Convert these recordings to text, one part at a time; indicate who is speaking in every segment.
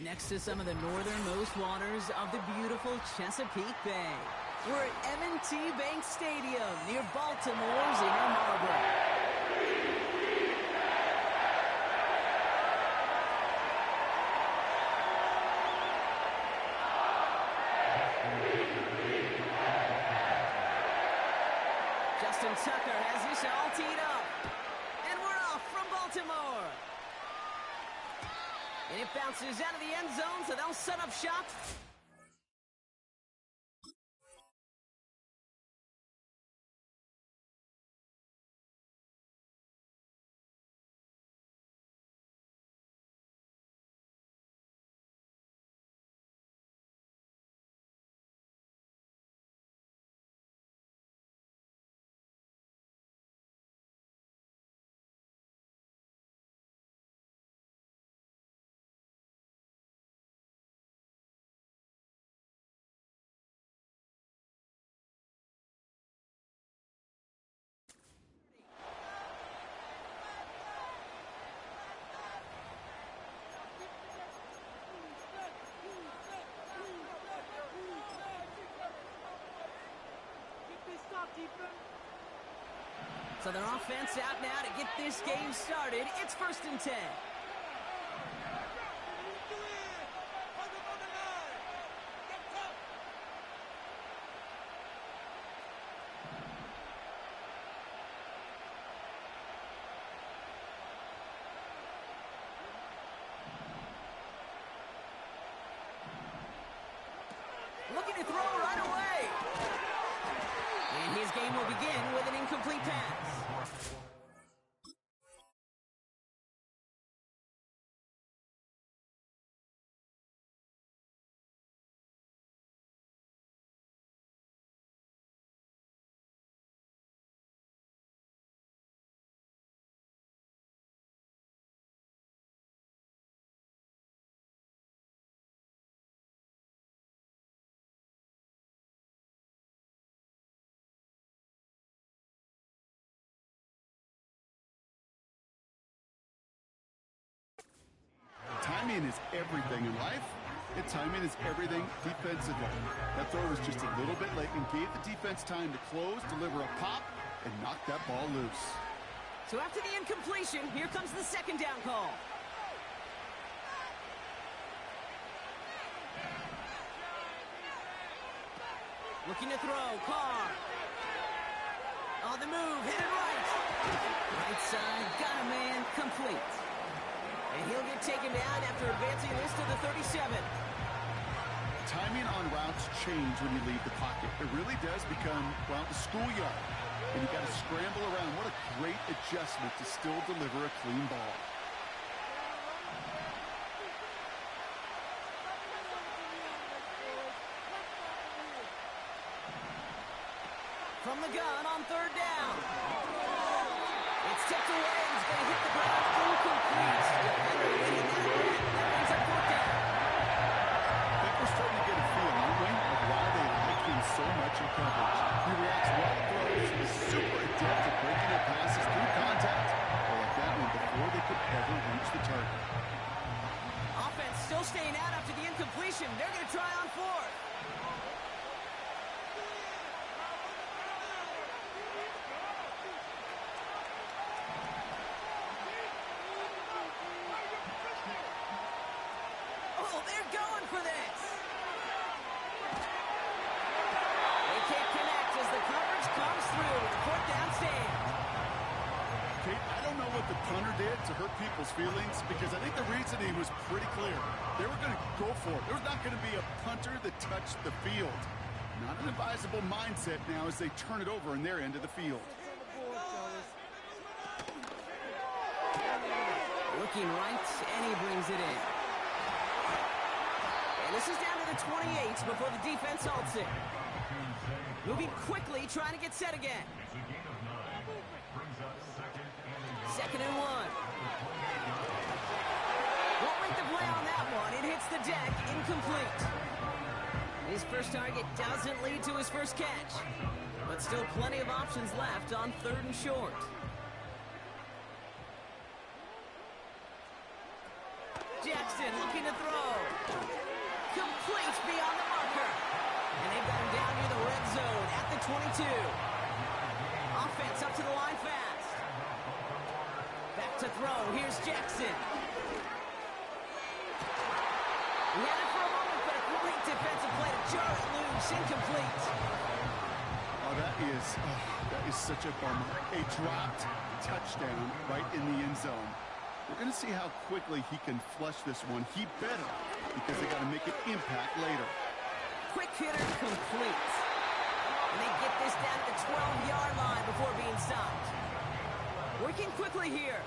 Speaker 1: Next to some of the northernmost waters of the beautiful Chesapeake Bay. We're at M&T Bank Stadium near Baltimore's Inner Harbor. Justin Tucker has this all teed up. And we're off from Baltimore. And it bounces out of the end zone, so they'll set up shop. So their offense out now to get this game started. It's 1st and 10. Looking to throw right away. And his game will begin with an incomplete pass.
Speaker 2: Timing is everything in life, and timing is everything defensively. That throw was just a little bit late and gave the defense time to close, deliver a pop, and knock that ball loose.
Speaker 1: So after the incompletion, here comes the 2nd down call. Looking to throw, Carr. On the move, hit it right. Right side, got a man, complete. And he'll get taken down after advancing this to the 37.
Speaker 2: Timing on routes change when you leave the pocket. It really does become, well, the schoolyard. And you got to scramble around. What a great adjustment to still deliver a clean ball.
Speaker 1: From the gun on 3rd down. It's tipped away. He's going to hit the ground. Incomplete. That brings up 4th down.
Speaker 2: I think we're starting to get a feel, aren't we, of why they like him so much in coverage. He reacts well to throws. He's super adept at breaking their passes through contact. Or like that one before they could ever reach the target.
Speaker 1: Offense still staying out after the incompletion. They're going to try on 4th.
Speaker 2: To hurt people's feelings, because I think the reasoning was pretty clear. They were going to go for it. There was not going to be a punter that touched the field. Not an advisable mindset now as they turn it over in their end of the field.
Speaker 1: Looking right, and he brings it in. And this is down to the 28 before the defense halts it. Moving quickly, trying to get set again. 2nd and 1. Won't make the play on that one. It hits the deck, incomplete. His first target doesn't lead to his first catch. But still plenty of options left on 3rd and short. Jets Jackson looking to throw. Complete beyond the marker. And they've got him down near the red zone at the 22. Offense up to the line fast. Back to throw. Here's Jackson. He had it for a moment, but a great defensive play to jar it loose. Incomplete.
Speaker 2: Oh, that is such a bummer. A dropped touchdown right in the end zone. We're going to see how quickly he can flush this one. He better, because they got to make an impact later.
Speaker 1: Quick hitter complete. And they get this down to the 12-yard line before being stopped. Working quickly here.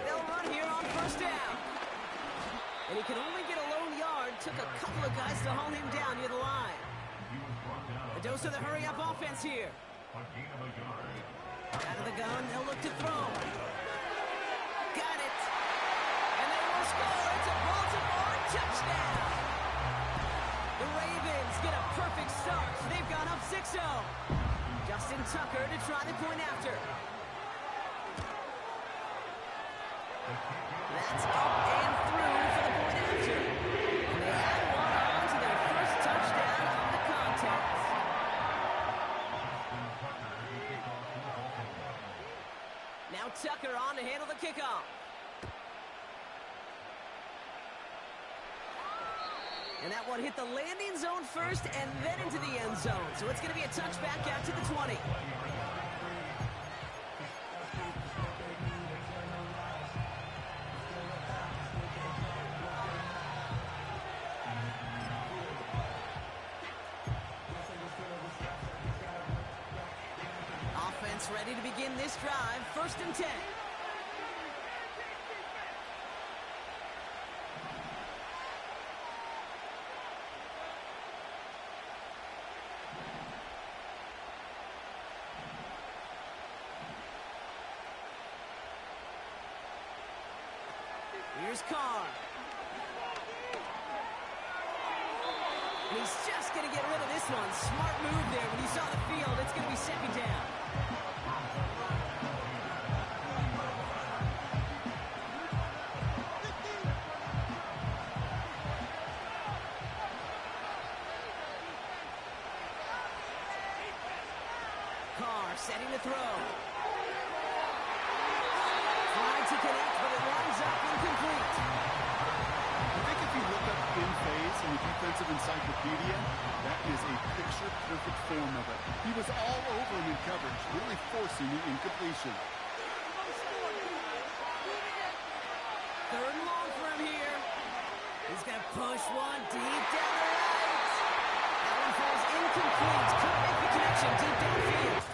Speaker 1: They'll run here on first down. And he can only get a lone yard. Took a couple of guys to hold him down near the line. A dose of the hurry-up offense here. Out of the gun, they'll look to throw. Got it. And they will score. It's a Baltimore touchdown. The Ravens get a perfect start. They've gone up 6-0. Justin Tucker to try the point after. That's up and through for the point after. And they add one on to their first touchdown of the contest. Now Tucker on to handle the kickoff. And that one hit the landing zone first and then into the end zone. So it's going to be a touchback out to the 20. Offense ready to begin this drive. 1st and 10. Here's Carr. And he's just going to get rid of this one. Smart move there. When he saw the field, it's going to be 2nd down. Carr setting to throw. Trying to connect, but it lines up incomplete.
Speaker 2: I think if you look up in phase in the defensive encyclopedia, that is a picture-perfect form of it. He was all over him in coverage, really forcing the incompletion.
Speaker 1: 3rd and long for him here. He's going to push one deep down the right. That one falls incomplete. Couldn't make the connection deep downfield.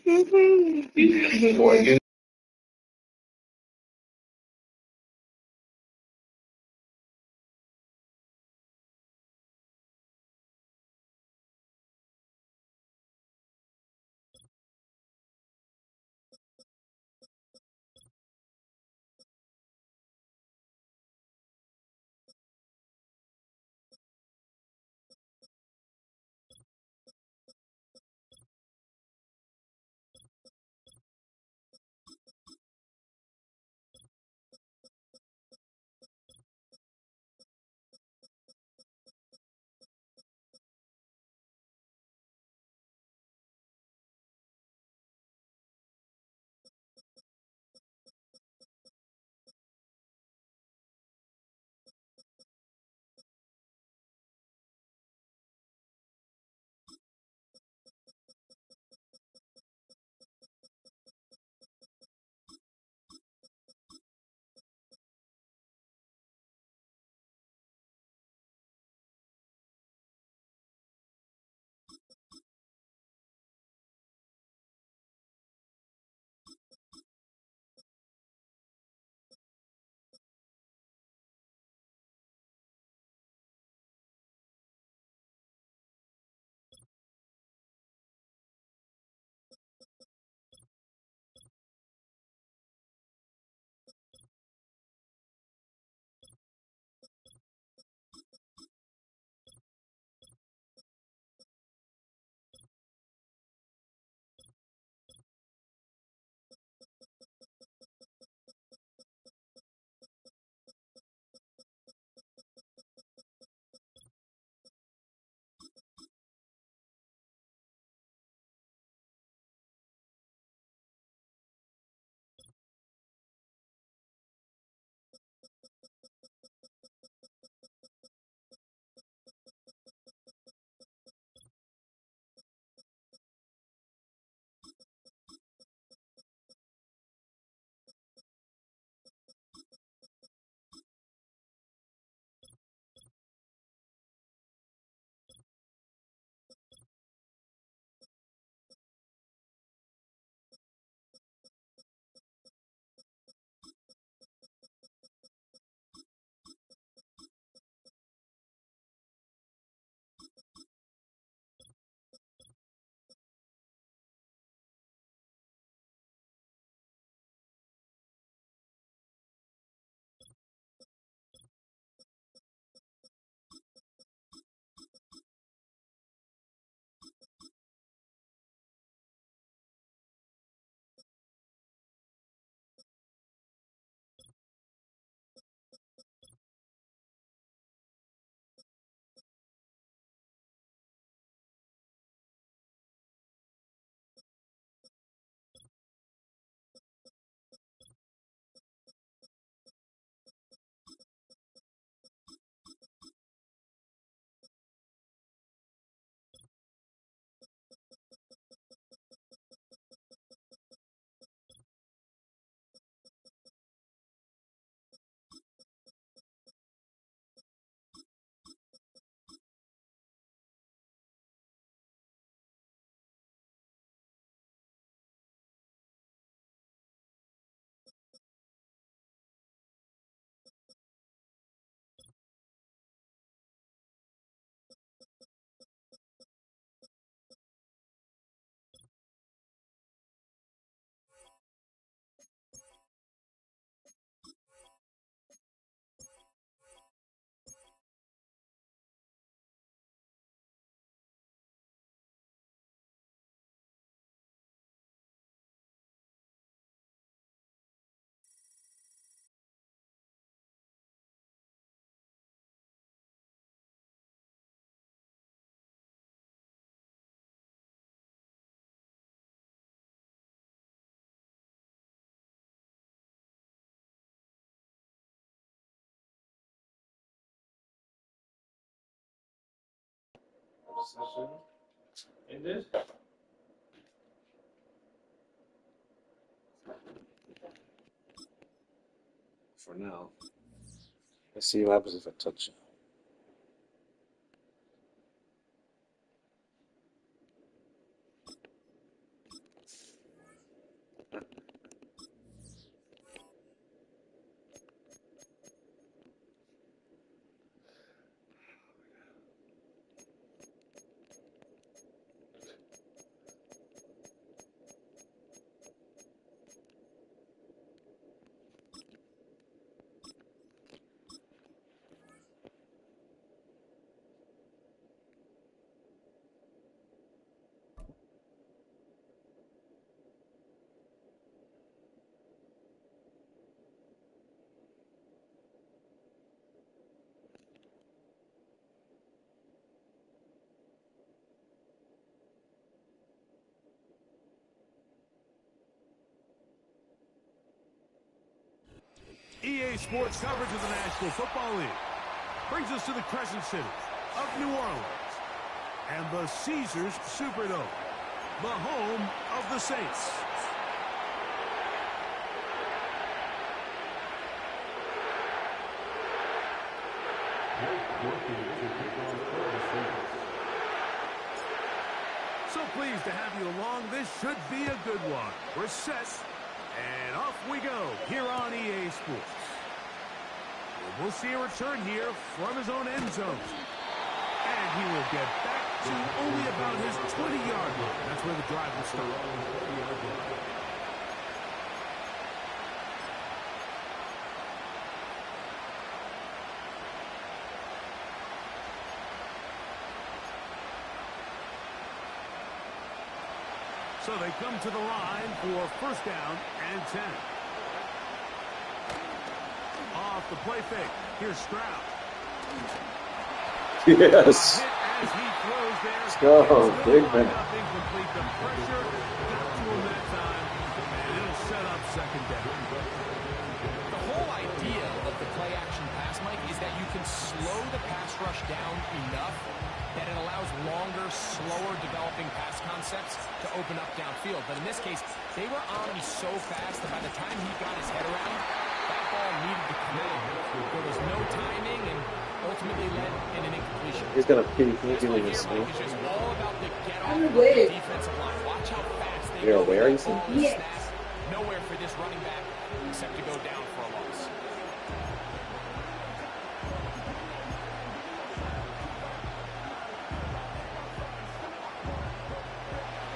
Speaker 3: Boy,
Speaker 4: session ended. For now. Let's see what happens if I touch it.
Speaker 3: EA Sports coverage of the National Football League brings us to the Crescent City of New Orleans and the Caesars Superdome, the home of the Saints. So pleased to have you along. This should be a good one. We're set, and off we go here on EA Sports. We'll see a return here from his own end zone. And he will get back to only about his 20-yard line. That's where the drive will start. So they come to the line for first down and 10. Off the play fake. Here's Stroud.
Speaker 4: Yes.
Speaker 3: As he throws there.
Speaker 4: Let's go, big man.
Speaker 3: Incomplete. The pressure got to him that time, and it'll set up second down.
Speaker 5: The whole idea of the play-action pass, Mike, is that you can slow the pass rush down enough that it allows longer, slower developing pass concepts to open up downfield. But in this case, they were on him so fast that by the time he got his head around, that ball needed to come out. There was no timing and ultimately led in an incompletion.
Speaker 4: He's gonna keep
Speaker 5: This
Speaker 4: doing
Speaker 5: one
Speaker 4: this
Speaker 5: here, Mike,
Speaker 4: thing.
Speaker 5: is just all about the get-off of the defensive line. Watch how fast they
Speaker 4: You're
Speaker 5: go.
Speaker 4: aware, you
Speaker 5: That ball
Speaker 4: see?
Speaker 5: is snapped. Nowhere for this running back except to go down for a loss.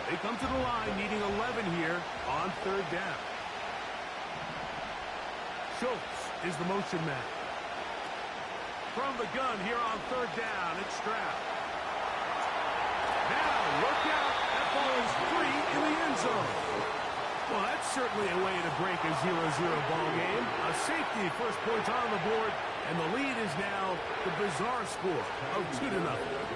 Speaker 3: They come to the line needing 11 here on third down. Schultz is the motion man. From the gun here on third down, it's Stroud. Now, look out. That ball is free in the end zone. Well, that's certainly a way to break a 0-0 ball game. A safety, first points on the board, and the lead is now the bizarre score of 2-0.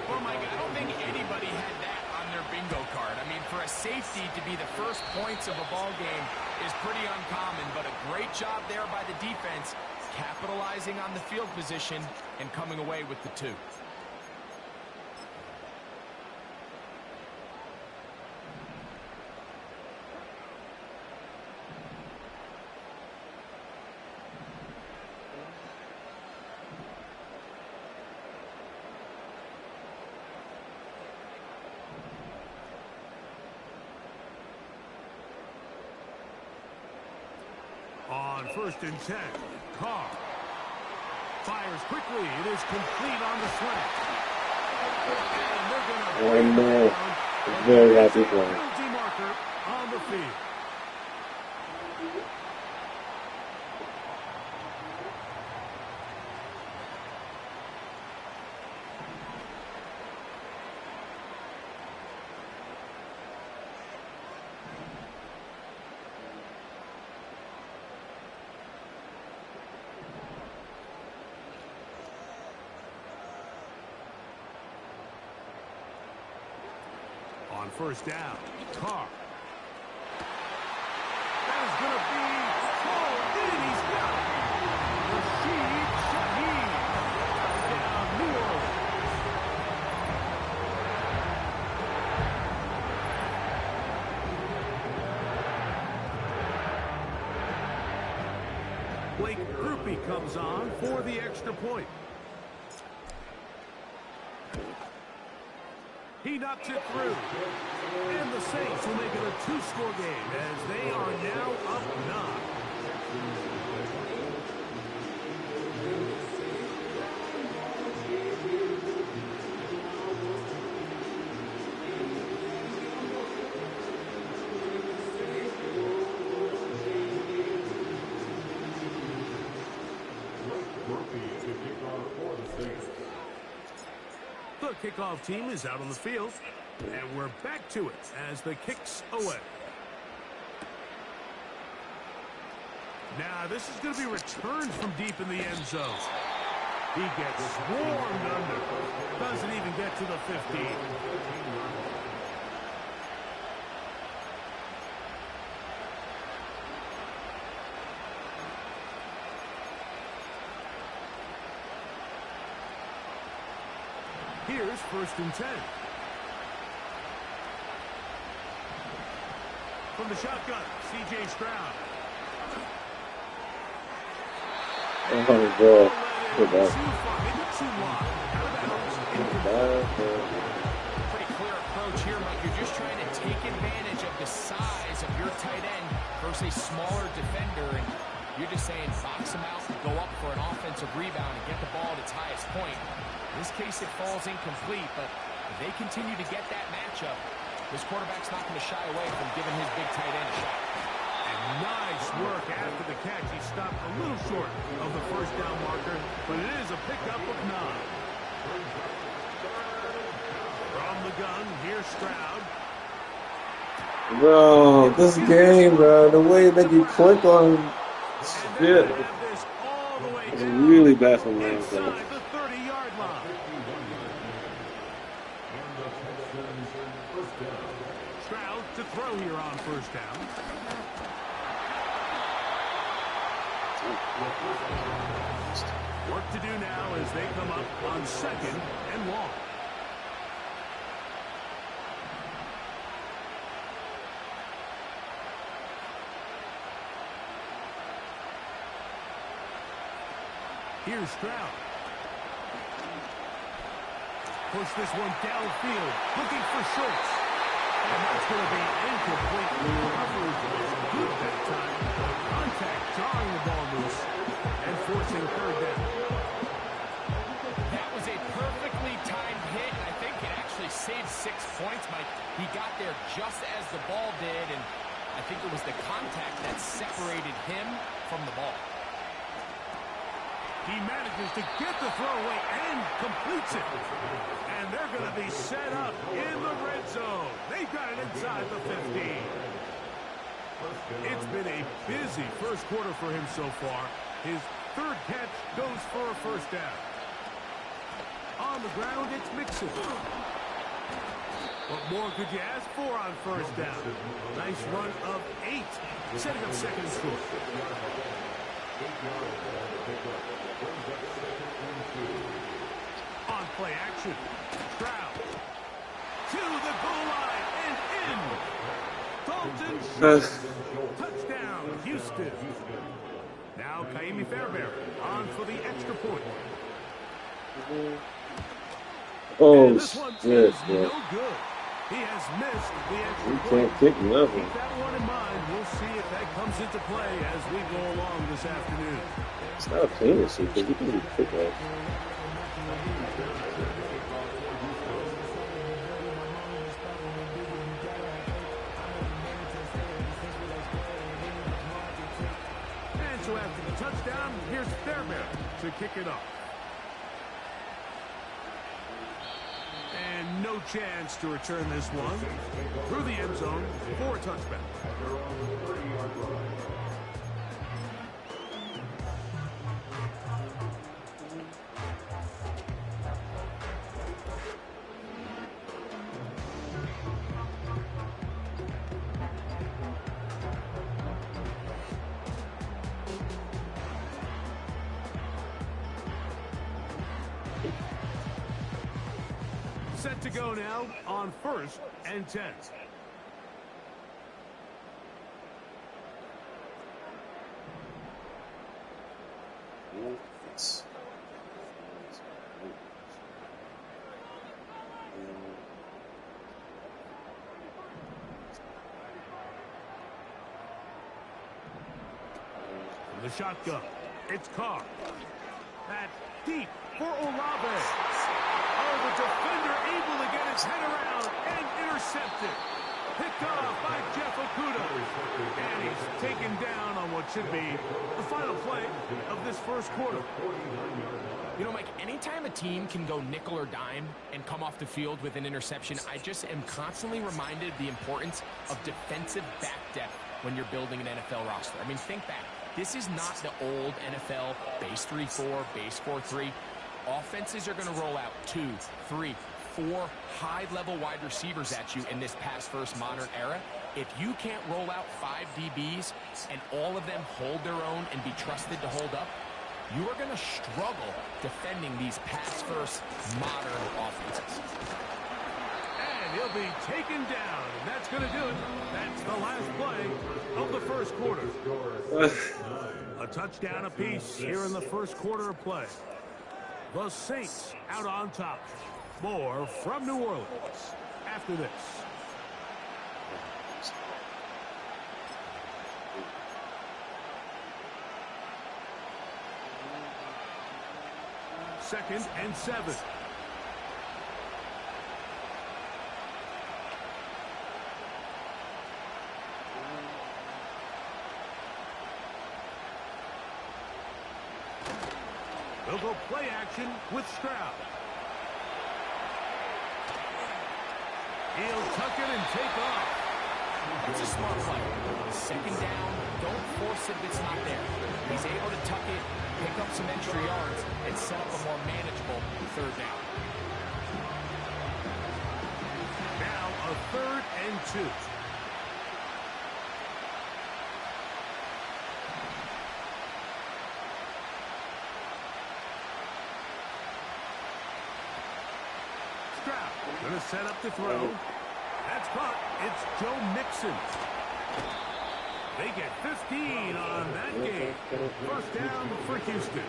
Speaker 5: Well, Mike, I don't think anybody had that on their bingo card. I mean, for a safety to be the first points of a ball game is pretty uncommon, but a great job there by the defense, capitalizing on the field position and coming away with the 2.
Speaker 3: On first and 10, Carr fires quickly. It is complete on the slant. And they're going to
Speaker 4: I know. Very happy for him.
Speaker 3: penalty marker on the field. On first down, Carr. That is going to be called in. He's got it. Rashid Shaheed. Down New Orleans. Blake Groupie comes on for the extra point. He knocks it through. And the Saints will make it a 2-score game as they are now up 9. The kickoff team is out on the field, and we're back to it as the kick's away. Now, this is going to be returned from deep in the end zone. He gets swarmed under. Doesn't even get to the 15. Here's 1st and 10. From the shotgun, C.J. Stroud.
Speaker 4: Oh, bro. Good ball.
Speaker 5: Pretty clear approach here, Mike. You're just trying to take advantage of the size of your tight end versus a smaller defender, and you're just saying box him out, go up for an offensive rebound, and get the ball at its highest point. In this case, it falls incomplete, but if they continue to get that matchup, this quarterback's not going to shy away from giving his big tight end a shot.
Speaker 3: And nice work after the catch. He stopped a little short of the 1st down marker, but it is a pickup of 9. From the gun, here's Stroud.
Speaker 4: Bro, this game, bro, the way that you click on shit, it's really bad for me.
Speaker 3: Inside the 30-yard line. Stroud to throw here on 1st down. Work to do now as they come up on 2nd and long. Here's Stroud. Push this one downfield, looking for Schultz. And that's going to be incomplete. Coverage was good that time. Contact jarring the ball loose and forcing 3rd down.
Speaker 5: That was a perfectly timed hit, and I think it actually saved 6 points, Mike. He got there just as the ball did, and I think it was the contact that separated him from the ball.
Speaker 3: He manages to get the throw away and completes it. And they're going to be set up in the red zone. They've got it inside the 15. It's been a busy 1st quarter for him so far. His 3rd catch goes for a 1st down. On the ground, it's Mixon. What more could you ask for on 1st down? Nice run of 8, setting up 2nd and short. On play action, Stroud to the goal line and in. Dalton Schultz. Touchdown, Houston. Now Kaimi Fairbairn on for the extra point.
Speaker 4: Oh,
Speaker 3: This one
Speaker 4: shit,
Speaker 3: is
Speaker 4: bro.
Speaker 3: no good. He has missed the extra
Speaker 4: You
Speaker 3: point.
Speaker 4: can't kick nothing.
Speaker 3: Keep that one in mind. We'll see if that comes into play as we go along this afternoon.
Speaker 4: It's not a penalty, because you can do kick off.
Speaker 3: And so after the touchdown, here's Fairbairn to kick it off. And no chance to return this one. Through the end zone for a touchback. Set to go now on 1st and 10. From the shotgun, it's Carr. That's deep for Olave. Oh, the defender able to get his head around and intercepted. Picked off by Jeff Okuda. And he's taken down on what should be the final play of this 1st quarter.
Speaker 5: You know, Mike, anytime a team can go nickel or dime and come off the field with an interception, I just am constantly reminded of the importance of defensive back depth when you're building an NFL roster. I mean, think back. This is not the old NFL base 3-4, base 4-3. Offenses are going to roll out 2, 3, 4 high-level wide receivers at you in this pass-first modern era. If you can't roll out 5 DBs and all of them hold their own and be trusted to hold up, you are going to struggle defending these pass-first modern offenses.
Speaker 3: And he'll be taken down, and that's going to do it. That's the last play of the first quarter. A touchdown apiece here in the first quarter of play. The Saints out on top. More from New Orleans after this. Second and 7. They'll go play action with Stroud. He'll tuck it and take off.
Speaker 5: That's a smart play. Second down, don't force it if it's not there. He's able to tuck it, pick up some extra yards, and set up a more manageable third down.
Speaker 3: Now a 3rd and 2. Stroud going to set up to throw. That's caught. It's Joe Mixon. They get 15 on that game. First down for Houston.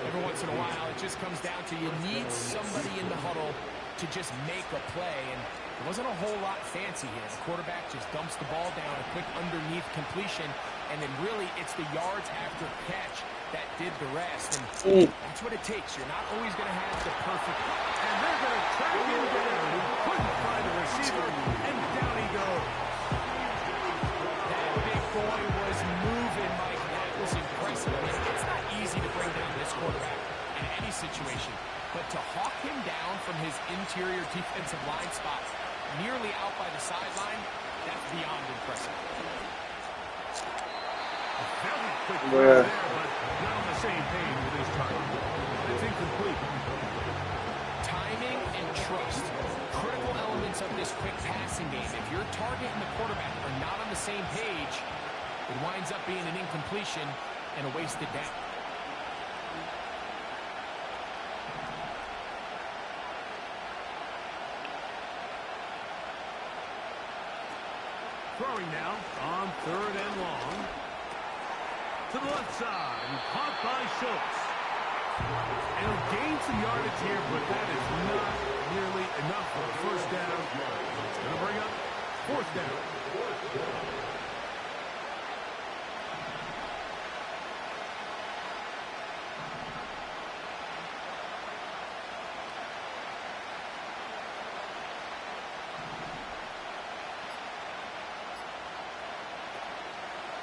Speaker 5: Every once in a while, it just comes down to you need somebody in the huddle to just make a play, and there wasn't a whole lot fancy here. The quarterback just dumps the ball down, a quick underneath completion, and then really it's the yards after catch that did the rest, and that's what it takes. You're not always going to have the perfect...
Speaker 3: And they're going to track him down. He couldn't find a receiver, and down he goes.
Speaker 5: That big boy was moving, Mike. That was impressive. I mean, it's not easy to bring down this quarterback in any situation, but to hawk him down from his interior defensive line spot, nearly out by the sideline, that's beyond impressive.
Speaker 3: Very quick there, but not on the same page with his target. It's incomplete.
Speaker 5: Timing and trust, critical elements of this quick passing game. If your target and the quarterback are not on the same page, it winds up being an incompletion and a wasted down.
Speaker 3: Throwing now on 3rd and long. To the left side, and caught by Schultz. And he'll gain some yardage here, but that is not nearly enough for a first down. It's going to bring up 4th down.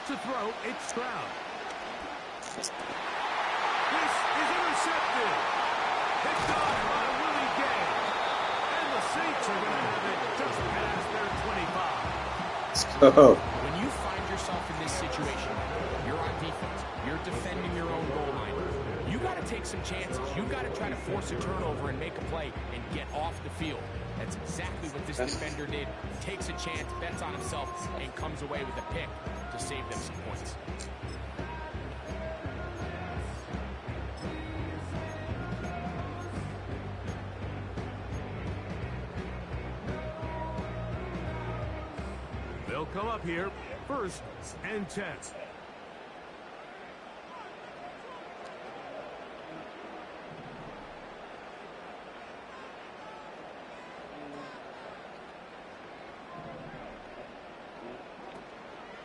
Speaker 3: To throw, it's Stroud. This is intercepted. Picked off by Willie Gay. And the Saints are going to have it just past their 25.
Speaker 4: Oh.
Speaker 5: When you find yourself in this situation, you're on defense, you're defending your own goal line, you got to take some chances. You got to try to force a turnover and make a play and get off the field. That's exactly what this defender did. Takes a chance, bets on himself, and comes away with a pick to save them some points.
Speaker 3: They'll come up here, 1st and 10.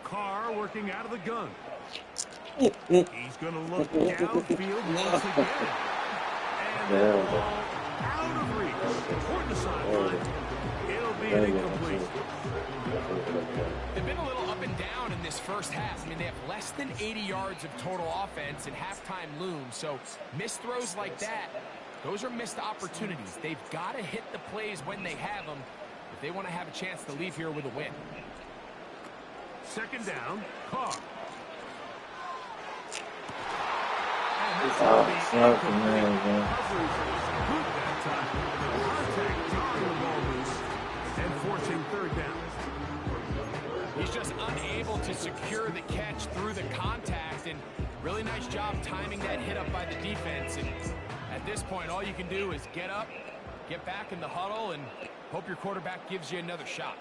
Speaker 3: Carr working out of the gun. He's going to look downfield once again. And the ball out of reach toward the sideline. It'll be an incomplete.
Speaker 5: They've been a little up and down in this first half. I mean, they have less than 80 yards of total offense and halftime looms. So missed throws like that, those are missed opportunities. They've got to hit the plays when they have them if they want to have a chance to leave here with a win.
Speaker 3: 2nd down, Carr. And forcing 3rd down.
Speaker 5: He's just unable to secure the catch through the contact, and Really nice job timing that hit up by the defense. And at this point, all you can do is get up, get back in the huddle, and hope your quarterback gives you another shot.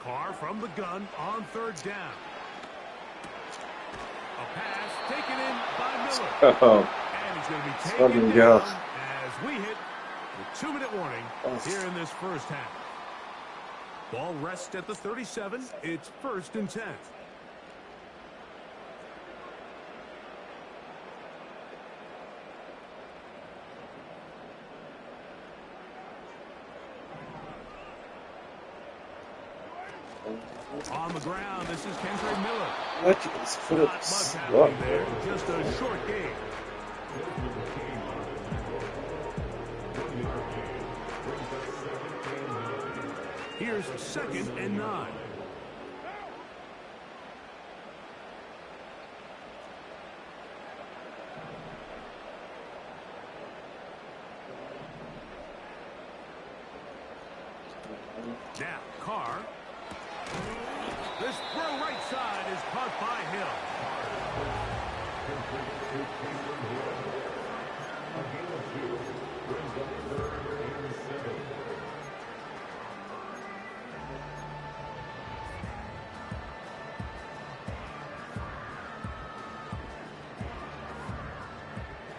Speaker 3: Carr from the gun on 3rd down. A pass taken in by Miller.
Speaker 4: Oh,
Speaker 3: And he's going to be taken down as we hit the 2-minute warning here in this first half. Ball rests at the 37. It's 1st and 10. On the ground, this is Kendrick Miller.
Speaker 4: what is
Speaker 3: Not much happening there, just a short game. Here's 2nd and 9. Now, Carr. This throw right side is caught by Hill.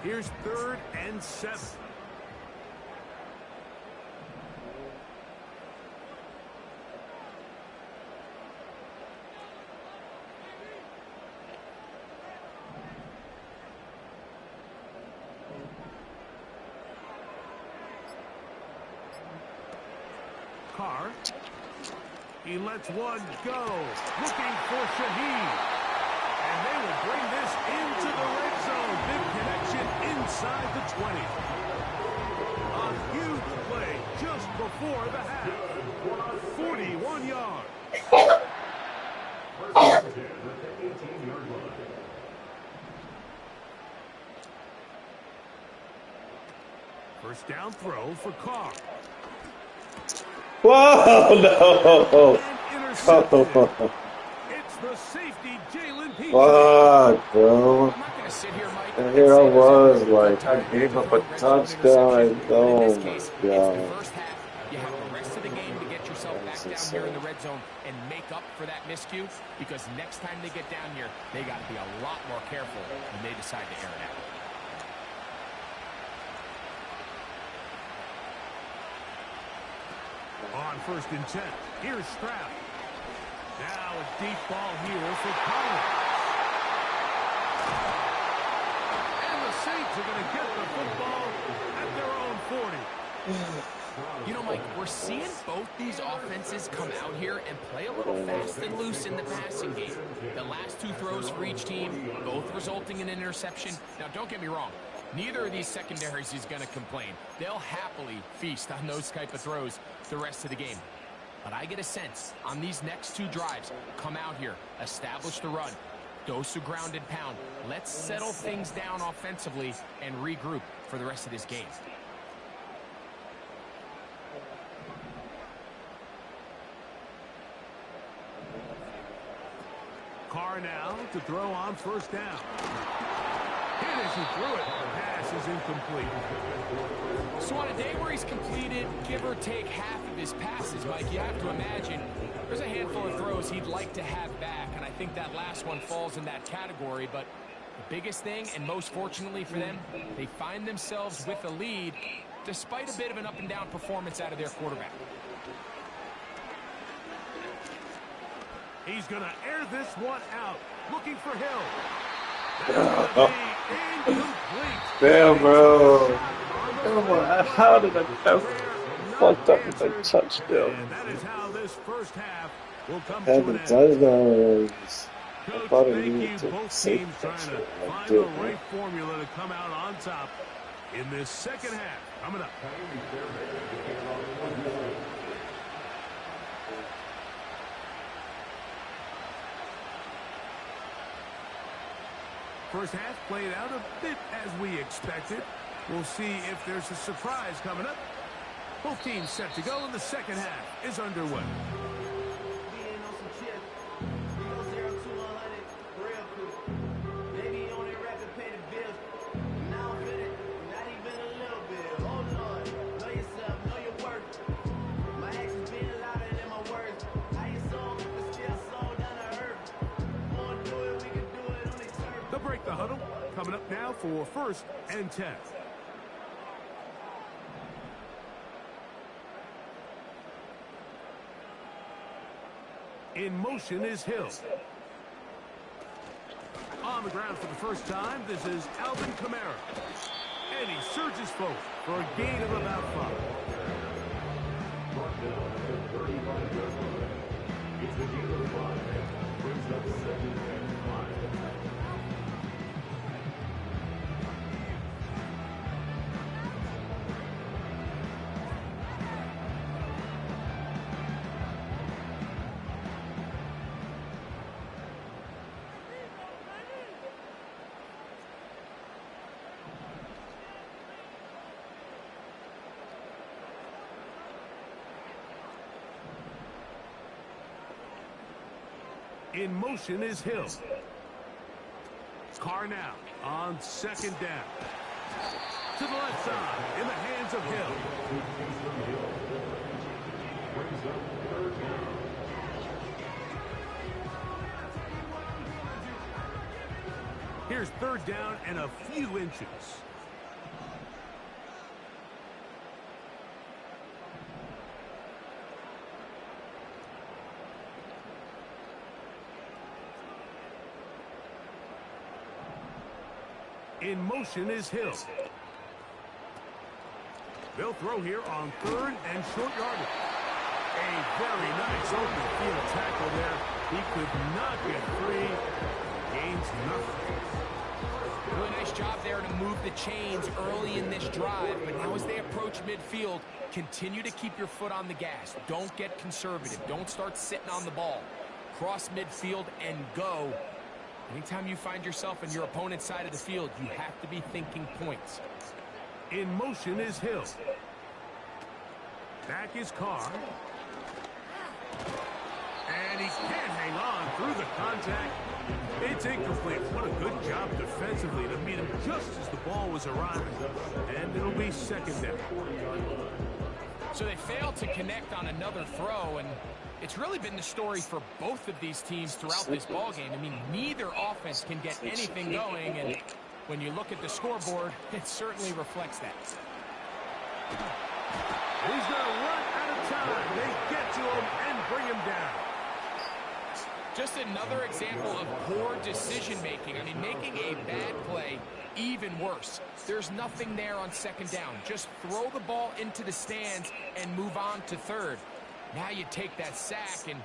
Speaker 3: Here's 3rd and 7. Carr. He lets one go. Looking for Shaheed. And they will bring this into the red zone. Big connection inside the 20. A huge play just before the half. 41 yards. First down throw for Carr.
Speaker 4: Whoa, no.
Speaker 3: Oh. It's the safety, Jalen Peterson.
Speaker 4: Fuck, bro.
Speaker 5: I'm not going to sit here, Mike.
Speaker 4: And here I was, like, I gave up a touchdown. Oh,
Speaker 5: In this
Speaker 4: my
Speaker 5: case, it's the
Speaker 4: God.
Speaker 5: first half. You have the rest of the game to get yourself back down here in the red zone and make up for that miscue, because next time they get down here, they got to be a lot more careful when they decide to air it out.
Speaker 3: On 1st and 10. Here's Stroud. Now a deep ball here for Collins. And the Saints are going to get the football at their own 40.
Speaker 5: You know, Mike, we're seeing both these offenses come out here and play a little fast and loose in the passing game. The last 2 throws for each team, both resulting in an interception. Now, don't get me wrong. Neither of these secondaries is going to complain. They'll happily feast on those type of throws the rest of the game. But I get a sense on these next 2 drives, come out here, establish the run, dose of ground and pound. Let's settle things down offensively and regroup for the rest of this game.
Speaker 3: Carr now to throw on 1st down. Hit as he threw it. The pass is incomplete.
Speaker 5: So on a day where he's completed, give or take half of his passes, Mike, you have to imagine there's a handful of throws he'd like to have back, and I think that last one falls in that category. But the biggest thing, and most fortunately for them, they find themselves with a lead despite a bit of an up-and-down performance out of their quarterback.
Speaker 3: He's going to air this one out. Looking for Hill. That's going to be incomplete.
Speaker 4: Damn, bro. How did I fucked up with a touchdown?
Speaker 3: And that is how this first half will come
Speaker 4: Had
Speaker 3: to
Speaker 4: the
Speaker 3: an end.
Speaker 4: touchdowns. I
Speaker 3: Coach,
Speaker 4: thought I
Speaker 3: thank
Speaker 4: needed
Speaker 3: you.
Speaker 4: to
Speaker 3: Both
Speaker 4: save
Speaker 3: teams
Speaker 4: that
Speaker 3: trying
Speaker 4: shit.
Speaker 3: to
Speaker 4: I
Speaker 3: find
Speaker 4: did,
Speaker 3: the
Speaker 4: man.
Speaker 3: right formula to come out on top in this second half. Coming up. First half played out a bit as we expected. We'll see if there's a surprise coming up Both teams set to go, and the second half is underway. They'll break the huddle. Coming up now for 1st and 10. In motion is Hill. On the ground for the first time, this is Alvin Kamara. And he surges forward for a gain of about 5. It's a gain of 5. Brings up 2nd and 5. In motion is Hill. Carr now on 2nd down. To the left side, in the hands of Hill. Here's 3rd down and a few inches. In motion is Hill. They'll throw here on 3rd and short yardage. A very nice open field tackle there. He could not get free. Gains nothing.
Speaker 5: Really nice job there to move the chains early in this drive. But now as they approach midfield, continue to keep your foot on the gas. Don't get conservative. Don't start sitting on the ball. Cross midfield and go. Anytime you find yourself on your opponent's side of the field, you have to be thinking points.
Speaker 3: In motion is Hill. Back is Carr. And he can't hang on through the contact. It's incomplete. What a good job defensively to meet him just as the ball was arriving. And it'll be 2nd down.
Speaker 5: So they failed to connect on another throw, and it's really been the story for both of these teams throughout this ballgame. I mean, neither offense can get anything going, and when you look at the scoreboard, it certainly reflects that.
Speaker 3: He's going to run out of time. They get to him and bring him down.
Speaker 5: Just another example of poor decision-making. I mean, making a bad play even worse. There's nothing there on 2nd down. Just throw the ball into the stands and move on to 3rd. Now you take that sack, and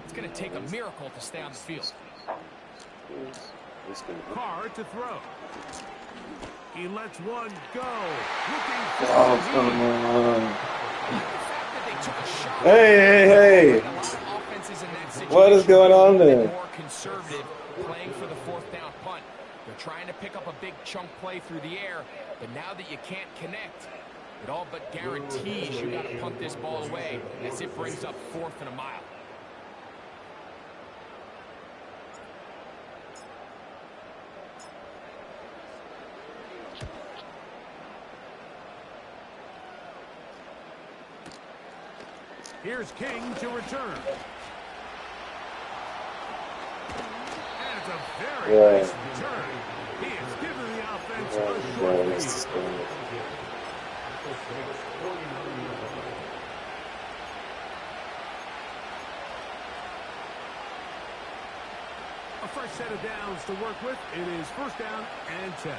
Speaker 5: it's going to take a miracle to stay on the field.
Speaker 3: Carr to throw. He lets one go.
Speaker 4: Oh, come on. Hey. What is going on there?
Speaker 5: More conservative, playing for the 4th down punt. They're trying to pick up a big chunk play through the air, but now that you can't connect, it all but guarantees you got to punt this ball away as it brings up 4th and a mile.
Speaker 3: Here's King to return. And it's a very nice return. He has given the offense a short lead. A fresh set of downs to work with. It is 1st down and 10.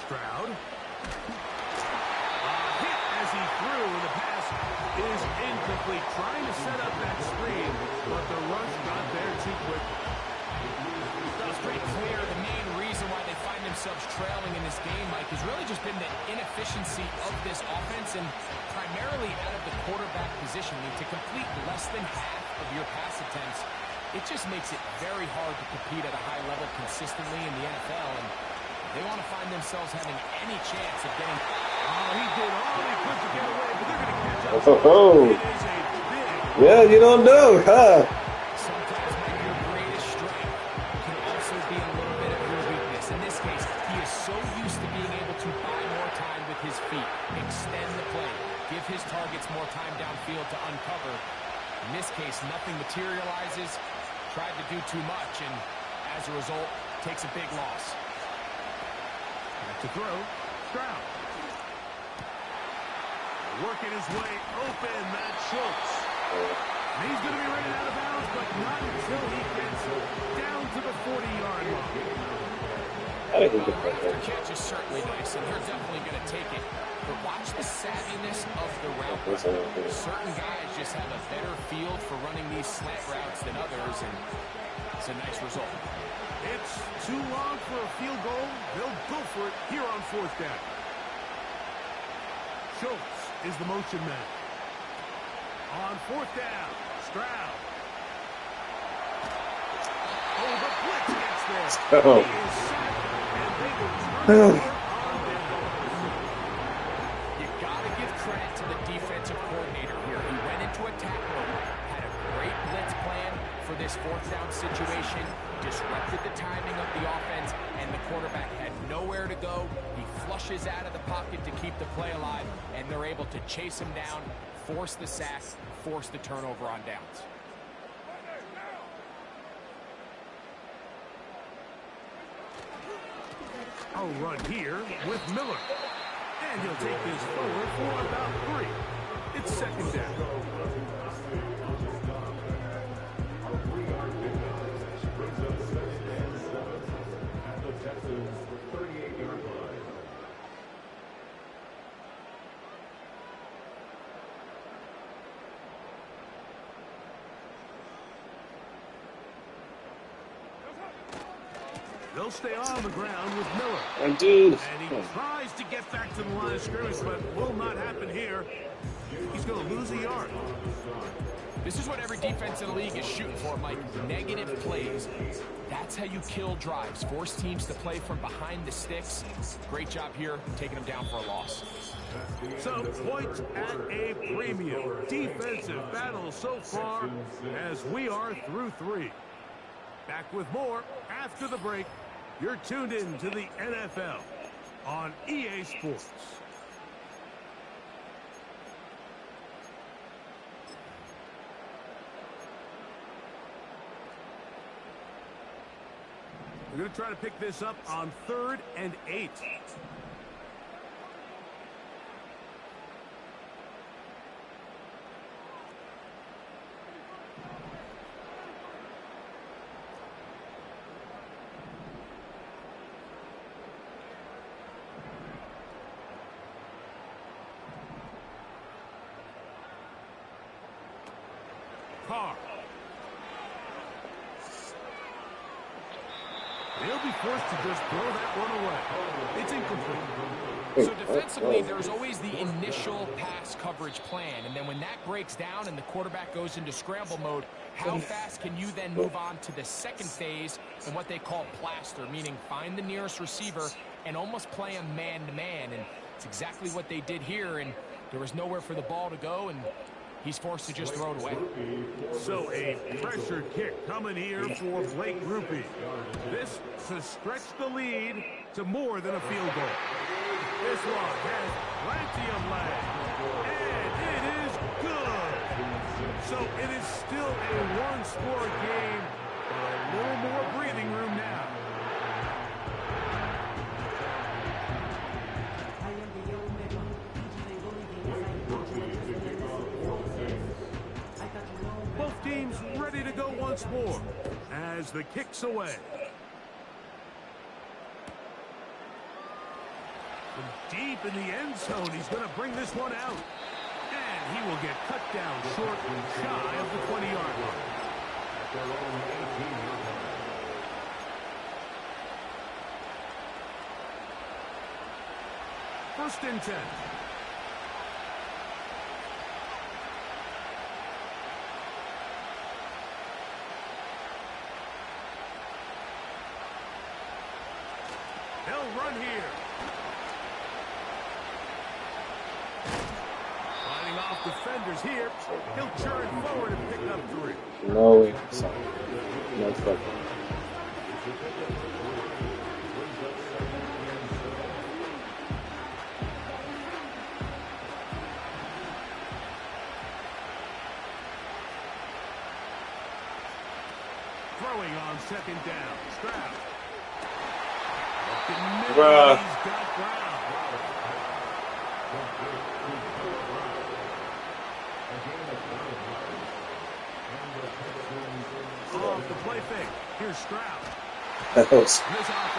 Speaker 3: Stroud. Hit as he threw, and the pass is incomplete. Trying to set up that screen, but the rush got there too quickly.
Speaker 5: It's pretty clear the main reason why they find themselves trailing in this game, Mike, has really just been the inefficiency of this offense and primarily out of the quarterback position. I mean, to complete less than half of your pass attempts, it just makes it very hard to compete at a high level consistently in the NFL, and they want to find themselves having any chance of getting...
Speaker 3: Oh, he did all he could to get away, but they're going to catch up.
Speaker 4: Oh,
Speaker 3: It is a big...
Speaker 4: yeah, you don't know, huh?
Speaker 5: Sometimes your greatest strength can also be a little bit of your weakness. In this case, he is so used to being able to buy more time with his feet, extend the play, give his targets more time downfield to uncover. In this case, nothing materializes, tried to do too much, and as a result, takes a big loss.
Speaker 3: Back to throw, Stroud. Working his way open, that's Schultz. And he's going to be running out of bounds, but not until he gets down to the 40-yard line.
Speaker 5: Their catch is certainly nice, and they're definitely going to take it. But watch the savviness of the route. Certain guys just have a better feel for running these slant routes than others, and it's a nice result.
Speaker 3: It's too long for a field goal. They'll go for it here on 4th down. Schultz is the motion man. On 4th down, Stroud. Oh, the blitz gets there.
Speaker 4: Oh.
Speaker 3: He is sacked, and they will turn it over on down.
Speaker 5: You got to give credit to the defensive coordinator here. He went into attack mode, had a great blitz plan for this 4th down situation, disrupted the timing of the offense, and the quarterback had nowhere to go. He flushes out of the pocket to keep the play alive, and they're able to chase him down, force the sack, force the turnover on downs.
Speaker 3: A run here with Miller. And he'll take this forward for about 3. It's 2nd down. They'll stay on the ground with Miller.
Speaker 4: And dude.
Speaker 3: And he tries to get back to the line of scrimmage, but will not happen here. He's going to lose a yard.
Speaker 5: This is what every defense in the league is shooting for, Mike. Negative plays. That's how you kill drives. Force teams to play from behind the sticks. Great job here, taking them down for a loss.
Speaker 3: So, points at a premium. Defensive battle so far as we are through 3. Back with more after the break. You're tuned in to the NFL on EA Sports. We're going to try to pick this up on 3rd and 8. Carr. They'll be forced to just throw that one away. It's incomplete.
Speaker 5: So defensively, there's always the initial pass coverage plan, and then when that breaks down and the quarterback goes into scramble mode, how fast can you then move on to the second phase and what they call plaster, meaning find the nearest receiver and almost play him man-to-man, and it's exactly what they did here, and there was nowhere for the ball to go, and he's forced to just throw it away.
Speaker 3: So a pressure kick coming here for Blake Rupe. This to stretch the lead to more than a field goal. This one has plenty of leg, and it is good. So it is still a one-score game, but a little more breathing room now. Both teams ready to go once more as the kick's away. From deep in the end zone, he's going to bring this one out. And he will get cut down short and shy of the 20-yard line. First and 10. run here. Fighting off defenders here. He'll churn forward and pick up 3.
Speaker 4: No way. Sorry. No fucking.
Speaker 3: Throwing on 2nd down. Stroud.
Speaker 4: Bruh.
Speaker 3: He's got ground. Off the play fake. Here's Stroud.
Speaker 4: That was.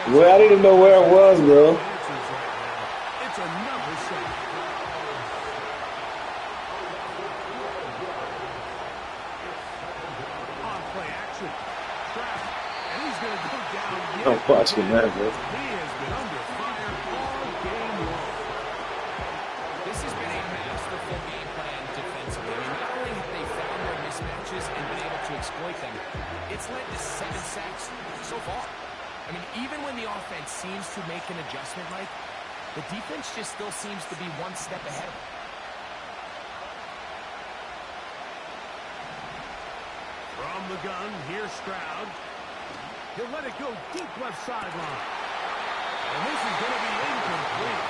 Speaker 4: Well, I didn't even know where I was, bro.
Speaker 3: It's another sack. On play action. Stroud. And he's going to go down.
Speaker 4: I'm watching that, bro.
Speaker 3: He has been under fire all game long.
Speaker 5: This has been a masterful game plan defensively. I mean, not only have they found their mismatches and been able to exploit them, it's led to 7 sacks so far. I mean, even when the offense seems to make an adjustment, Mike, the defense just still seems to be one step ahead of them.
Speaker 3: From the gun, here's Stroud. He'll let it go deep left sideline. And this is going to be incomplete.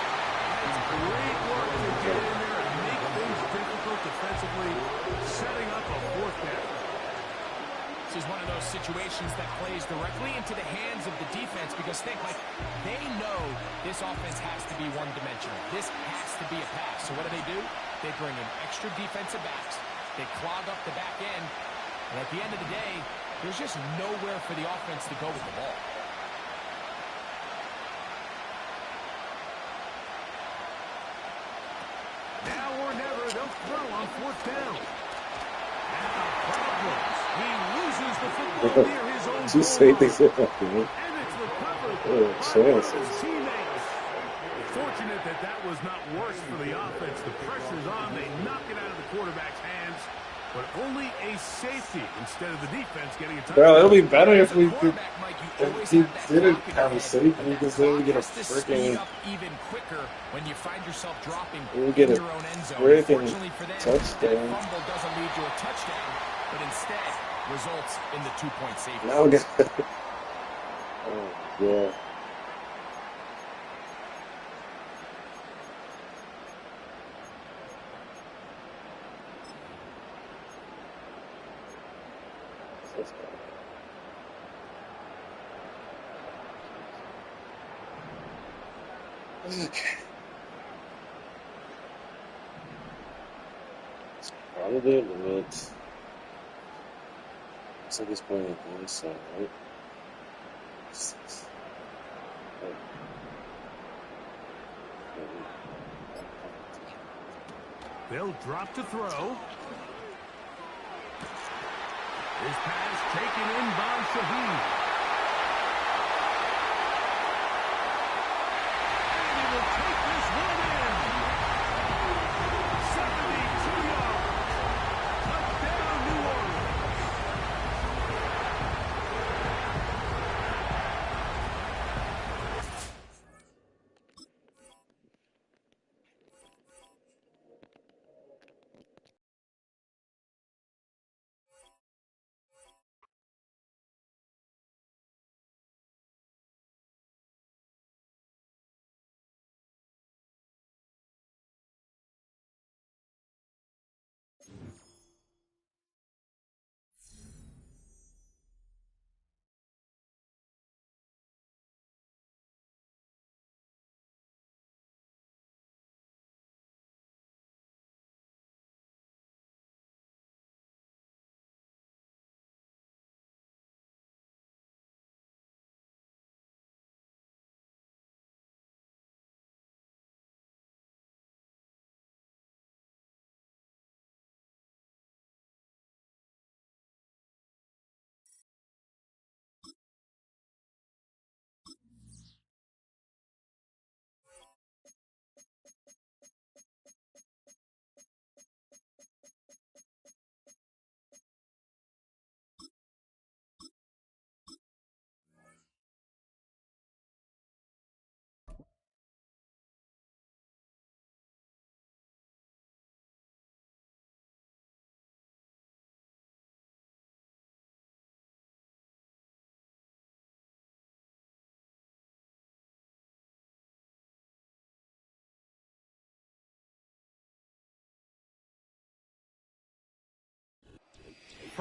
Speaker 3: It's great work to get in there and make things difficult defensively, setting up a 4th down.
Speaker 5: This is one of those situations that plays directly into the hands of the defense because think, like, they know this offense has to be one-dimensional. This has to be a pass. So what do? They bring in extra defensive backs. They clog up the back end. And at the end of the day, there's just nowhere for the offense to go with the ball.
Speaker 3: Now or never, they'll throw on 4th down. Now problems. He loses the football near his own
Speaker 4: Did you say
Speaker 3: goal
Speaker 4: they said that,
Speaker 3: line.
Speaker 4: man?
Speaker 3: And it's recovered
Speaker 4: Oh,
Speaker 3: by
Speaker 4: chances.
Speaker 3: his teammates. Fortunate that that was not worse for the offense. The pressure's on. They knock it out of the quarterback's hands. But only a safety instead of the defense getting a touchdown.
Speaker 4: Bro, it'll be better if we could.
Speaker 5: Quarterback, Mike, you
Speaker 4: If
Speaker 5: always
Speaker 4: he
Speaker 5: have that
Speaker 4: didn't
Speaker 5: clock in
Speaker 4: have
Speaker 5: your
Speaker 4: a
Speaker 5: head,
Speaker 4: safety,
Speaker 5: but that
Speaker 4: because then we
Speaker 5: clock
Speaker 4: get a
Speaker 5: has to speed
Speaker 4: freaking.
Speaker 5: up even quicker when you find yourself dropping
Speaker 4: We
Speaker 5: in
Speaker 4: get a
Speaker 5: your own end zone.
Speaker 4: freaking
Speaker 5: Fortunately for them,
Speaker 4: touchdown.
Speaker 5: that fumble doesn't lead to a touchdown, but instead results in the 2-point safety.
Speaker 4: Now we got. Oh, yeah. Let's go. Okay. It's probably a limit. Looks like it's playing at the inside, right? 6. Oh.
Speaker 3: They'll drop to throw. His pass taken in by Shaheed.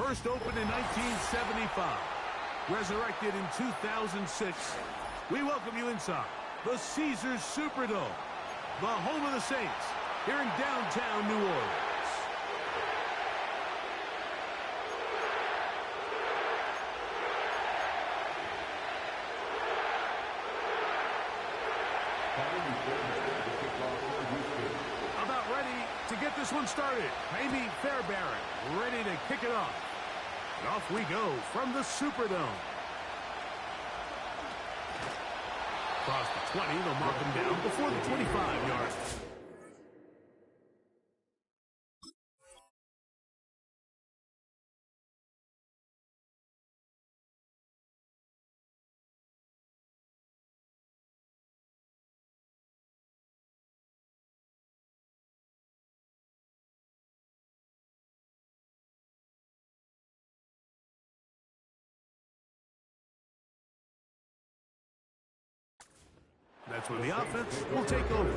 Speaker 3: First opened in 1975. Resurrected in 2006. We welcome you inside the Caesars Superdome, the home of the Saints, here in downtown New Orleans. About ready to get this one started. Amy Fairbairn ready to kick it off. And off we go from the Superdome. Across the 20, they'll mark him down before the 25-yard. That's when the offense will take over.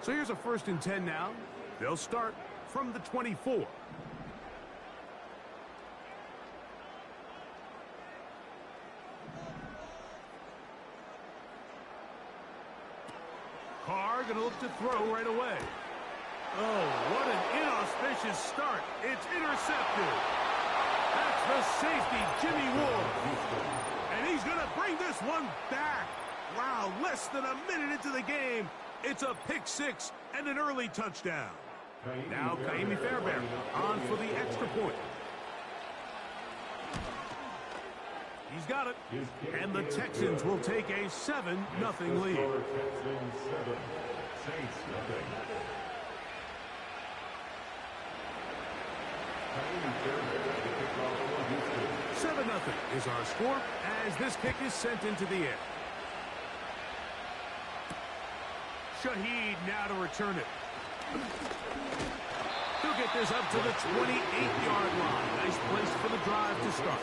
Speaker 3: So here's a 1st and 10 now. They'll start from the 24. Carr going to look to throw right away. Oh, what an inauspicious start. It's intercepted. That's the safety, Jimmy Ward. And he's going to bring this one back. Wow, less than a minute into the game. It's a pick 6 and an early touchdown. Now, Amy Fairbairn on for the extra point. He's got it. And the Texans will take a 7-0 lead. 7-0 is our score as this kick is sent into the air. Shaheed now to return it. He'll get this up to the 28-yard line. Nice place for the drive to start.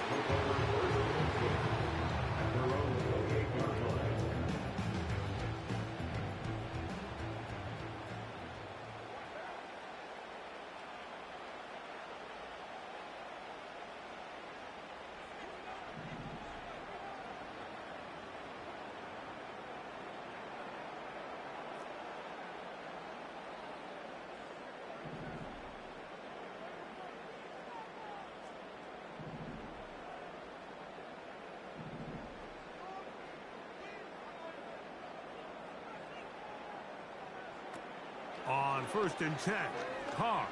Speaker 3: On 1st and 10, Carr.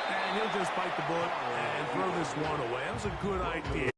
Speaker 3: And he'll just bite the bullet and throw this one away. That was a good idea.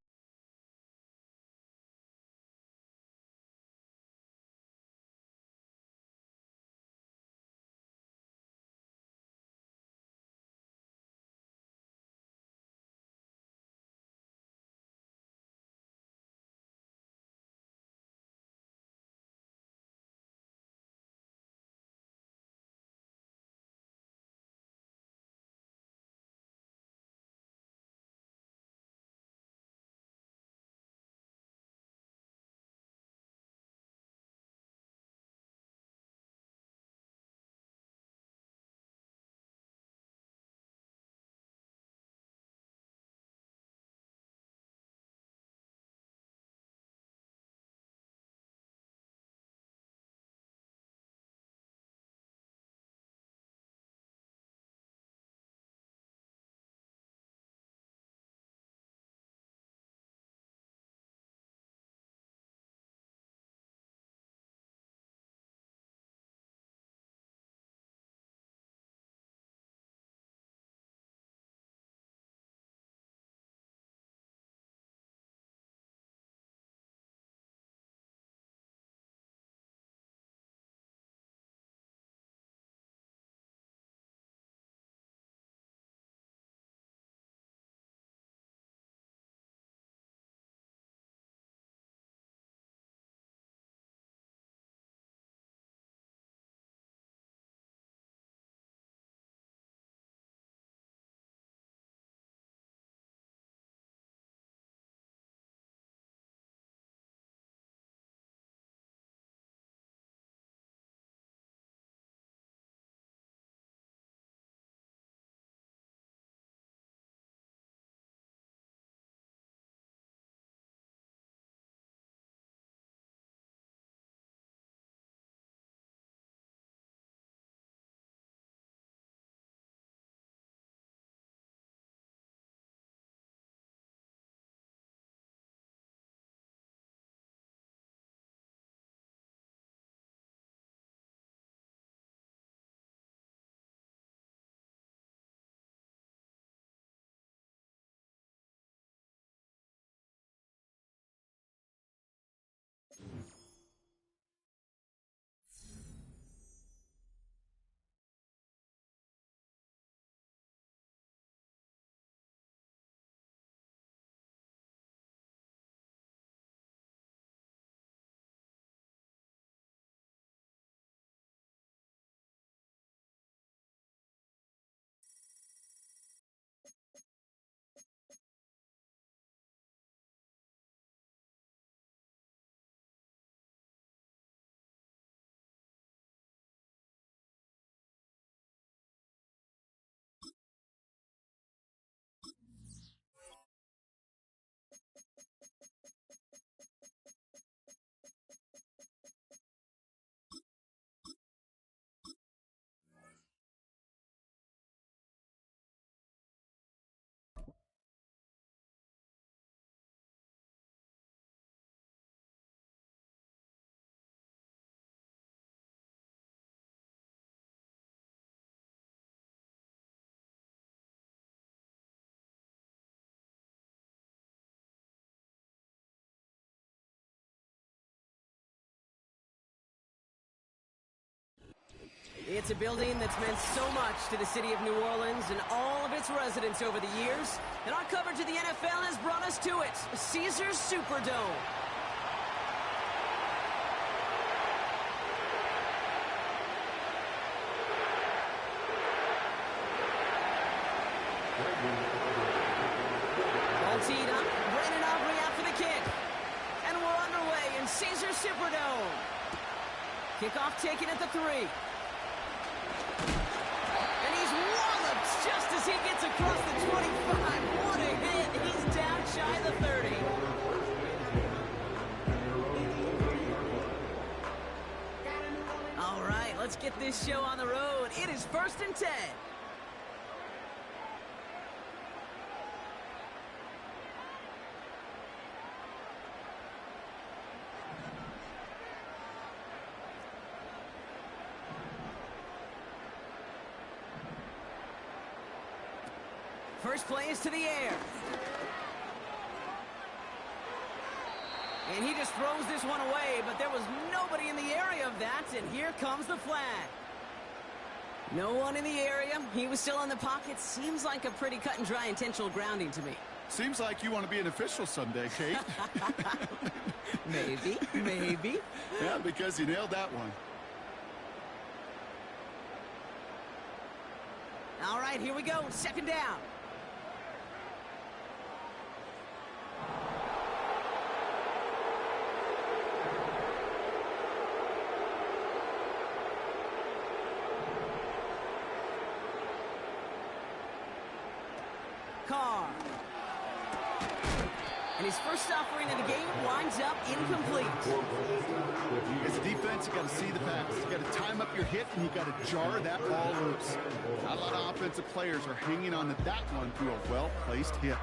Speaker 1: It's a building that's meant so much to the city of New Orleans and all of its residents over the years. And our coverage of the NFL has brought us to it, Caesars Superdome. All teed up, Brandon Aubrey out for the kick. And we're underway in Caesars Superdome. Kickoff taken at the 3. And he's walloped just as he gets across the 25. What a hit. He's down shy of the 30. All right, let's get this show on the road. It is 1st and 10. First play is to the air. And he just throws this one away, but there was nobody in the area of that, and here comes the flag. No one in the area. He was still in the pocket. Seems like a pretty cut and dry intentional grounding to me.
Speaker 2: Seems like you want to be an official someday, Kate.
Speaker 1: Maybe.
Speaker 2: Yeah, because you nailed that one.
Speaker 1: All right, here we go. 2nd down. Carr. And his first offering of the game winds up incomplete.
Speaker 2: As a defense, you got to see the pass. You got to time up your hit, and you got to jar that ball loose. Not a lot of offensive players are hanging on to that one through a well-placed hit.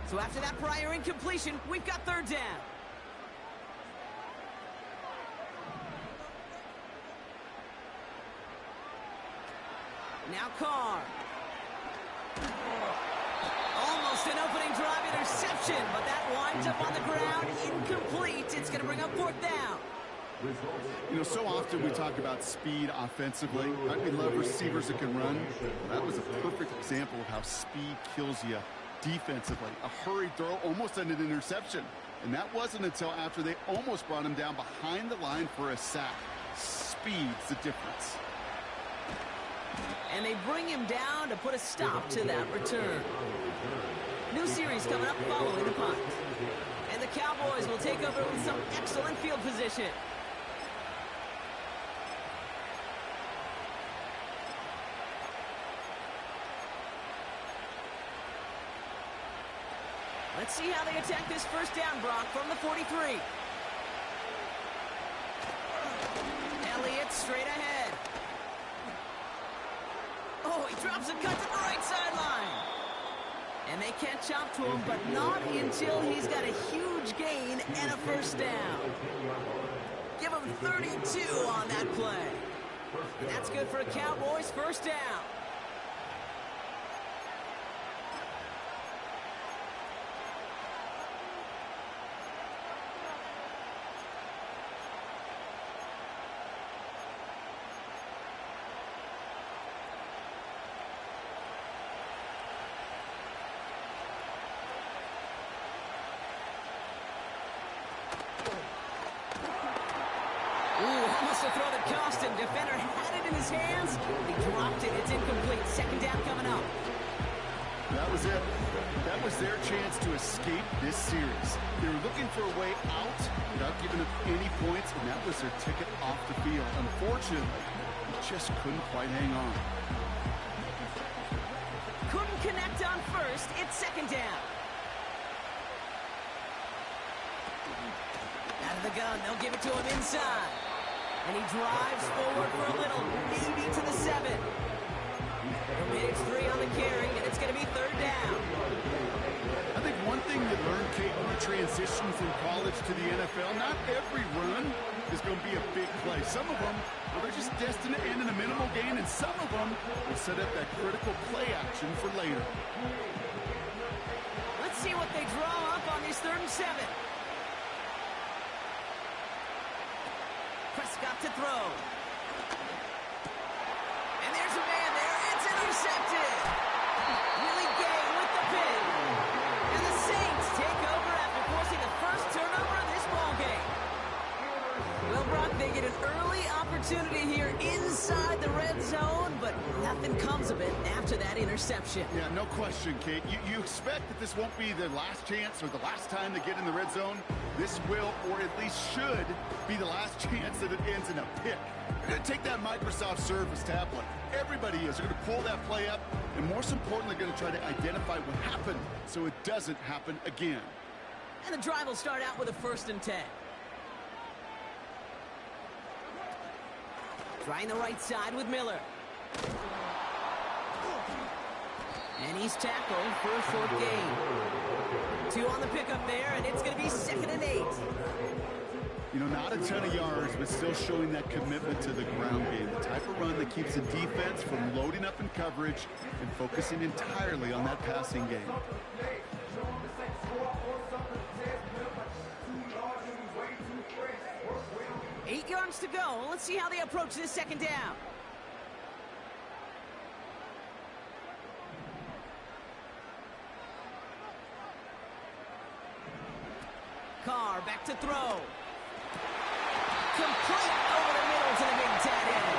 Speaker 1: So after that prior incompletion, we've got 3rd down. Now Carr. Almost an opening drive interception, but that winds up on the ground, incomplete. It's going to bring up 4th down.
Speaker 2: You know, so often we talk about speed offensively. Right? We love receivers that can run. That was a perfect example of how speed kills you defensively. A hurried throw, almost an interception. And that wasn't until after they almost brought him down behind the line for a sack. Speed's the difference.
Speaker 1: And they bring him down to put a stop to that return. New series coming up following the punt. And the Cowboys will take over with some excellent field position. Let's see how they attack this 1st down, Brock, from the 43. Elliott straight ahead. Oh, he drops a cut to the right sideline. And they catch up to him, but not until he's got a huge gain and a 1st down. Give him 32 on that play. And that's good for a Cowboys 1st down. Almost a throw that cost him. Defender had it in his hands. He dropped it. It's incomplete. 2nd down coming up.
Speaker 2: That was it. That was their chance to escape this series. They were looking for a way out without giving up any points, and that was their ticket off the field. Unfortunately, they just couldn't quite hang on.
Speaker 1: Couldn't connect on 1st. It's 2nd down. Out of the gun. They'll give it to him inside. And he drives forward for a little, maybe to the 7. It's 3 on the carry, and it's going to be 3rd down.
Speaker 2: I think one thing you learn, Kate, when you transition from college to the NFL, not every run is going to be a big play. Some of them, well, they're just destined to end in a minimal gain, and some of them will set up that critical play action for later.
Speaker 1: Let's see what they draw up on this 3rd and 7. Prescott to throw. intercepted. Willie Gay with the pick. And the Saints take over after forcing the first turnover of this ball game. Well, Brock, they get an early opportunity here inside the red zone, but nothing comes of it after that interception.
Speaker 2: Yeah, no question, Kate. You expect that this won't be their last chance or the last time they get in the red zone. This will, or at least should, be the last chance that it ends in a pick. They're going to take that Microsoft Surface tablet. Everybody is. They're going to pull that play up, and most importantly, they're going to try to identify what happened so it doesn't happen again.
Speaker 1: And the drive will start out with a 1st and 10. Trying the right side with Miller. And he's tackled for a short gain. 2 on the pickup there, and it's going to be 2nd and 8.
Speaker 2: You know, not a ton of yards, but still showing that commitment to the ground game. The type of run that keeps the defense from loading up in coverage and focusing entirely on that passing game.
Speaker 1: Eight yards to go. Let's see how they approach this 2nd down. Carr back to throw. Complete over the middle to the big tight end.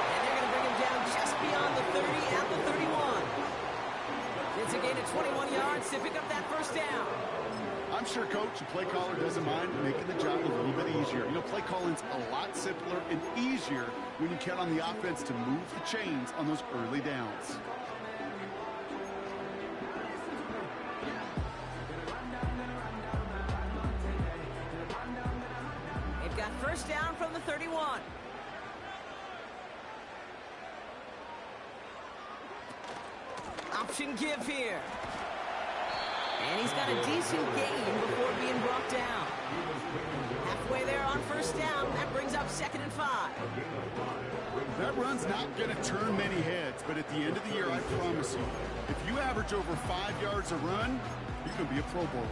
Speaker 1: And they're going to bring him down just beyond the 30 at the 31. It's a gain of 21 yards to pick up that 1st down.
Speaker 2: I'm sure, Coach, the play caller doesn't mind making the job a little bit easier. You know, play calling's a lot simpler and easier when you count on the offense to move the chains on those early downs.
Speaker 1: They've got 1st down from the 31. Option give here. And he's got a decent gain before being brought down. Halfway there on 1st down. That brings up 2nd and 5.
Speaker 2: That run's not going to turn many heads, but at the end of the year, I promise you, if you average over 5 yards a run, you're going to be a Pro Bowler.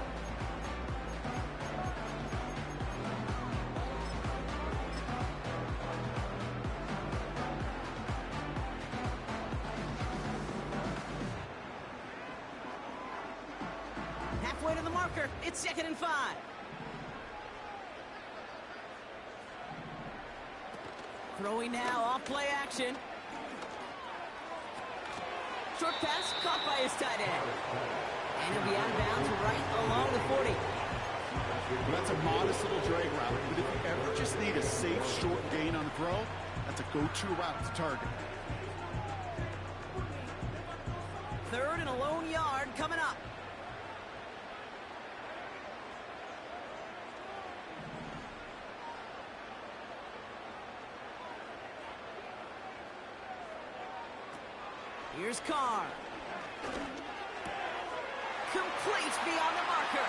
Speaker 1: Halfway to the marker. It's 2nd and 5. Throwing now off play action. Short pass caught by his tight end. And he'll be out of bounds right along the 40.
Speaker 2: Well, that's a modest little drag route, but if you ever just need a safe short gain on the throw, that's a go-to route to target.
Speaker 1: 3rd and a lone yard coming up. Here's Carr. Complete beyond the marker.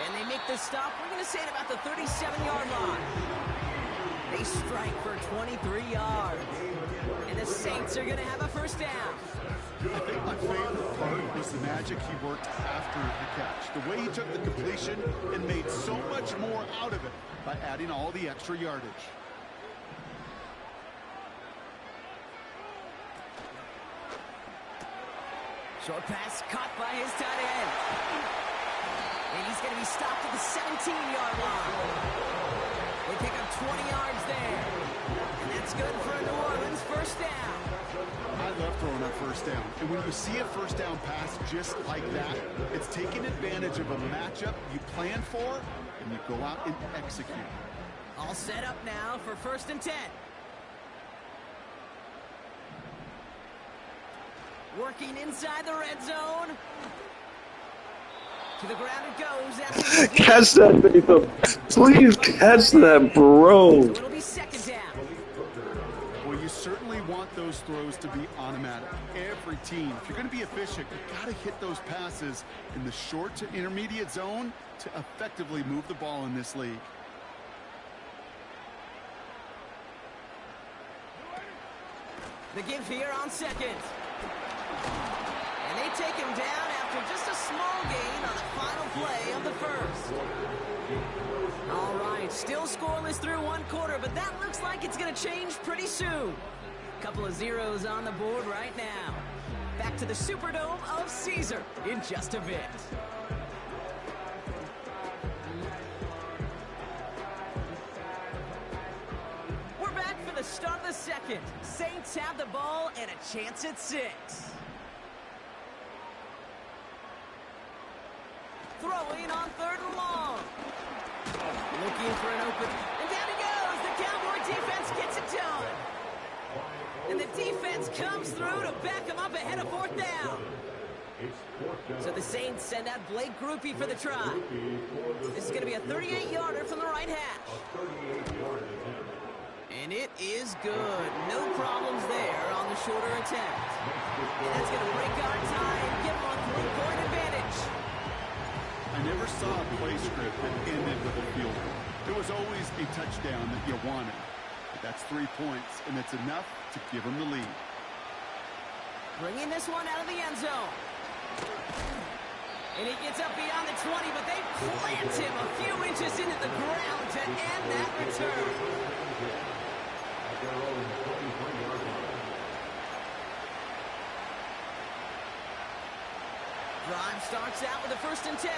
Speaker 1: And they make the stop. We're going to say at about the 37-yard line. They strike for 23 yards. And the Saints are going to have a 1st down.
Speaker 2: I think my favorite part was the magic he worked after the catch. The way he took the completion and made so much more out of it by adding all the extra yardage.
Speaker 1: Short pass caught by his tight end. And he's going to be stopped at the 17-yard line. They pick up 20 yards there. And that's good for a New Orleans 1st down.
Speaker 2: I love throwing on 1st down. And when you see a 1st down pass just like that, it's taking advantage of a matchup you plan for, and you go out and execute.
Speaker 1: All set up now for 1st and 10. Working inside the red zone. To the ground it goes.
Speaker 4: Catch that, Batham. Please catch that, bro.
Speaker 1: So it'll be 2nd down.
Speaker 2: Well, you certainly want those throws to be automatic. Every team, if you're going to be efficient, you've got to hit those passes in the short to intermediate zone to effectively move the ball in this league.
Speaker 1: The give here on 2nd. And they take him down after just a small gain on the final play of the 1st. All right, still scoreless through 1 quarter, but that looks like it's going to change pretty soon. Couple of zeros on the board right now. Back to the Superdome of Caesar in just a bit. We're back for the start of the second. Saints have the ball and a chance at 6. Throwing on 3rd and long. Looking for an open. And down he goes. The Cowboy defense gets it done. And the defense comes through to back him up ahead of 4th down. So the Saints send out Blake Groupie for the try. This is going to be a 38-yarder from the right hash. And it is good. No problems there on the shorter attempt. And that's going to break our tie and give them a 3-point advantage.
Speaker 2: I never saw a play script that ended with a field goal. There was always a touchdown that you wanted. But that's 3 points, and it's enough to give them the lead.
Speaker 1: Bringing this one out of the end zone. And he gets up beyond the 20, but they plant him a few inches into the ground to end that return. Drive starts out with a 1st and 10.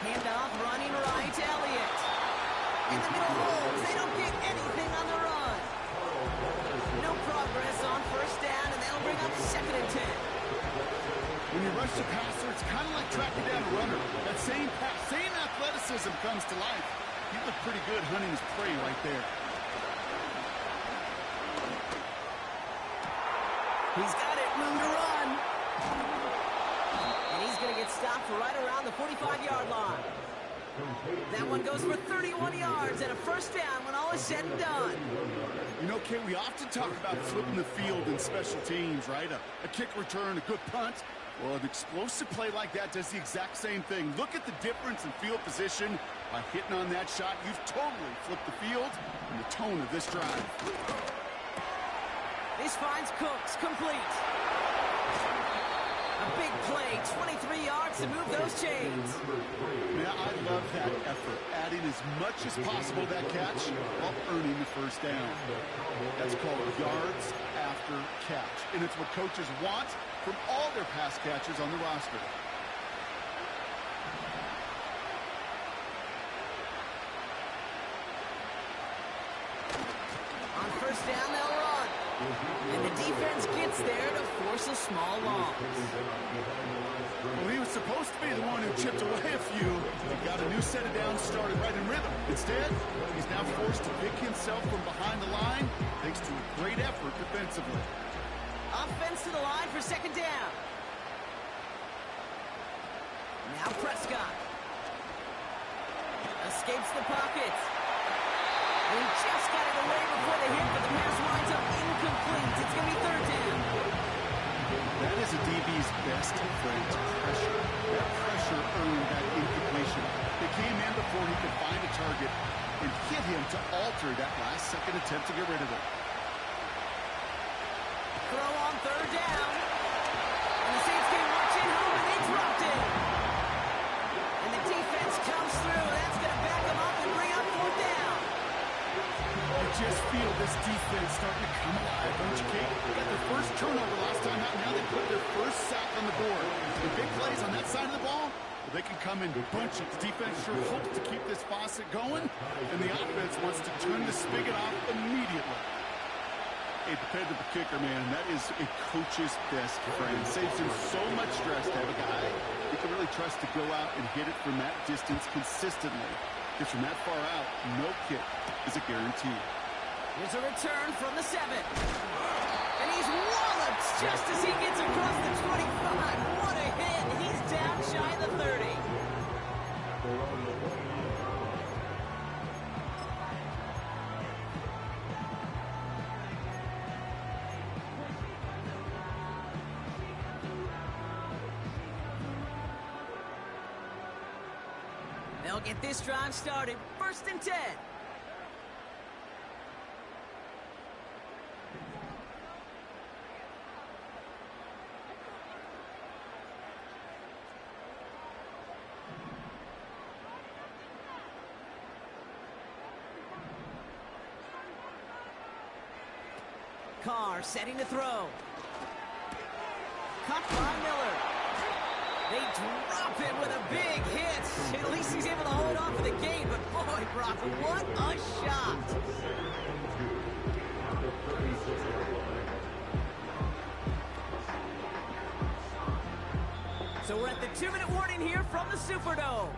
Speaker 1: Handoff running right, Elliott. In the middle holes, they don't get anything on the run. No progress on 1st down, and they'll bring up 2nd and 10.
Speaker 2: When you rush the passer, it's kind of like tracking down a runner. That same pass, same athleticism comes to life. He looked pretty good hunting his prey right there.
Speaker 1: He's got it, room to run. And he's going to get stopped right around the 45-yard line. That one goes for 31 yards and a 1st down when all is said and done.
Speaker 2: You know, Kay, we often talk about flipping the field in special teams, right? A kick return, a good punt. Well, an explosive play like that does the exact same thing. Look at the difference in field position. By hitting on that shot, you've totally flipped the field and the tone of this drive.
Speaker 1: This finds Cooks complete. A big play, 23 yards to move those chains.
Speaker 2: Yeah, I love that effort, adding as much as possible to that catch while earning the 1st down. That's called yards after catch, and it's what coaches want from all their pass catchers on the roster.
Speaker 1: On 1st down, they'll run. And the defense gets there to force a small loss.
Speaker 2: Well, he was supposed to be the one who chipped away a few. He got a new set of downs started right in rhythm. Instead, he's now forced to pick himself from behind the line thanks to a great effort defensively.
Speaker 1: Offense to the line for 2nd down. Now Prescott. Escapes the pocket. He just got it away before the hit, but the pass winds up incomplete. It's going to be 3rd down.
Speaker 2: That is a DB's best friend, pressure. That pressure earned that incompletion. It came in before he could find a target and hit him to alter that last-second attempt to get rid of it.
Speaker 1: Throw on 3rd down. And the Saints came marching home, and they dropped it. And the defense comes through. That's going to back them up and bring up 4th down.
Speaker 2: I just feel this defense starting to come alive, don't you, Kate? They got their 1st turnover last time out. Now they put their 1st sack on the board. The big plays on that side of the ball, well, they can come in bunches. Defense sure hopes to keep this faucet going, and the offense wants to turn the spigot off immediately. A dependable kicker, man, that is a coach's best friend. Saves him so much stress to have a guy you can really trust to go out and hit it from that distance consistently. Because from that far out, no kick is a guarantee.
Speaker 1: Here's a return from the 7. And he's walloped just as he gets across the 25. What a hit. He's down shy of the 30. They'll get this drive started. 1st and 10. Carr setting to throw. Cut by Miller. They drop it with a big hit. At least he's able to hold on for the game, but boy, Brock, what a shot. So we're at the 2-minute warning here from the Superdome.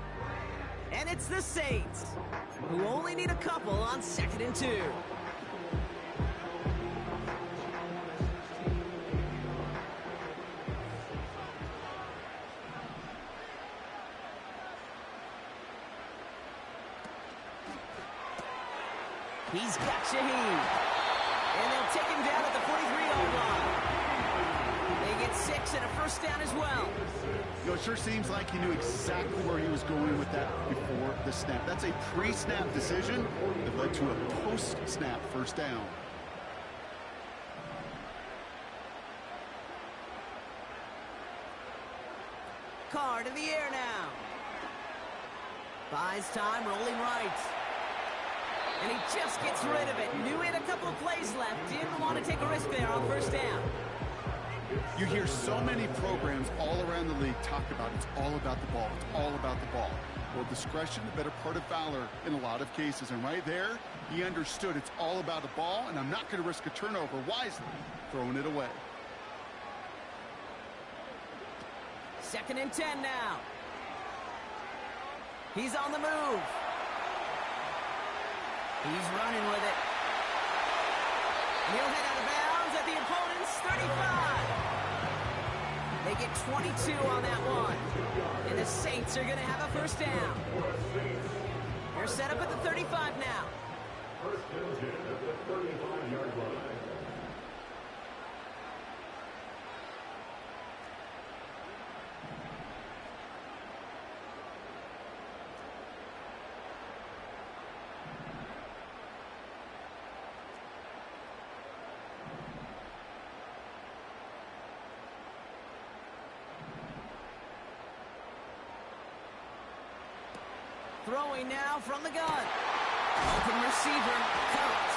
Speaker 1: And it's the Saints, who only need a couple on 2nd and 2. He's got Shaheed. And they'll take him down at the 43-yard line. They get 6 and a first down as well.
Speaker 2: You know, it sure seems like he knew exactly where he was going with that before the snap. That's a pre-snap decision that led to a post-snap first down.
Speaker 1: Carr to the air now. Buys time, rolling right. And he just gets rid of it. Knew he had a couple of plays left. Didn't want to take a risk there on first down.
Speaker 2: You hear so many programs all around the league talk about it's all about the ball. It's all about the ball. Well, discretion, the better part of valor in a lot of cases. And right there, he understood it's all about the ball, and I'm not going to risk a turnover wisely, throwing it away.
Speaker 1: 2nd and 10 now. He's on the move. He's running with it. And he'll head out of bounds at the opponent's 35. They get 22 on that one. And the Saints are going to have a first down. They're set up at the 35 now.
Speaker 3: First and 10 at the 35-yard line.
Speaker 1: Throwing now from the gun. Open receiver, caught.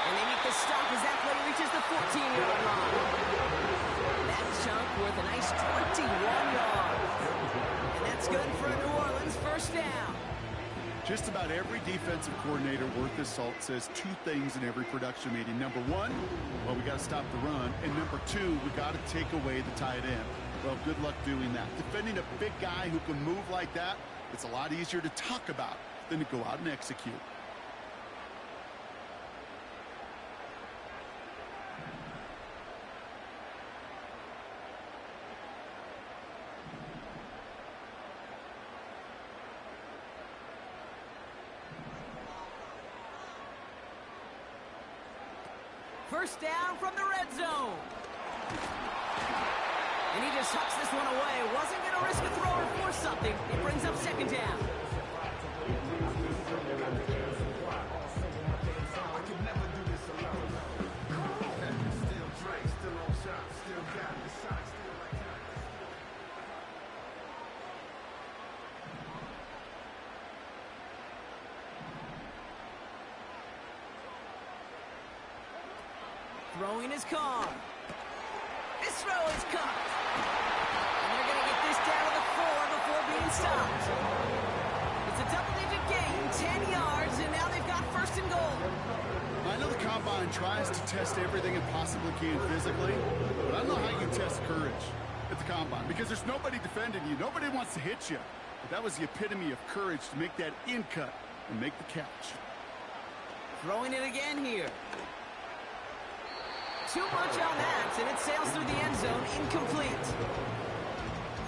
Speaker 1: And they make the stop as that play reaches the 14-yard line. That chunk worth a nice 21 yards. And that's good for a New Orleans first down.
Speaker 2: Just about every defensive coordinator worth his salt says two things in every production meeting. Number one, well, we got to stop the run. And number two, we got to take away the tight end. Well, good luck doing that. Defending a big guy who can move like that, it's a lot easier to talk about than to go out and execute.
Speaker 1: First down from the red zone. And he just hucks this one away. Wasn't going to risk a throw or force something. It brings up second down. Throwing his Carr. This throw is caught. And they're going to get this down to the 4 before being stopped. It's a double-digit gain, 10 yards, and now they've got first and goal.
Speaker 2: I know the Combine tries to test everything it possibly can physically, but I don't know how you test courage at the Combine because there's nobody defending you. Nobody wants to hit you. But that was the epitome of courage to make that in cut and make the catch.
Speaker 1: Throwing it again here. Too much on that, and it sails through the end zone, incomplete.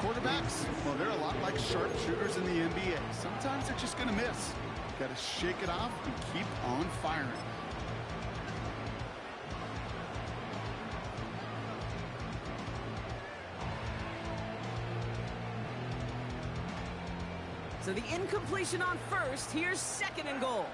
Speaker 2: Quarterbacks, well, they're a lot like sharpshooters in the NBA. Sometimes they're just going to miss. Got to shake it off and keep on firing.
Speaker 1: So the incompletion on first, here's second and goal.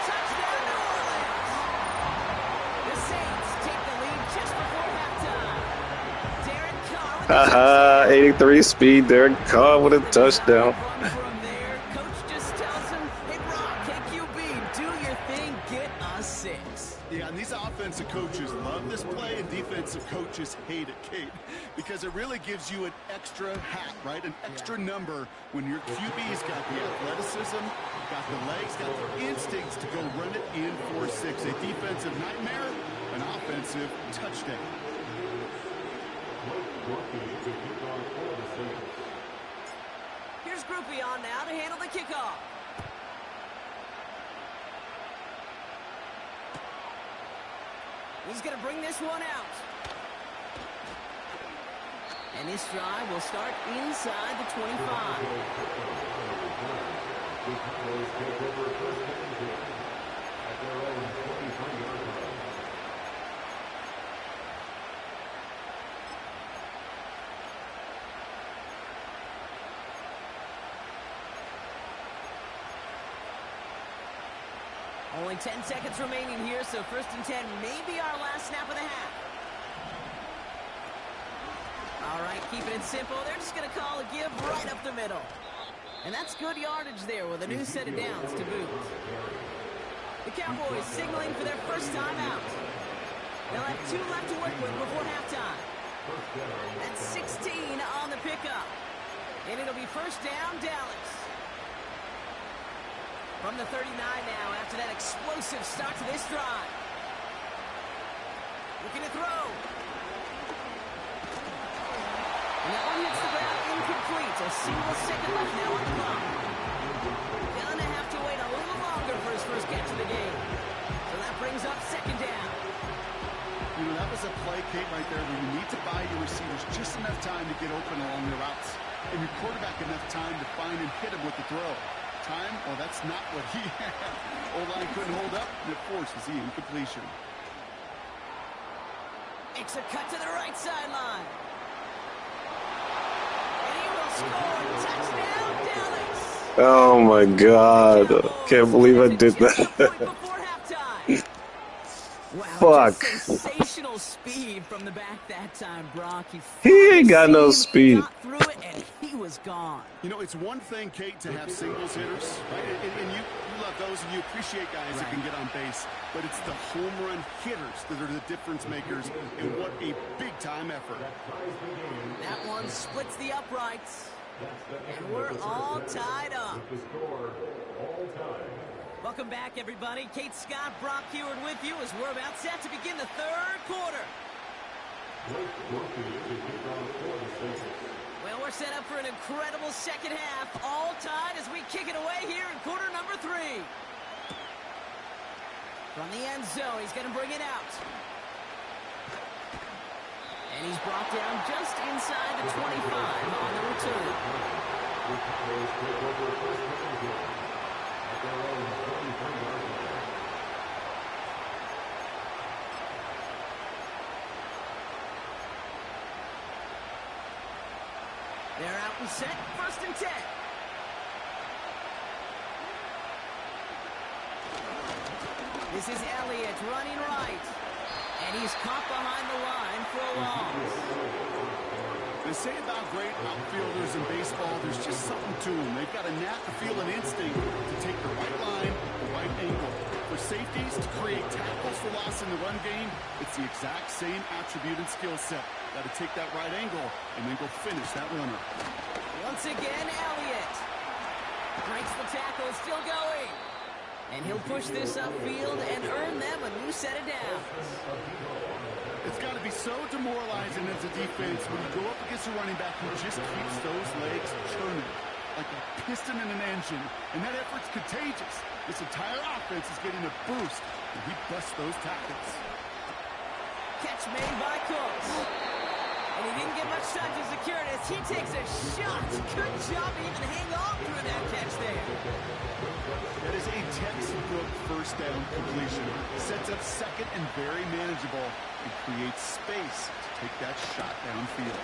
Speaker 1: Touchdown, New Orleans. The Saints take the lead just before halftime.
Speaker 4: Haha, 83 speed. Derek Carr with a touchdown.
Speaker 1: From there, coach just tells him, hey, Brock, KQB, do your thing, get a 6.
Speaker 2: Yeah, and these offensive coaches love this play, and defensive coaches hate it, Kate, because it really gives you an extra hat, right? An extra number when your QB's got the athleticism, got the legs, got the instincts to go run it in for 6. A defensive nightmare, an offensive touchdown.
Speaker 1: Here's Groupie on now to handle the kickoff. He's going to bring this one out. And this drive will start inside the 25. Only 10 seconds remaining here, so 1st and 10 may be our last snap of the half. All right, keeping it simple. They're just going to call a give right up the middle. And that's good yardage there with a new set of downs to boot. The Cowboys signaling for their first time out. They'll have 2 left to work with before halftime. That's 16 on the pickup. And it'll be 1st down, Dallas. From the 39 now after that explosive start to this drive. Looking to throw. And that one hits the ground incomplete. A single second left now on the clock. Gonna have to wait a little longer for his first catch of the game. So that brings up 2nd down.
Speaker 2: You know, that was a play, Kate, right there where you need to buy your receivers just enough time to get open along their routes. And your quarterback enough time to find and hit him with the throw. Time? Well, that's not what he had. O-line couldn't hold up, and it forces the incompletion.
Speaker 1: Makes a cut to the right sideline. And he will score. Touchdown, Dallas.
Speaker 4: Oh my God. Can't believe I did that.
Speaker 1: Wow,
Speaker 4: fuck.
Speaker 1: Sensational speed from the back that time, Brock.
Speaker 4: He ain't got no speed.
Speaker 1: Got through it, and he was gone.
Speaker 2: You know, it's one thing, Kate, to have singles hitters, right? And you love those, and you appreciate guys that can get on base. But it's the home run hitters that are the difference makers, and what a big-time effort.
Speaker 1: That one splits the uprights, and we're all tied up. Welcome back, everybody. Kate Scott, Brock Heward with you as we're about set to begin the 3rd quarter. Well, we're set up for an incredible second half. All tied as we kick it away here in quarter number 3. From the end zone, he's going to bring it out. And he's brought down just inside the 25 on the return. They're out and set, 1st and 10. This is Elliott running right. And he's caught behind the line for a loss.
Speaker 2: They say about great outfielders in baseball, there's just something to them. They've got a knack, a feel, an instinct to take the right line, the right angle. For safeties, to create tackles for loss in the run game, it's the exact same attribute and skill set. Got to take that right angle and then go finish that runner.
Speaker 1: Once again, Elliott breaks the tackle, still going. And he'll push this upfield and earn them a new set of downs.
Speaker 2: It's got to be so demoralizing as a defense when you go up against a running back who just keeps those legs churning like a piston in an engine. And that effort's contagious. This entire offense is getting a boost, and he busts those tackles.
Speaker 1: Catch made by Cooks. And he didn't get much time to secure it as he takes a shot. Good job to even hang on through that catch there.
Speaker 2: That is a textbook 1st down completion. Sets up 2nd and very manageable and creates space to take that shot downfield.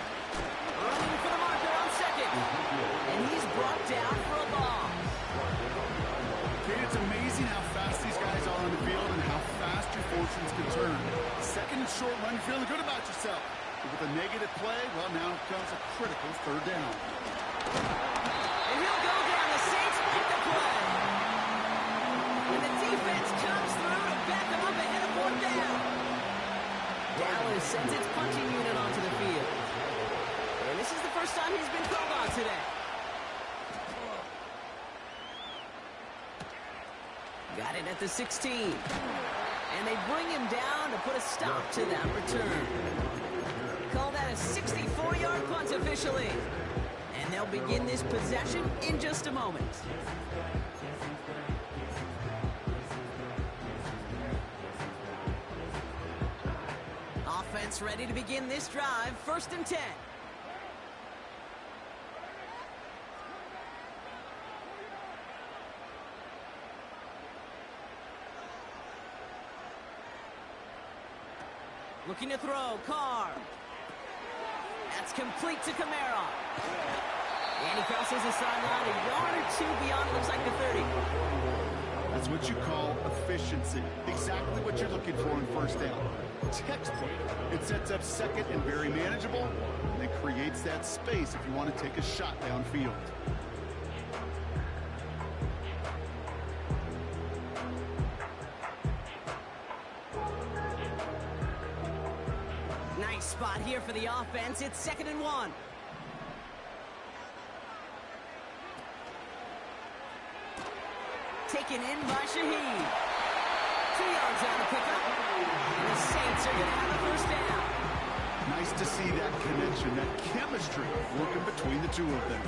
Speaker 1: Running for the marker on 2nd. And he's brought down for a loss.
Speaker 2: Okay, it's amazing how fast these guys are on the field and how fast your fortunes can turn. 2nd and short run, feeling good about yourself. The With a negative play, well, now comes a critical third down.
Speaker 1: And he'll go down. The Saints make the play. And the defense comes through to back him up ahead of fourth down. Dallas sends its punching unit onto the field. And this is the first time he's been called on today. Got it at the 16. And they bring him down to put a stop to that return. Call that a 64-yard punt officially. And they'll begin this possession in just a moment. Offense ready to begin this drive. 1st and 10. Looking to throw. Carr. That's complete to Kamara. And he crosses the sideline a yard or two beyond, looks like the 30.
Speaker 2: That's what you call efficiency. Exactly what you're looking for in first down. Textbook. It sets up second and very manageable, and it creates that space if you want to take a shot downfield.
Speaker 1: Nice spot here for the offense. It's 2nd and 1. Taken in by Shaheed. 2 yards on the pickup. And the Saints are going to have a first down.
Speaker 2: Nice to see that connection, that chemistry working between the two of them.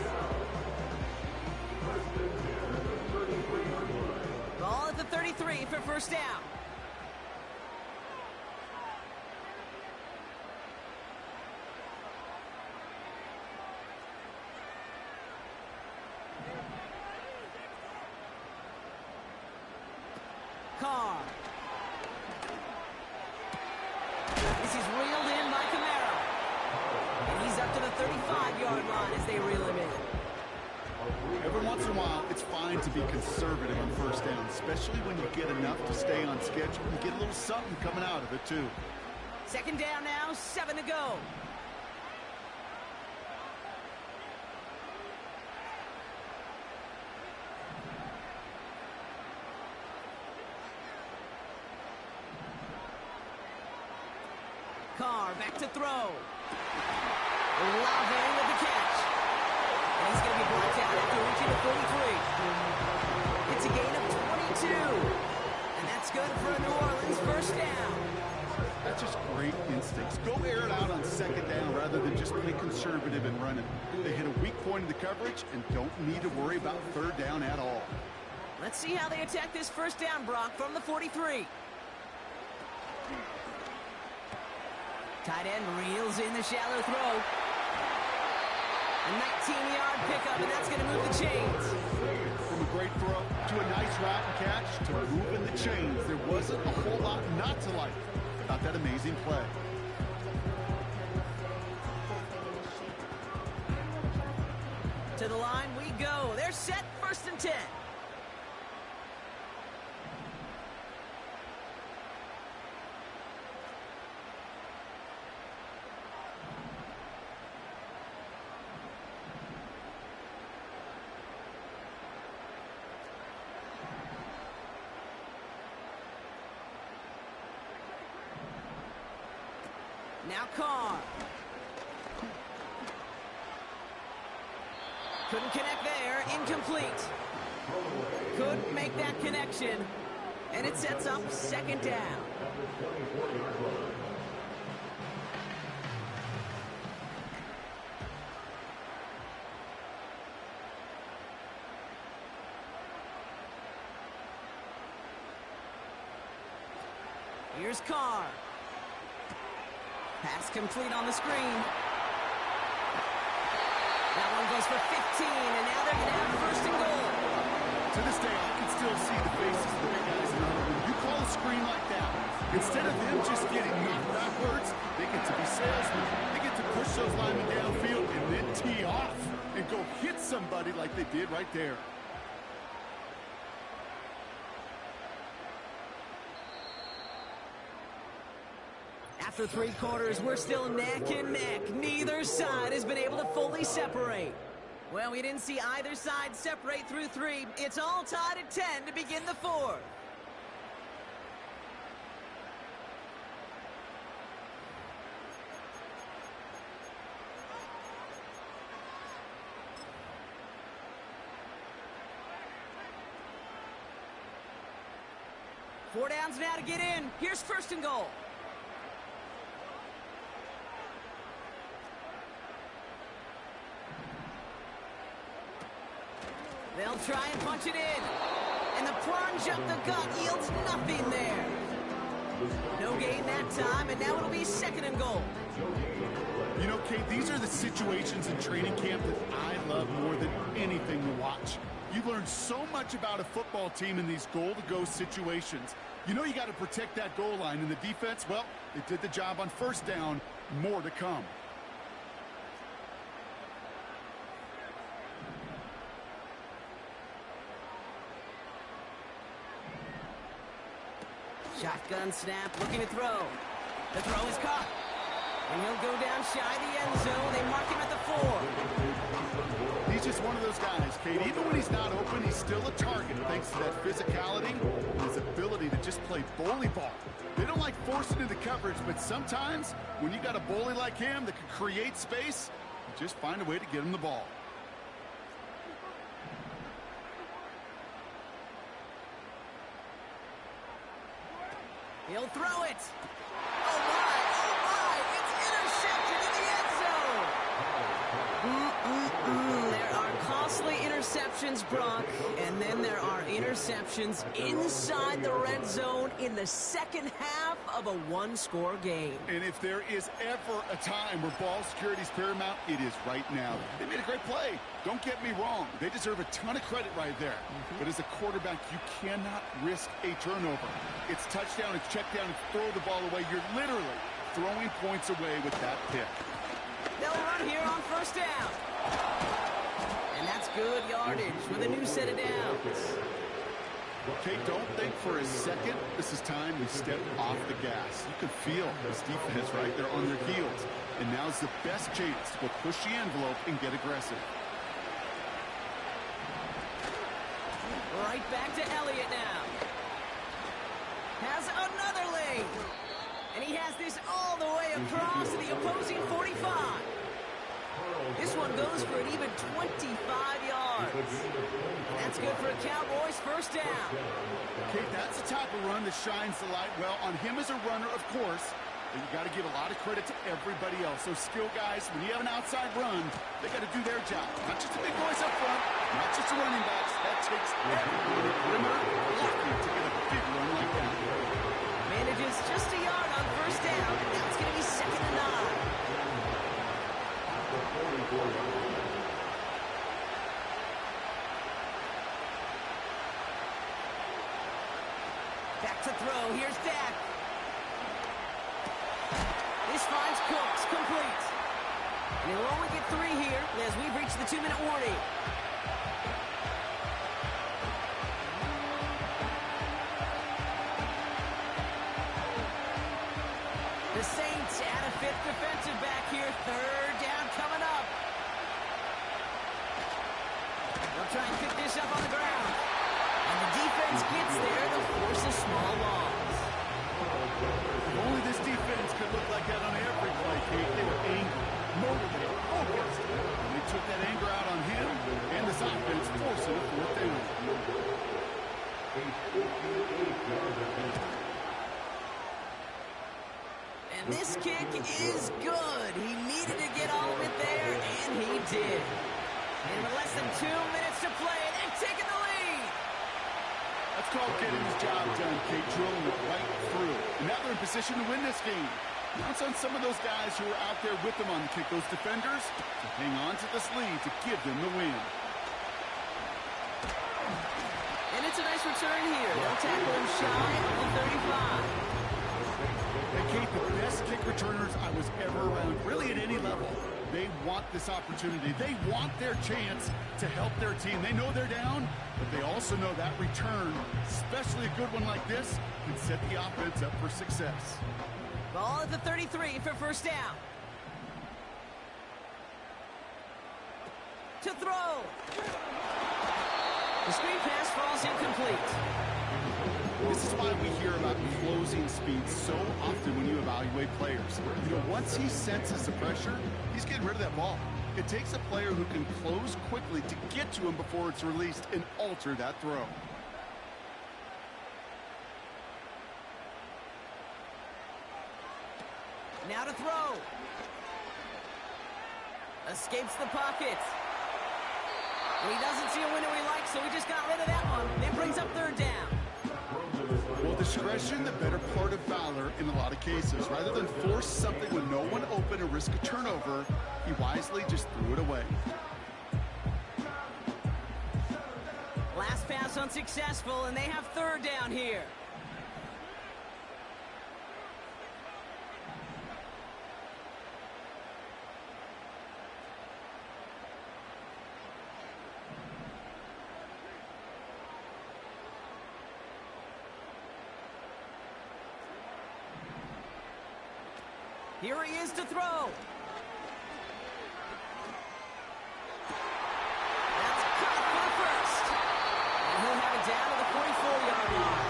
Speaker 1: Ball at the 33 for first down. Carr. This is reeled in by Kamara. And he's up to the 35-yard line as they reel him in.
Speaker 2: Every once in a while, it's fine to be conservative on first down, especially when you get enough to stay on schedule and get a little something coming out of it, too.
Speaker 1: 2nd down now, 7 to go. Carr back to throw. Olave with the catch. And he's going to be blocked out after reaching the 43. It's a gain of 22. And that's good for a New Orleans first down.
Speaker 2: That's just great instincts. Go air it out on 2nd down rather than just play conservative and run it. They hit a weak point in the coverage and don't need to worry about 3rd down at all.
Speaker 1: Let's see how they attack this first down, Brock, from the 43. Tight end reels in the shallow throw. A 19-yard pickup, and that's going to move the chains.
Speaker 2: From a great throw to a nice route and catch to moving the chains. There wasn't a whole lot not to like about that amazing play.
Speaker 1: To the line we go. They're set, 1st and 10. Now Carr. Couldn't connect there. Incomplete. Couldn't make that connection. And it sets up 2nd down. Here's Carr. Pass complete on the screen. That one goes for 15, and now they're going to have 1st and goal.
Speaker 2: To this day, I can still see the faces of the big guys in the huddle. When you call a screen like that, instead of them just getting knocked backwards, they get to be salesmen. They get to push those linemen downfield and then tee off and go hit somebody like they did right there.
Speaker 1: after 3 quarters, we're still neck and neck. Neither side has been able to fully separate. Well, we didn't see either side separate through 3. It's all tied at 10 to begin the 4th. Four downs now to get in. Here's 1st and goal. They'll try and punch it in. And the plunge up the gut yields nothing there. No gain that time, and now it'll be 2nd and goal.
Speaker 2: You know, Kate, these are the situations in training camp that I love more than anything to watch. You learn so much about a football team in these goal-to-go situations. You know you got to protect that goal line, and the defense, well, they did the job on 1st down. More to come.
Speaker 1: Shotgun snap, looking to throw. The throw is caught. And he'll go down shy of the end zone. They mark him at the 4.
Speaker 2: He's just one of those guys, Kate. Even when he's not open, he's still a target thanks to that physicality and his ability to just play bully ball. They don't like forcing into coverage, but sometimes when you got a bully like him that can create space, you just find a way to get him the ball.
Speaker 1: He'll throw it. Oh, my, it's intercepted in the end zone. There are costly interceptions, Brock, and then there are interceptions inside the red zone in the second half of a 1-score game.
Speaker 2: And if there is ever a time where ball security is paramount, it is right now. They made a great play. Don't get me wrong. They deserve a ton of credit right there. But as a quarterback, you cannot risk a turnover. It's touchdown, it's check down, it's throw the ball away. You're literally throwing points away with that pick.
Speaker 1: They'll run here on 1st down. And that's good yardage with a new set of downs.
Speaker 2: Okay, don't think for a second this is time to step off the gas. You can feel this defense right there on their heels. And now's the best chance to go push the envelope and get aggressive.
Speaker 1: Right back to Elliott now. Has another lane. And he has this all the way across to the opposing 45. This one goes for an even 25 yards. And that's good for a Cowboys 1st down.
Speaker 2: Okay, that's the type of run that shines the light well on him as a runner, of course. But you got to give a lot of credit to everybody else. Those skill guys, when you have an outside run, they got to do their job. Not just the big boys up front, not just the running backs. That takes everyone in the perimeter lucky to get a big run like that.
Speaker 1: Manages just a yard on 1st down, and now it's going to be 2nd and 9. Back to throw. Here's Dak. This finds Cooks, complete. And he'll only get 3 here as we've reached the 2-minute warning. The Saints add a 5th defensive back here. 3rd down coming up. They'll try and pick this up on the ground. And the defense gets there. They'll force a small loss.
Speaker 2: Only this defense could look like that on every play, Kate. They were angry, motivated, focused. And they took that anger out on him and this offense, forcing a 4th down.
Speaker 1: And this kick is good. He needed to get all of it there, and he did. And with less than 2 minutes to play, they've taken the lead.
Speaker 2: That's called getting his job done, Kate, drilling it right through. And now they're in position to win this game. Counts on some of those guys who are out there with them on the kick, those defenders, to hang on to this lead to give them the win.
Speaker 1: And it's a nice return here. They'll tackle him shy of the 35.
Speaker 2: And Kate, the best kick returners I was ever around, really at any level. They want this opportunity. They want their chance to help their team. They know they're down, but they also know that return, especially a good one like this, can set the offense up for success.
Speaker 1: Ball at the 33 for first down. To throw. The screen pass falls incomplete.
Speaker 2: This is why we hear about closing speed so often when you evaluate players. You know, once he senses the pressure, he's getting rid of that ball. It takes a player who can close quickly to get to him before it's released and alter that throw.
Speaker 1: Now to throw. Escapes the pocket. He doesn't see a window he likes, so he just got rid of that one. That brings up third down.
Speaker 2: Well, discretion, the better part of valor in a lot of cases. Rather than force something with no one open and risk a turnover, he wisely just threw it away.
Speaker 1: Last pass unsuccessful, and they have third down here. Here he is to throw. That's caught for the first. And he'll have it down to the 44-yard line.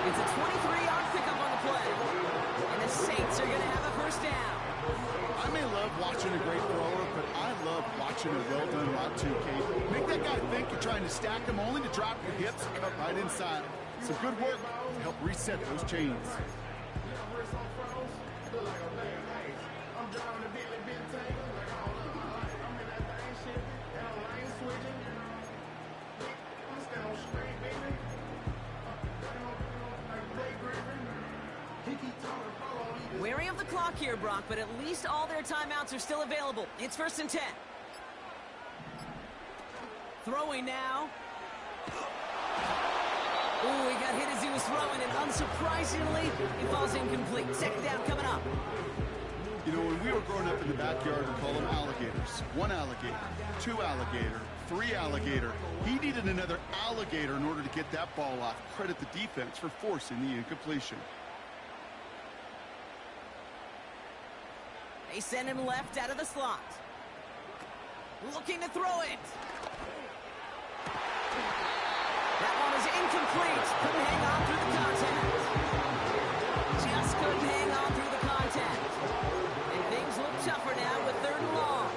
Speaker 1: It's a 23-yard pickup on the play. And the Saints are going to have a first down.
Speaker 2: I may love watching a great thrower, but I love watching a well-done route too, Kate. Make that guy think you're trying to stack him only to drop your hips and cut right inside. Some good work to help reset those chains.
Speaker 1: Wary of the clock here, Brock, but at least all their timeouts are still available. It's 1st and 10. Throwing now. Ooh, he got hit as he was throwing, and unsurprisingly, he falls incomplete. Second down coming up.
Speaker 2: You know, when we were growing up in the backyard, we call them alligators. 1 alligator, 2 alligator, 3 alligator. He needed another alligator in order to get that ball off. Credit the defense for forcing the incompletion.
Speaker 1: They send him left out of the slot. Looking to throw it. That one is incomplete. Couldn't hang on through the contact. Just couldn't hang on through the contact. And things look tougher now with 3rd and long.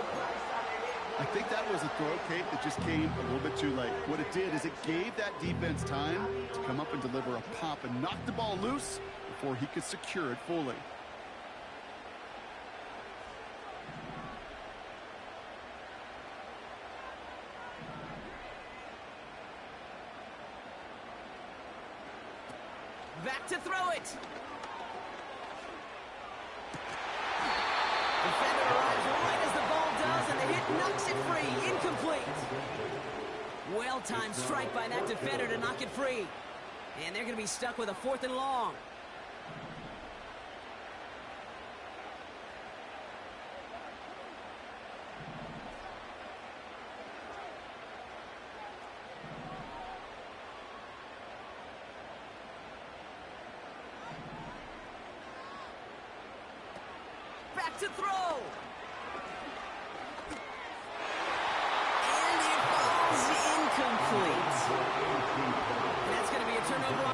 Speaker 2: I think that was a throw, Kate, that just came a little bit too late. What it did is it gave that defense time to come up and deliver a pop and knock the ball loose before he could secure it fully.
Speaker 1: Back to throw it. Defender arrives right as the ball does, and the hit knocks it free. Incomplete. Well-timed strike by that defender to knock it free. And they're going to be stuck with a 4th and long. Back to throw. And it falls incomplete. That's going to be a turnover.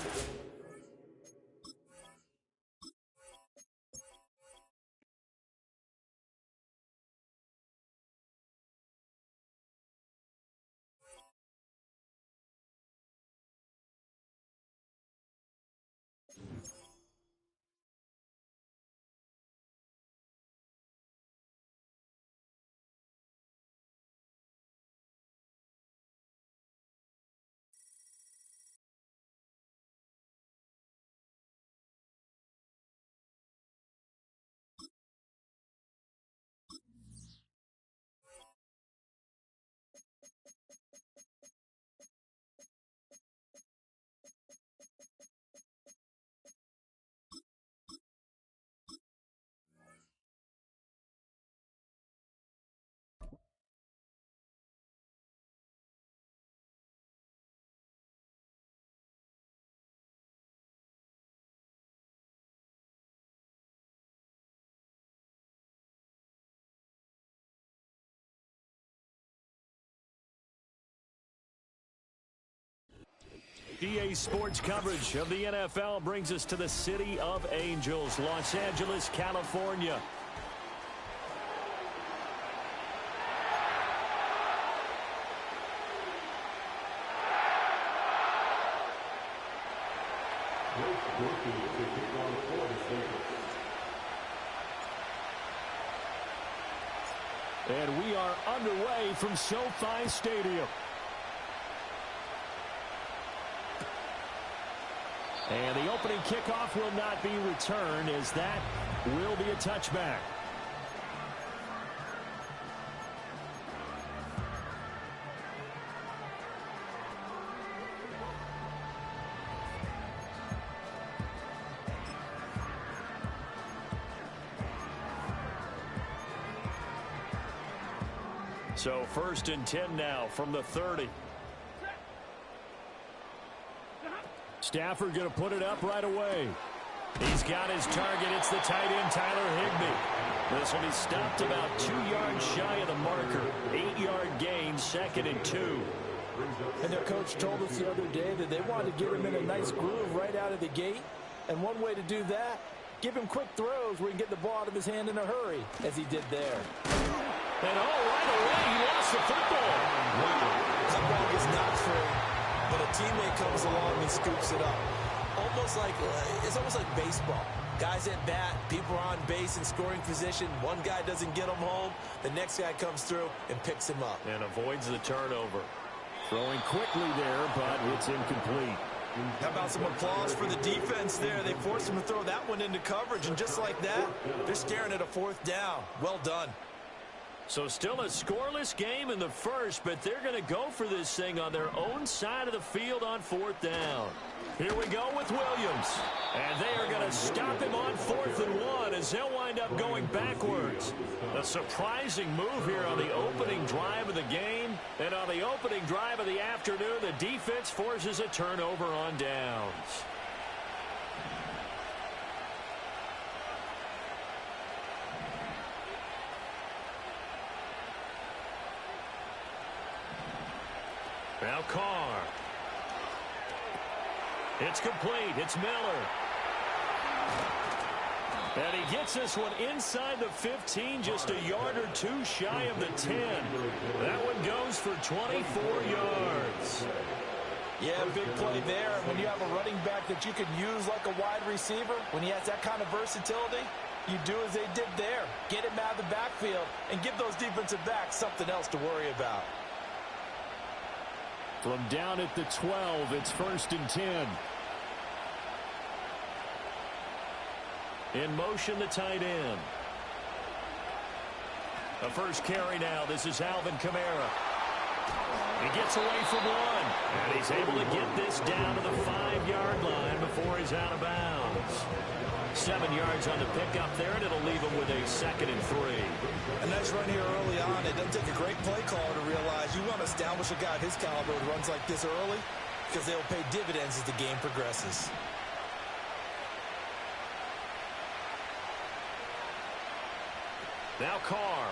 Speaker 6: EA Sports coverage of the NFL brings us to the City of Angels, Los Angeles, California. And we are underway from SoFi Stadium. And the opening kickoff will not be returned, as that will be a touchback. So 1st and 10 now from the 30. Stafford going to put it up right away. He's got his target. It's the tight end, Tyler Higbee. This one is stopped about 2 yards shy of the marker. 8-yard gain, 2nd and 2.
Speaker 7: And their coach told us the other day that they wanted to get him in a nice groove right out of the gate. And one way to do that, give him quick throws where he can get the ball out of his hand in a hurry, as he did there.
Speaker 6: And right away, he lost the football.
Speaker 7: That ball gets knocked free, but a teammate comes along and scoops it up. It's almost like baseball. Guys at bat, people are on base in scoring position. One guy doesn't get him home. The next guy comes through and picks him up.
Speaker 6: And avoids the turnover. Throwing quickly there, but it's incomplete.
Speaker 7: How about some applause for the defense there? They forced him to throw that one into coverage, and just like that, they're staring at a 4th down. Well done.
Speaker 6: So still a scoreless game in the first, but they're going to go for this thing on their own side of the field on 4th down. Here we go with Williams. And they are going to stop him on 4th and 1 as they'll wind up going backwards. A surprising move here on the opening drive of the game. And on the opening drive of the afternoon, the defense forces a turnover on downs. Now Carr. It's complete. It's Miller. And he gets this one inside the 15, just a yard or two shy of the 10. That one goes for 24 yards.
Speaker 7: Yeah, big play there. When you have a running back that you can use like a wide receiver, when he has that kind of versatility, you do as they did there. Get him out of the backfield and give those defensive backs something else to worry about.
Speaker 6: From down at the 12, it's 1st and 10. In motion, the tight end. The first carry now. This is Alvin Kamara. He gets away from one. And he's able to get this down to the 5-yard line before he's out of bounds. 7 yards on the pickup there, and it'll leave him with a 2nd and 3.
Speaker 7: A nice run here early on. It doesn't take a great play caller to realize you want to establish a guy of his caliber who runs like this early, because they'll pay dividends as the game progresses.
Speaker 6: Now Carr.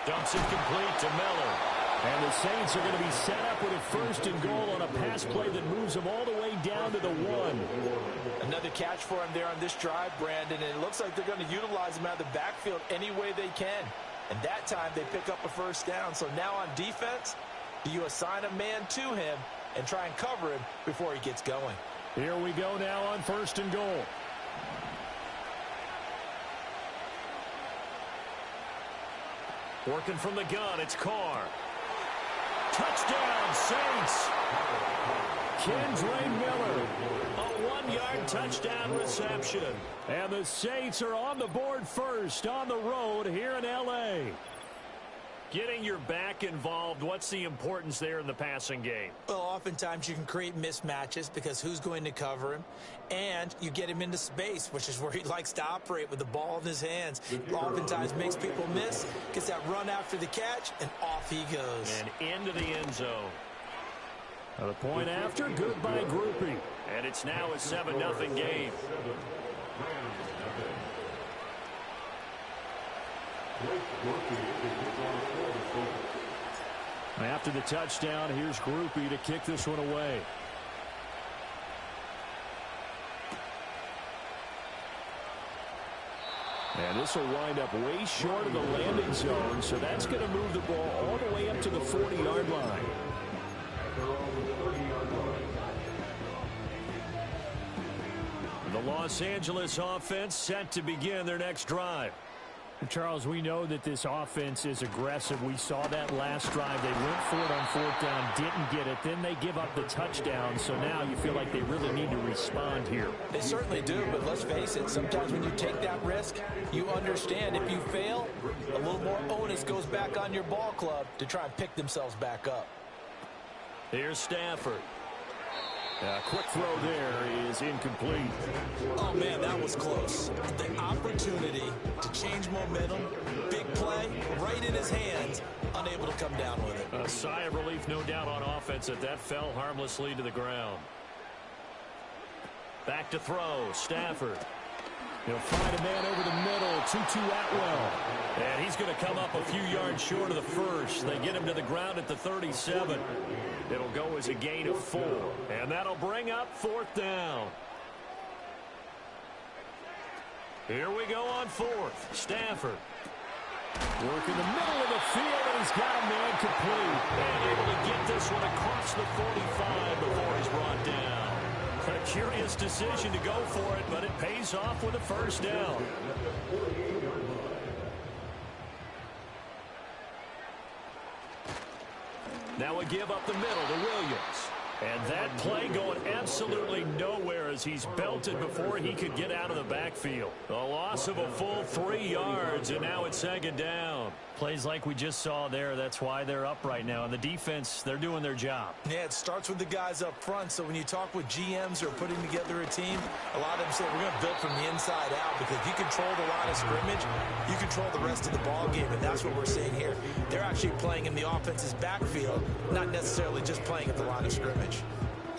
Speaker 6: Dumps it complete to Miller. And the Saints are going to be set up with a 1st and goal on a pass play that moves them all the way down to the 1.
Speaker 7: Another catch for him there on this drive, Brandon, and it looks like they're going to utilize him out of the backfield any way they can. And that time they pick up a 1st down. So now on defense, do you assign a man to him and try and cover him before he gets going?
Speaker 6: Here we go now on 1st and goal. Working from the gun, it's Carr. Touchdown, Saints. Kendra Miller. A 1-yard touchdown reception. And the Saints are on the board first on the road here in L.A. Getting your back involved, what's the importance there in the passing game?
Speaker 7: Well, oftentimes you can create mismatches because who's going to cover him? And you get him into space, which is where he likes to operate with the ball in his hands. Oftentimes makes people miss, gets that run after the catch, and off he goes.
Speaker 6: And into the end zone. The point after, goodbye grouping. And it's now a 7-0 game. After the touchdown, here's Groupie to kick this one away. This will wind up way short of the landing zone, so that's going to move the ball all the way up to the 40-yard line. The Los Angeles offense set to begin their next drive.
Speaker 8: Charles, we know that this offense is aggressive. We saw that last drive. They went for it on 4th down, didn't get it. Then they give up the touchdown. So now you feel like they really need to respond here.
Speaker 7: They certainly do, but let's face it, sometimes when you take that risk, you understand if you fail, a little more onus goes back on your ball club to try and pick themselves back up.
Speaker 6: Here's Stafford. A quick throw there is incomplete.
Speaker 7: Oh, man, that was close. The opportunity to change momentum, big play, right in his hands, unable to come down with it.
Speaker 6: A sigh of relief, no doubt, on offense that fell harmlessly to the ground. Back to throw, Stafford. He'll find a man over the middle, Tutu Atwell. And he's going to come up a few yards short of the first. They get him to the ground at the 37. It'll go as a gain of 4. And that'll bring up 4th down. Here we go on 4th. Stafford. Work in the middle of the field, and he's got a man complete. And able to get this one across the 45 before he's brought down. A curious decision to go for it, but it pays off with a first down. Now a give up the middle to Williams. And that play going absolutely nowhere as he's belted before he could get out of the backfield. A loss of a full 3 yards, and now it's 2nd down.
Speaker 8: Plays like we just saw there. That's why they're up right now. And the defense, they're doing their job.
Speaker 7: Yeah, it starts with the guys up front. So when you talk with GMs who are putting together a team, a lot of them say we're going to build from the inside out, because if you control the line of scrimmage, you control the rest of the ball game, and that's what we're seeing here. They're actually playing in the offense's backfield, not necessarily just playing at the line of scrimmage.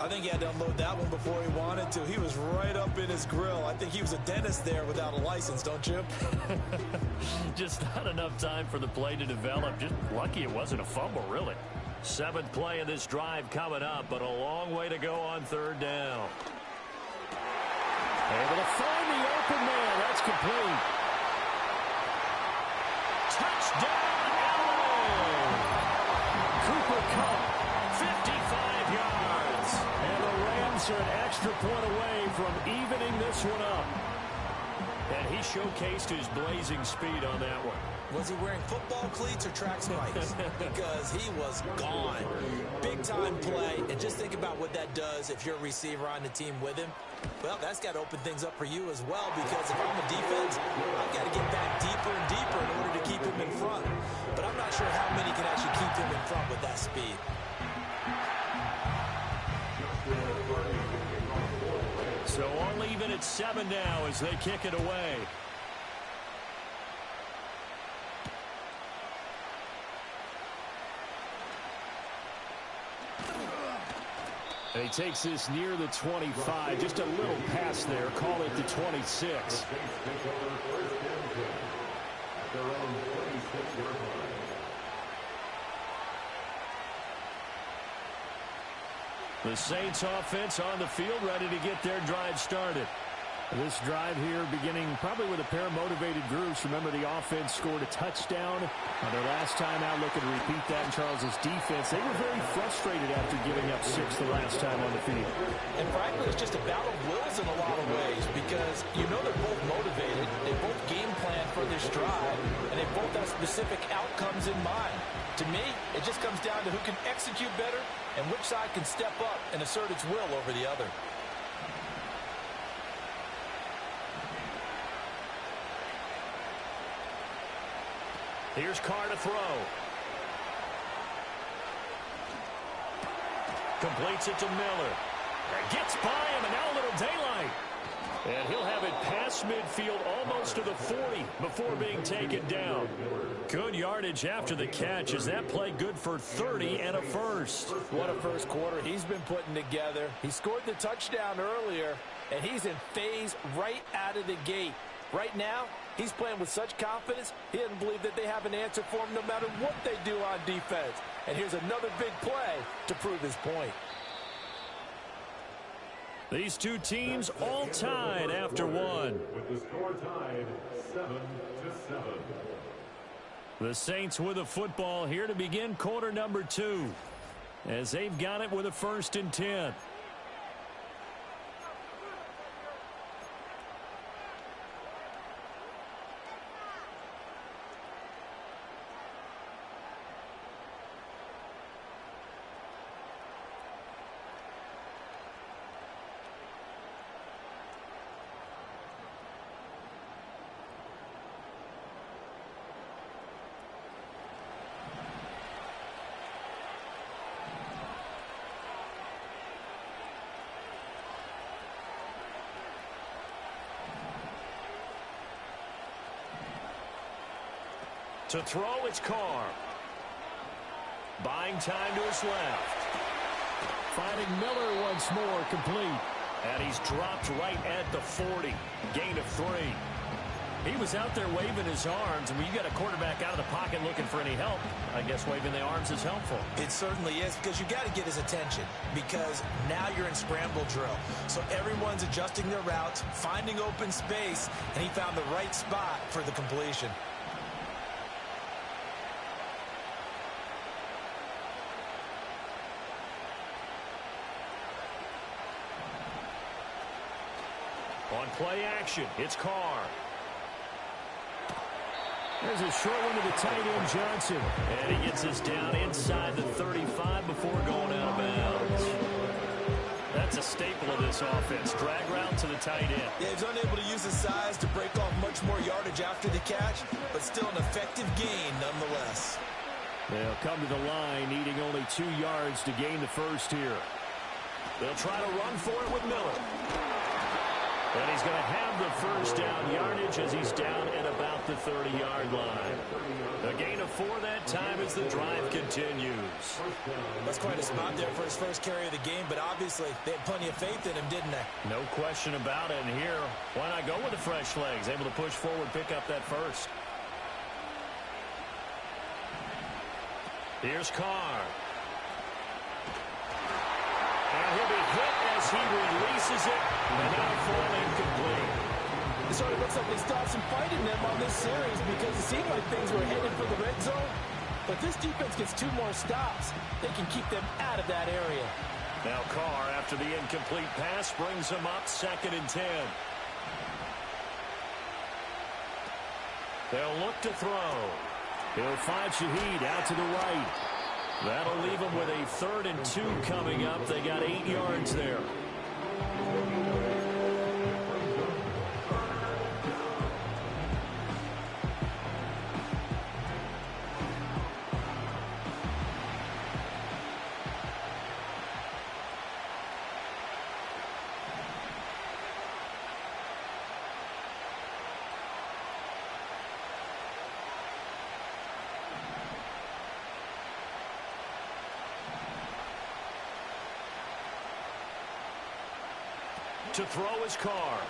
Speaker 7: I think he had to unload that one before he wanted to. He was right up in his grill. I think he was a dentist there without a license, don't you?
Speaker 6: Just not enough time for the play to develop. Just lucky it wasn't a fumble, really. 7th play of this drive coming up, but a long way to go on 3rd down. Able to find the open man. That's complete. Touchdown, Allen! Cooper Kupp, 55 yards. And the Rams are an extra point away from evening this one up. And he showcased his blazing speed on that one.
Speaker 7: Was he wearing football cleats or track spikes? Because he was gone. Big-time play. And just think about what that does if you're a receiver on the team with him. Well, that's got to open things up for you as well, because if I'm a defense, I've got to get back deeper and deeper in order to keep him in front. But I'm not sure how many can actually keep him in front with that speed.
Speaker 6: So all even at 7 now as they kick it away. And he takes this near the 25. Just a little pass there. Call it the 26. The Saints offense on the field, ready to get their drive started.
Speaker 8: This drive here beginning probably with a pair of motivated groups. Remember, the offense scored a touchdown on their last time out. Looking to repeat that in Charles's defense. They were very frustrated after giving up 6 the last time on the field.
Speaker 7: And frankly, it's just a battle of wills in a lot of ways, because you know they're both motivated. They both game plan for this drive, and they both have specific outcomes in mind. To me, it just comes down to who can execute better and which side can step up and assert its will over the other.
Speaker 6: Here's Carr to throw. Completes it to Miller. And gets by him, and now a little daylight. And he'll have it past midfield almost to the 40 before being taken down. Good yardage after the catch. Is that play good for 30 and a first?
Speaker 7: What a first quarter he's been putting together. He scored the touchdown earlier, and he's in phase right out of the gate. Right now, he's playing with such confidence, he doesn't believe that they have an answer for him no matter what they do on defense. And here's another big play to prove his point.
Speaker 6: These two teams all tied after one.
Speaker 9: With the score tied 7-7.
Speaker 6: The Saints with a football here to begin quarter number 2, as they've got it with a 1st and 10. To throw, it's Carr. Buying time to his left.
Speaker 8: Finding Miller once more, complete.
Speaker 6: And he's dropped right at the 40. Gain of 3. He was out there waving his arms, and when you got a quarterback out of the pocket looking for any help, I guess waving the arms is helpful.
Speaker 7: It certainly is, because you got to get his attention, because now you're in scramble drill. So everyone's adjusting their routes, finding open space, and he found the right spot for the completion.
Speaker 6: On play action, it's Carr.
Speaker 8: There's a short one to the tight end, Johnson.
Speaker 6: And he gets us down inside the 35 before going out of bounds. That's a staple of this offense. Drag route to the tight end.
Speaker 7: Yeah, he's unable to use his size to break off much more yardage after the catch, but still an effective gain nonetheless.
Speaker 8: They'll come to the line, needing only 2 yards to gain the first here.
Speaker 6: They'll try to run for it with Miller. And he's going to have the first down yardage as he's down at about the 30-yard line. A gain of 4 that time as the drive continues.
Speaker 7: That's quite a spot there for his first carry of the game, but obviously they had plenty of faith in him, didn't they?
Speaker 6: No question about it. And here, why not go with the fresh legs? Able to push forward, pick up that first. Here's Carr. And he'll be hit as he releases it, and now fall incomplete.
Speaker 7: It sort of looks like they stopped some fight in them on this series because it seemed like things were headed for the red zone. But this defense gets 2 more stops. They can keep them out of that area.
Speaker 6: Now Carr, after the incomplete pass, brings him up 2nd and 10. They'll look to throw.
Speaker 8: He'll find Shaheed out to the right.
Speaker 6: That'll leave them with a 3rd and 2 coming up. They got 8 yards there. To throw his Carr.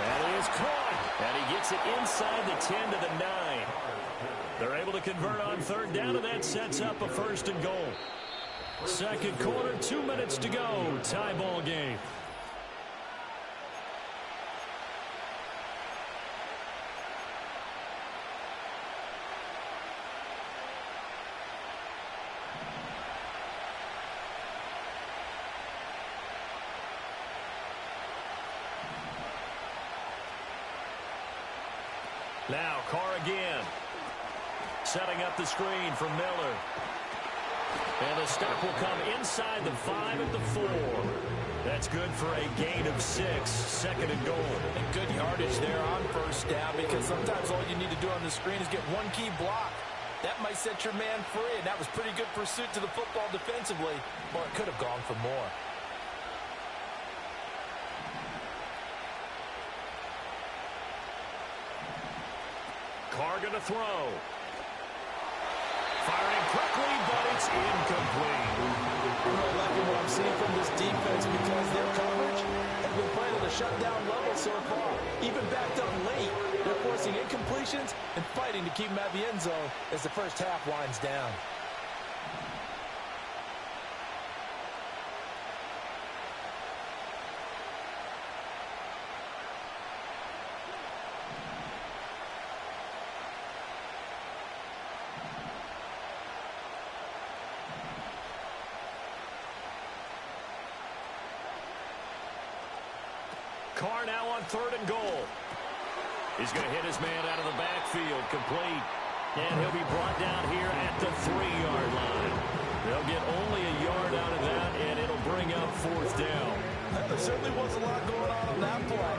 Speaker 6: And he is caught. And he gets it inside the 10 to the 9. They're able to convert on 3rd down, and that sets up a 1st and goal. 2nd quarter, 2 minutes to go. Tie ball game. Now Carr again. Setting up the screen for Miller. And the stop will come inside the 5 at the 4. That's good for a gain of 6. 2nd and goal.
Speaker 7: And good yardage there on 1st down, because sometimes all you need to do on the screen is get one key block. That might set your man free, and that was pretty good pursuit to the football defensively, or it could have gone for more.
Speaker 6: Carr going to throw. Firing quickly, but it's incomplete.
Speaker 7: I'm not liking what I'm seeing from this defense because their coverage has been playing at a shutdown level so far. Even backed up late, they're forcing incompletions and fighting to keep them at the end zone as the first half winds down.
Speaker 6: Carr now on 3rd and goal. He's going to hit his man out of the backfield, complete. And he'll be brought down here at the 3-yard line. They'll get only a yard out of that, and it'll bring up 4th down.
Speaker 7: There certainly was a lot going on that play.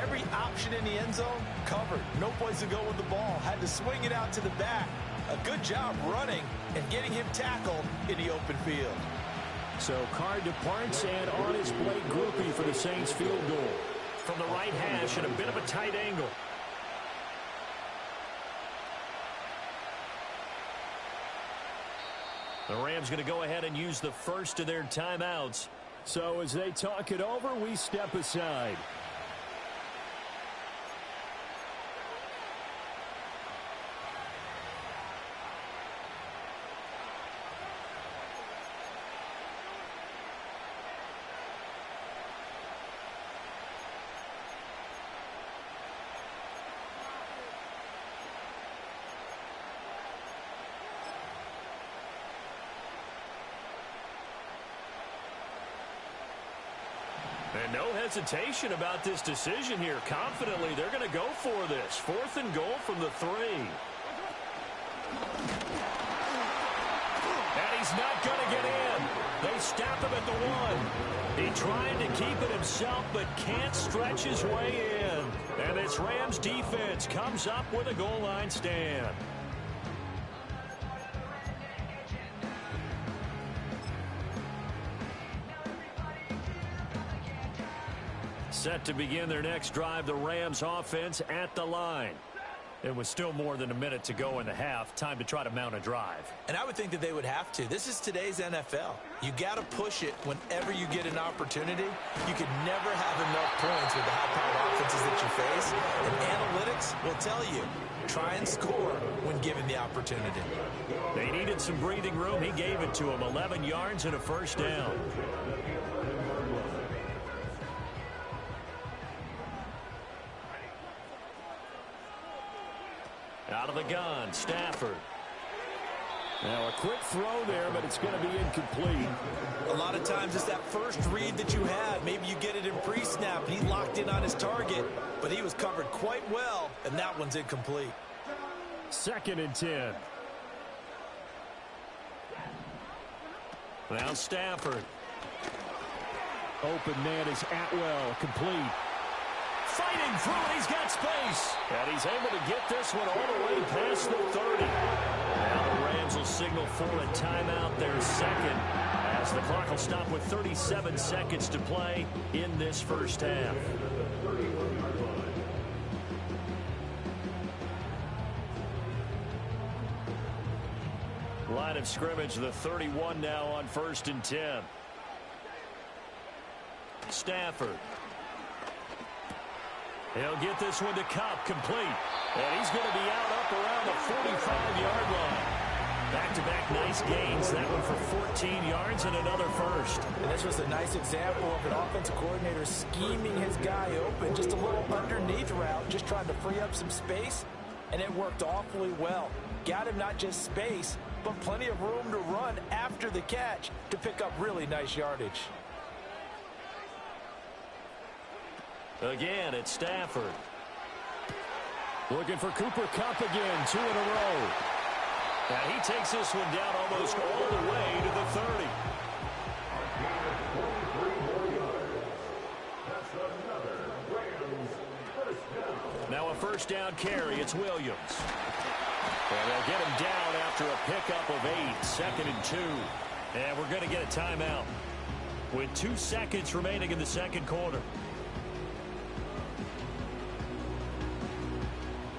Speaker 7: Every option in the end zone covered. No place to go with the ball. Had to swing it out to the back. A good job running and getting him tackled in the open field.
Speaker 8: So Carr departs, and on his play groupie for the Saints field goal.
Speaker 6: From the right hash at a bit of a tight angle. The Rams going to go ahead and use the first of their timeouts.
Speaker 8: So as they talk it over, we step aside.
Speaker 6: And no hesitation about this decision here. Confidently, they're going to go for this. 4th and goal from the 3. And he's not going to get in. They stop him at the 1. He trying to keep it himself, but can't stretch his way in. And this Rams defense comes up with a goal line stand. Set to begin their next drive, the Rams offense at the line. And with still more than a minute to go in the half, time to try to mount a drive.
Speaker 7: And I would think that they would have to. This is today's NFL. You got to push it whenever you get an opportunity. You could never have enough points with the high-powered offenses that you face. And analytics will tell you, try and score when given the opportunity.
Speaker 6: They needed some breathing room. He gave it to them. 11 yards and a 1st down. Out of the gun, Stafford.
Speaker 8: Now a quick throw there, but it's going to be incomplete.
Speaker 7: A lot of times it's that first read that you had. Maybe you get it in pre-snap, and he locked in on his target, but he was covered quite well, and that one's incomplete.
Speaker 8: 2nd and 10.
Speaker 6: Now Stafford.
Speaker 8: Open man is Atwell, complete.
Speaker 6: Fighting through it, he's got space. And he's able to get this one all the way past the 30. Now the Rams will signal for a timeout, their 2nd, as the clock will stop with 37 seconds to play in this 1st half. Line of scrimmage, the 31 now on 1st and 10. Stafford. He'll get this one to Cup, complete. And he's going to be out up around the 45-yard line. Back-to-back nice gains. That one for 14 yards and another 1st.
Speaker 7: And this was a nice example of an offensive coordinator scheming his guy open. Just a little underneath route, just trying to free up some space. And it worked awfully well. Got him not just space, but plenty of room to run after the catch to pick up really nice yardage.
Speaker 6: Again, it's Stafford.
Speaker 8: Looking for Cooper Kupp again, 2 in a row.
Speaker 6: And he takes this one down almost all the way to the 30. Now a 1st down carry, it's Williams. And they'll get him down after a pickup of 8, 2nd and 2. And we're going to get a timeout with 2 seconds remaining in the 2nd quarter.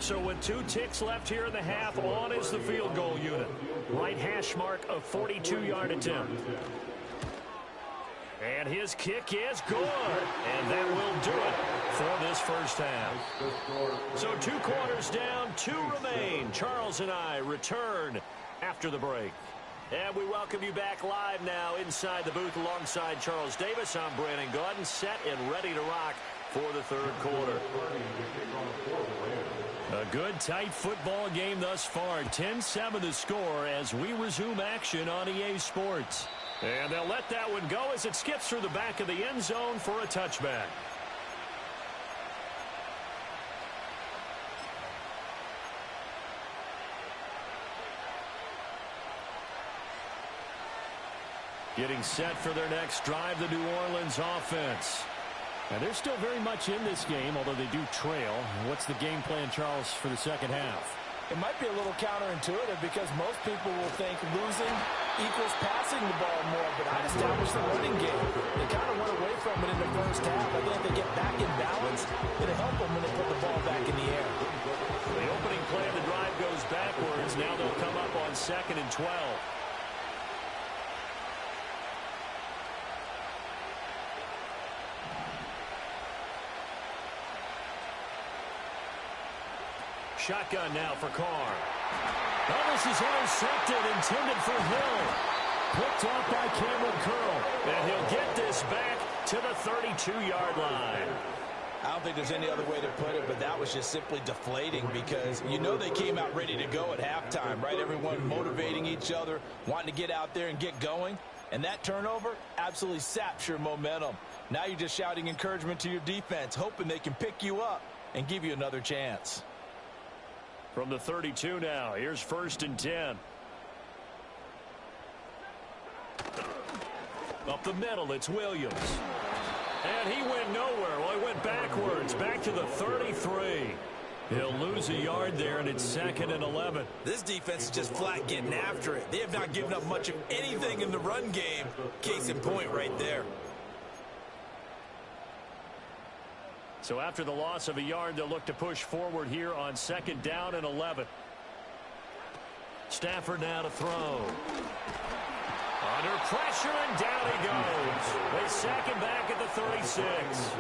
Speaker 6: So with 2 ticks left here in the half, on is the field goal unit. Right hash mark of 42-yard attempt. And his kick is good. And that will do it for this 1st half. So 2 quarters down, 2 remain. Charles and I return after the break. And we welcome you back live now inside the booth alongside Charles Davis. I'm Brandon Gordon, set and ready to rock for the 3rd quarter. A good, tight football game thus far. 10-7 the score as we resume action on EA Sports. And they'll let that one go as it skips through the back of the end zone for a touchback. Getting set for their next drive, the New Orleans offense.
Speaker 8: And they're still very much in this game, although they do trail. What's the game plan, Charles, for the second half?
Speaker 7: It might be a little counterintuitive because most people will think losing equals passing the ball more, but I'd establish the running game. They kind of went away from it in the first half. I think if they get back in balance, it'll help them when they put the ball back in the air.
Speaker 6: The opening play of the drive goes backwards. Now they'll come up on 2nd and 12. Shotgun now for Carr. Oh, this is intercepted, intended for Hill. Picked off by Cameron Curl. And he'll get this back to the 32-yard line.
Speaker 7: I don't think there's any other way to put it, but that was just simply deflating because you know they came out ready to go at halftime, right? Everyone motivating each other, wanting to get out there and get going. And that turnover absolutely saps your momentum. Now you're just shouting encouragement to your defense, hoping they can pick you up and give you another chance.
Speaker 6: From the 32 now, here's 1st and 10. Up the middle, it's Williams. And he went nowhere. Well, he went backwards, back to the 33. He'll lose a yard there, and it's 2nd and 11.
Speaker 7: This defense is just flat getting after it. They have not given up much of anything in the run game. Case in point right there.
Speaker 6: So after the loss of a yard, they'll look to push forward here on 2nd down and 11. Stafford now to throw. Under pressure, and down he goes. They sack him back at the 36.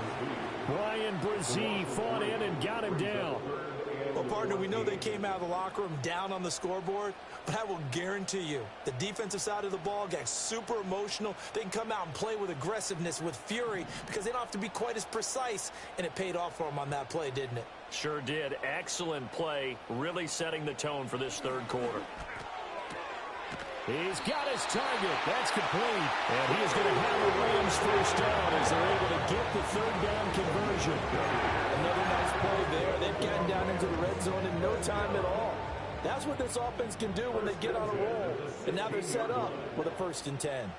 Speaker 8: Brian Brzee fought in and got him down.
Speaker 7: Well, partner, we know they came out of the locker room down on the scoreboard, but I will guarantee you the defensive side of the ball got super emotional. They can come out and play with aggressiveness, with fury, because they don't have to be quite as precise, and it paid off for them on that play, didn't it?
Speaker 6: Sure did. Excellent play, really setting the tone for this 3rd quarter.
Speaker 8: He's got his target. That's complete. And he is going to have the Rams first down as they're able to get the 3rd down conversion.
Speaker 7: Another nice play there. They've gotten down into the red zone in no time at all. That's what this offense can do when they get on a roll. And now they're set up with a 1st and 10.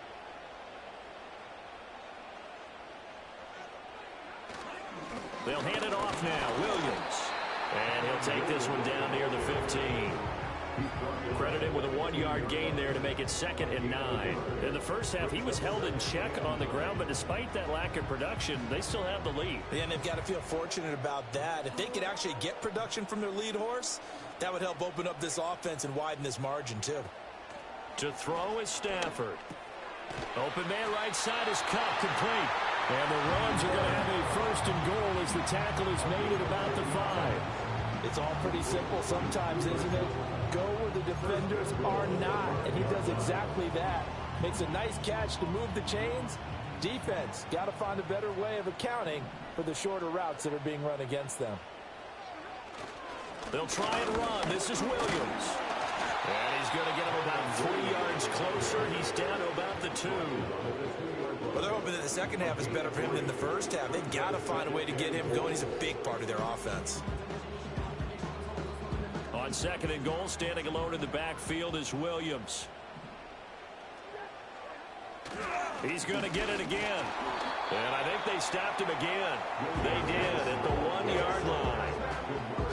Speaker 6: They'll hand it off now. Williams. And he'll take this one down near the 15. Credited with a 1-yard gain there to make it 2nd and 9. In the first half, he was held in check on the ground, but despite that lack of production, they still have the lead.
Speaker 7: Yeah, and they've got to feel fortunate about that. If they could actually get production from their lead horse, that would help open up this offense and widen this margin, too.
Speaker 6: To throw is Stafford. Open man right side is Cup, complete.
Speaker 8: And the Rams are going to have a 1st and goal as the tackle is made at about the 5.
Speaker 7: It's all pretty simple sometimes, isn't it? Go where the defenders are not, and he does exactly that. Makes a nice catch to move the chains. Defense got to find a better way of accounting for the shorter routes that are being run against them.
Speaker 6: They'll try and run. This is Williams. And he's going to get him about 3 yards closer. He's down to about the 2.
Speaker 7: Well, they're hoping that the second half is better for him than the first half. They've got to find a way to get him going. He's a big part of their offense.
Speaker 6: On 2nd and goal, standing alone in the backfield is Williams. He's going to get it again. And I think they stopped him again. They did at the 1-yard line.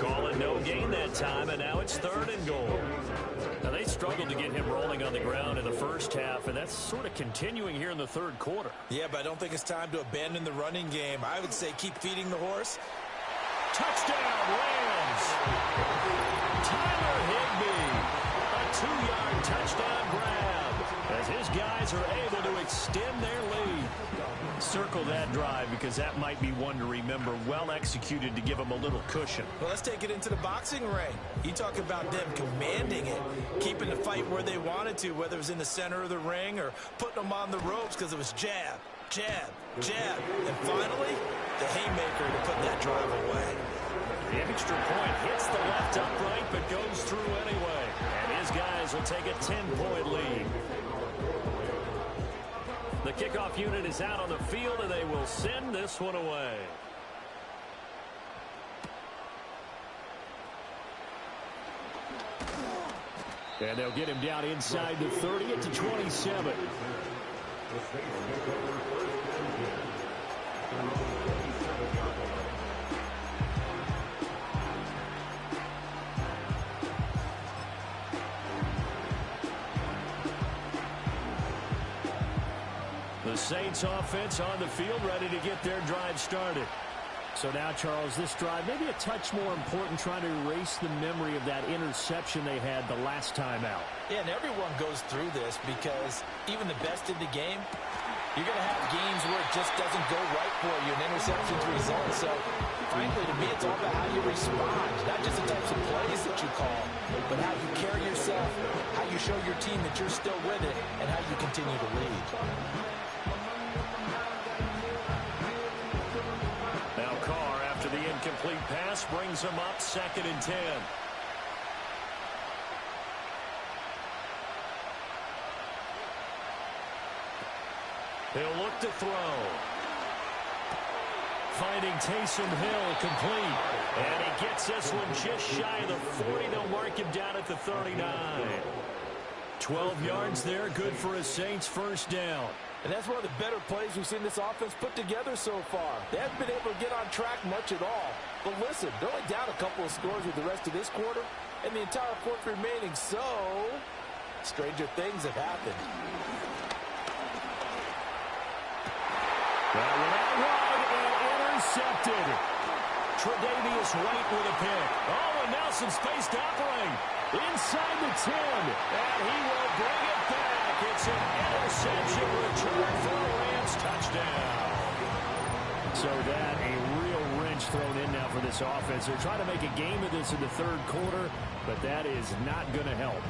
Speaker 6: Call it no gain that time, and now it's 3rd and goal. Now, they struggled to get him rolling on the ground in the first half, and that's sort of continuing here in the 3rd quarter.
Speaker 7: Yeah, but I don't think it's time to abandon the running game. I would say keep feeding the horse.
Speaker 6: Touchdown, Rams! Tyler Higbee, a 2-yard touchdown grab as his guys are able to extend their lead. Circle that drive because that might be one to remember. Well executed to give them a little cushion.
Speaker 7: Well, let's take it into the boxing ring. You talk about them commanding it, keeping the fight where they wanted to, whether it was in the center of the ring or putting them on the ropes because it was jab, jab, jab. And finally, the haymaker to put that drive away.
Speaker 6: The extra point hits the left upright but goes through anyway. And his guys will take a 10-point lead. The kickoff unit is out on the field, and they will send this one away.
Speaker 8: And they'll get him down inside the 30 at the 27.
Speaker 9: The Saints take over first and 10. Their own 47-yard line.
Speaker 6: The Saints offense on the field, ready to get their drive started.
Speaker 8: So now, Charles, this drive maybe a touch more important, trying to erase the memory of that interception they had the last time out.
Speaker 7: Yeah, and everyone goes through this because even the best in the game, you're going to have games where it just doesn't go right for you, and interceptions result. So, frankly, to me, it's all about how you respond, not just the types of plays that you call, but how you carry yourself, how you show your team that you're still with it, and how you continue to lead.
Speaker 6: Now Carr, after the incomplete pass, brings him up 2nd and 10. He'll look to throw. Finding Taysom Hill complete. And he gets this one just shy of the 40. They'll mark him down at the 39. 12 yards there, good for a Saints first down.
Speaker 7: And that's one of the better plays we've seen this offense put together so far. They haven't been able to get on track much at all. But listen, they're only down a couple of scores with the rest of this quarter, and the entire fourth remaining, so stranger things have happened.
Speaker 6: That went out wide and intercepted. Tre'Davious White with a pick. Oh, and Nelson space to operate. Inside the 10, and he will bring it back. It's an interception return for a Rams touchdown.
Speaker 8: So that a real wrench thrown in now for this offense. They're trying to make a game of this in the third quarter, but that is not going to help.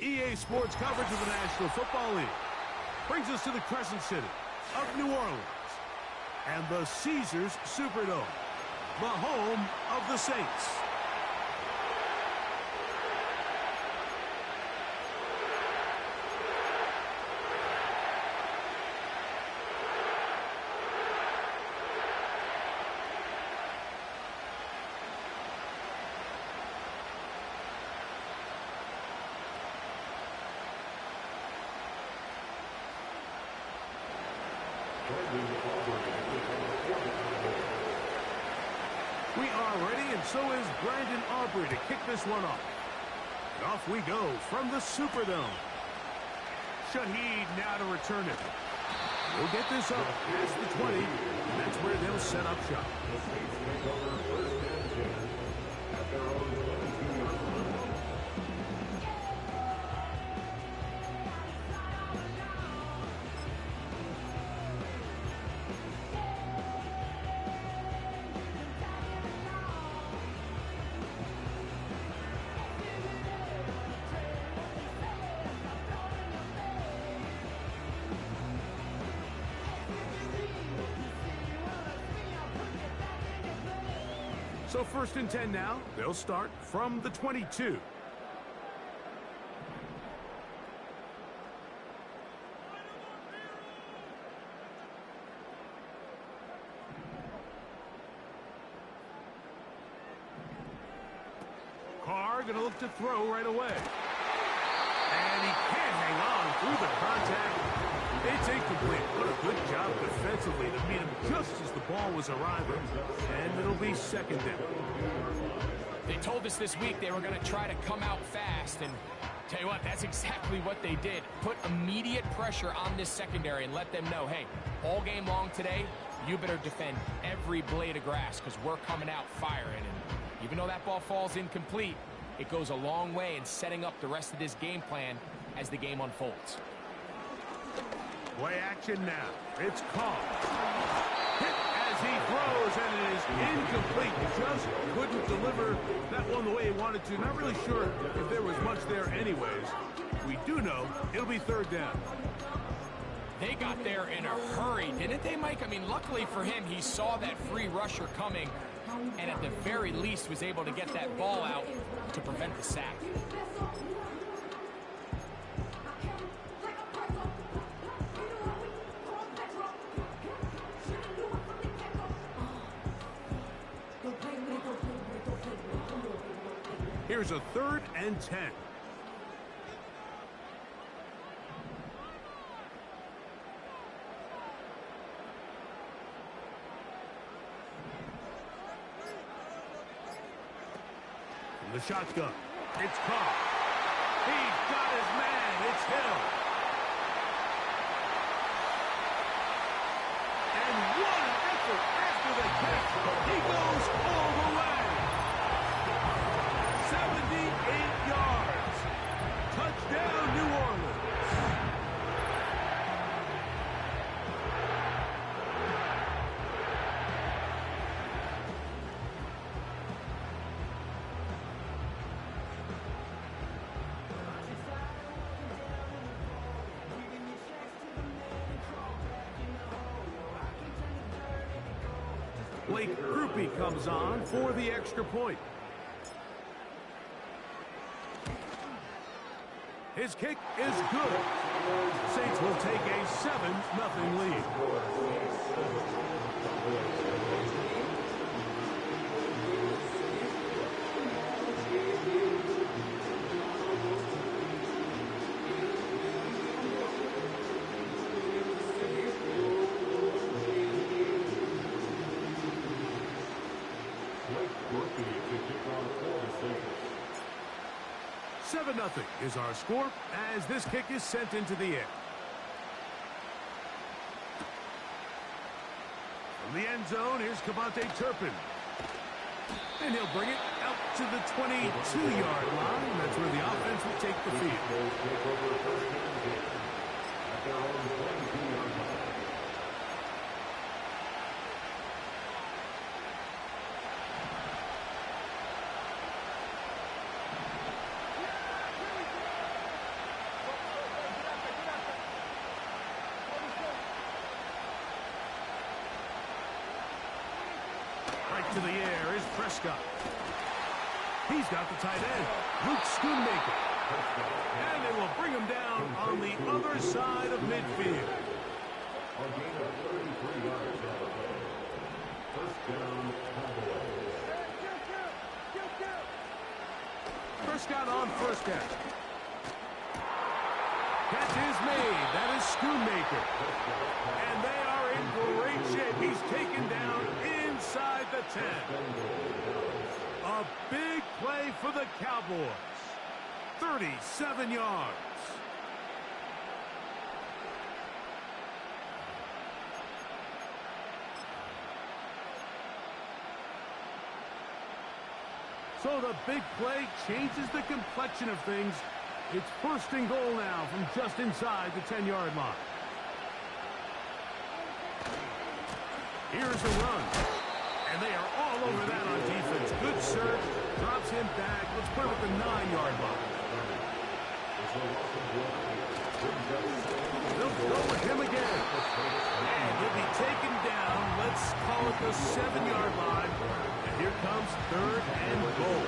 Speaker 3: EA Sports coverage of the National Football League brings us to the Crescent City of New Orleans and the Caesars Superdome, the home of the Saints. We are ready, and so is Brandon Aubrey to kick this one off. And off we go from the Superdome. Shaheed now to return it. We'll get this up past the 20, and that's where they'll set up shop. So 1st and 10 now. They'll start from the 22. Carr going to look to throw right away. And he can't hang on through the contact. It's incomplete. What a good job defensively to meet him just as the ball was arriving. And it'll be 2nd down.
Speaker 5: They told us this week they were going to try to come out fast, and tell you what, that's exactly what they did. Put immediate pressure on this secondary and let them know, hey, all game long today, you better defend every blade of grass because we're coming out firing. And even though that ball falls incomplete, it goes a long way in setting up the rest of this game plan as the game unfolds.
Speaker 3: Play action now. It's caught. Hit as he throws, and it is incomplete. Just couldn't deliver that one the way he wanted to. Not really sure if there was much there anyways. We do know it'll be 3rd down.
Speaker 5: They got there in a hurry, didn't they, Mike? I mean, luckily for him, he saw that free rusher coming, and at the very least was able to get that ball out to prevent the sack.
Speaker 3: Here's a 3rd and 10. From the shotgun, it's caught. He's got his man. It's Hill. And what an effort after the catch. He goes all the way. 78 yards. Touchdown, New Orleans. Blake Groupie comes on for the extra point. His kick is good. Saints will take a 7-0 lead. Nothing is our score as this kick is sent into the air. From the end zone, here's Cavante Turpin. And he'll bring it out to the 22-yard line. That's where the offense will take the field. the air is Prescott. He's got the tight end, Luke Schoonmaker. And they will bring him down on the other side of midfield.
Speaker 9: A gain of 33 yards. First down, Cowboys.
Speaker 3: Prescott on first down. Catch is made. That is Schoonmaker. And they are in great shape. He's taken down inside the 10. A big play for the Cowboys. 37 yards. So the big play changes the complexion of things. It's first and goal now from just inside the 10-yard line. Here's the run. And they are all over that on defense. Good search. Drops him back. Let's put it at the 9-yard line. They'll go with him again. And he'll be taken down. Let's call it the 7-yard line. And here comes third and goal.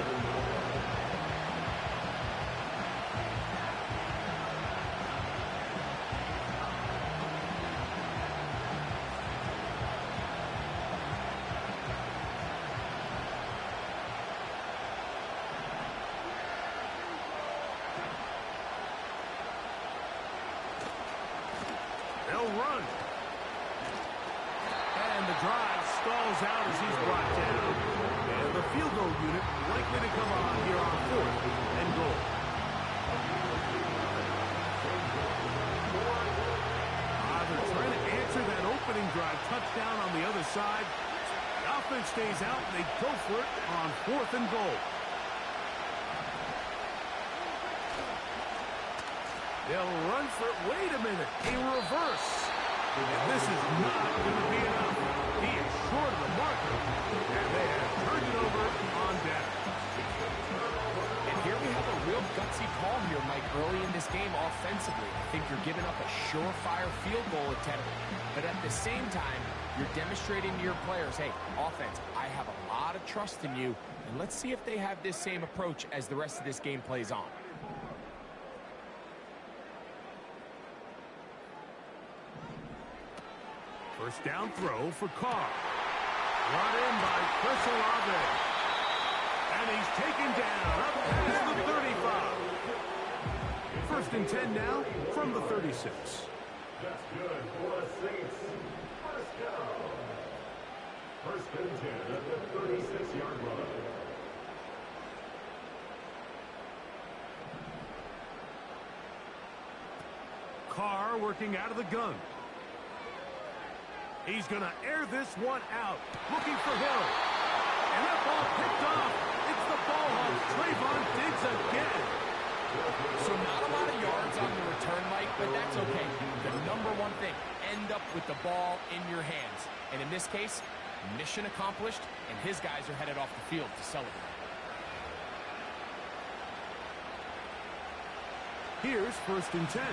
Speaker 3: Run. And the drive stalls out as he's brought down. And the field goal unit likely to come on here on fourth and goal. They're trying to answer that opening drive touchdown on the other side. The offense stays out and they go for it on fourth and goal. They'll run for it. Wait a minute. A reverse. And this is not going to be enough. He is short of the marker. And they have turned it over on down.
Speaker 5: And here we have a real gutsy call here, Mike, early in this game offensively. I think you're giving up a surefire field goal attempt. But at the same time, you're demonstrating to your players, hey, offense, I have a lot of trust in you. And let's see if they have this same approach as the rest of this game plays on.
Speaker 3: First down throw for Carr. Brought in by Chris Olave. And he's taken down up past the 35. First and 10 now from the 36.
Speaker 9: That's good for the Saints. First down. First and 10 at the 36-yard line.
Speaker 3: Carr working out of the gun. He's going to air this one out. Looking for Hill. And that ball picked off. It's the ball hawk. Trayvon Diggs again.
Speaker 5: So not a lot of yards on the return, Mike, but that's okay. The number one thing, end up with the ball in your hands. And in this case, mission accomplished, and his guys are headed off the field to celebrate.
Speaker 3: Here's first and 10.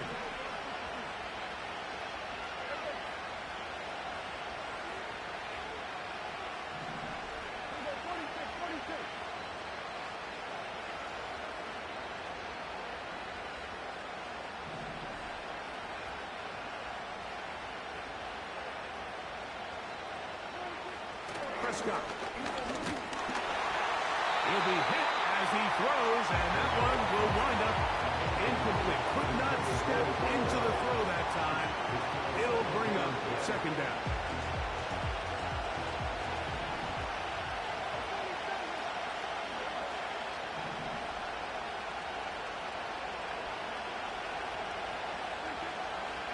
Speaker 3: Prescott. He'll be hit as he throws, and that one will wind up incomplete. Could not step into the throw that time. It'll bring up second down.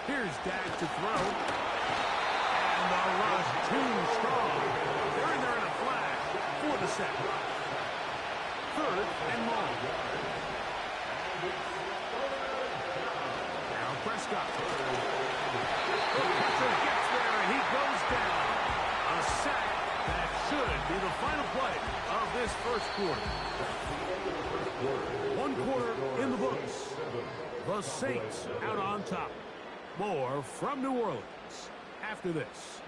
Speaker 3: Here's Dak to throw. And the rush too strong. They're in there in a flash for the sack. Third and long. Now Prescott. The catcher gets there and he goes down. A sack that should be the final play of this first quarter. 1 quarter in the books. The Saints out on top. More from New Orleans after this.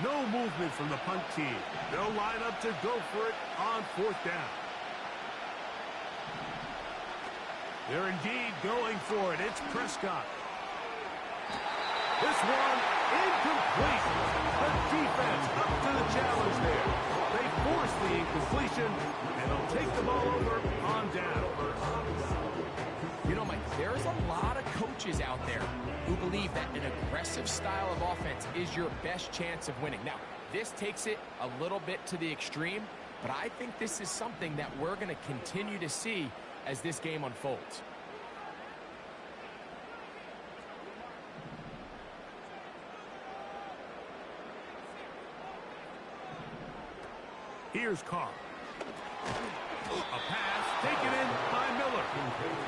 Speaker 3: No movement from the punt team. They'll line up to go for it on 4th down. They're indeed going for it. It's Prescott. This one incomplete. The defense up to the challenge there. They force the incompletion, and they'll take the ball over on down.
Speaker 5: You know, Mike, there's a lot of coaches out there who believe that an aggressive style of offense is your best chance of winning. Now, this takes it a little bit to the extreme, but I think this is something that we're going to continue to see as this game unfolds.
Speaker 3: Here's Carr. A pass taken in by Miller.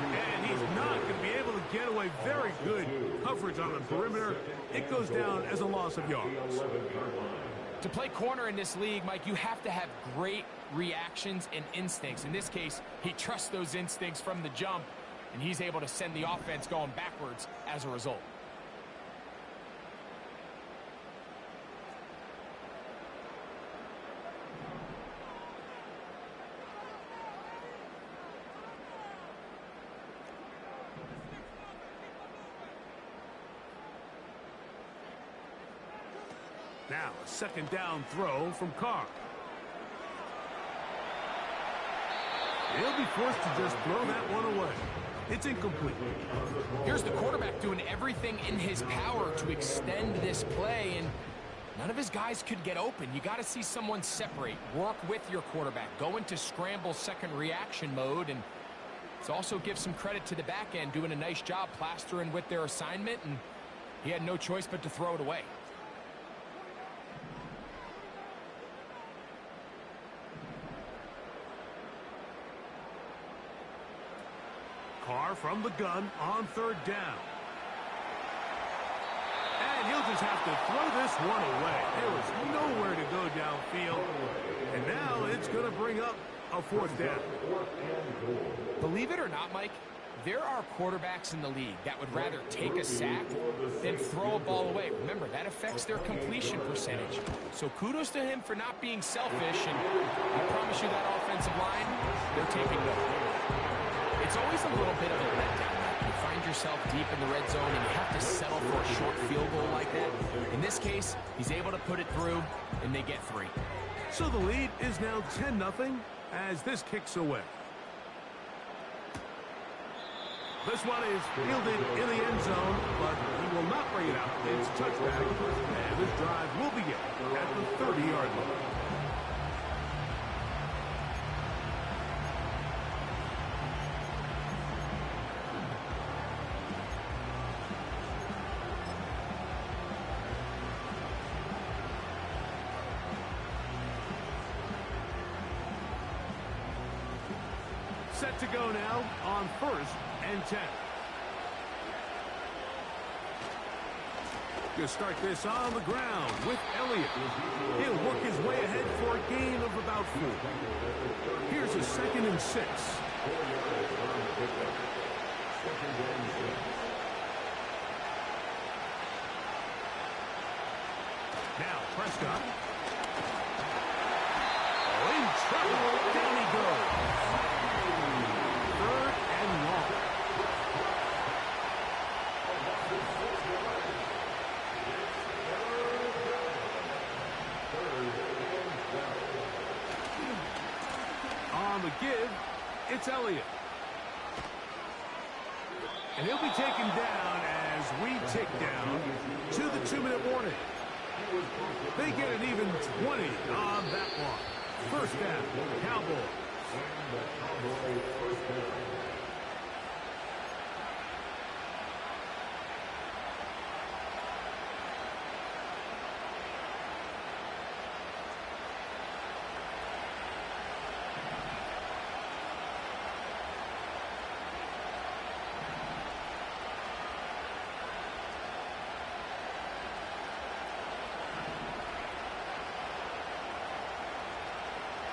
Speaker 3: And he's not going to be able to get away. Very good coverage on the perimeter. It goes down as a loss of yards.
Speaker 5: To play corner in this league, Mike, you have to have great reactions and instincts. In this case, he trusts those instincts from the jump, and he's able to send the offense going backwards as a result.
Speaker 3: Now, a 2nd down throw from Carr. He'll be forced to just throw that one away. It's incomplete.
Speaker 5: Here's the quarterback doing everything in his power to extend this play, and none of his guys could get open. You got to see someone separate, work with your quarterback, go into scramble second reaction mode, and it's also give some credit to the back end doing a nice job plastering with their assignment, and he had no choice but to throw it away.
Speaker 3: Carr from the gun on 3rd down. And he'll just have to throw this one away. There was nowhere to go downfield. And now it's going to bring up a 4th down.
Speaker 5: Believe it or not, Mike, there are quarterbacks in the league that would rather take a sack than throw a ball away. Remember, that affects their completion percentage. So kudos to him for not being selfish. And I promise you that offensive line, they're taking note. It's always a little bit of a letdown. You find yourself deep in the red zone and you have to settle for a short field goal like that. In this case, he's able to put it through, and they get 3.
Speaker 3: So the lead is now 10-0 as this kicks away. This one is fielded in the end zone, but he will not bring it out. It's touchback, and this drive will begin at the 30-yard line. Set to go now on 1st and 10. Gonna start this on the ground with Elliott. He'll work his way ahead for a gain of about 4. Here's a 2nd and 6. Now Prescott. Oh, in trouble. Down he goes. 3rd and long. On the give, it's Elliott. And he'll be taken down as we tick down to the 2-minute warning. They get an even 20 on that one. 1st down, Cowboys.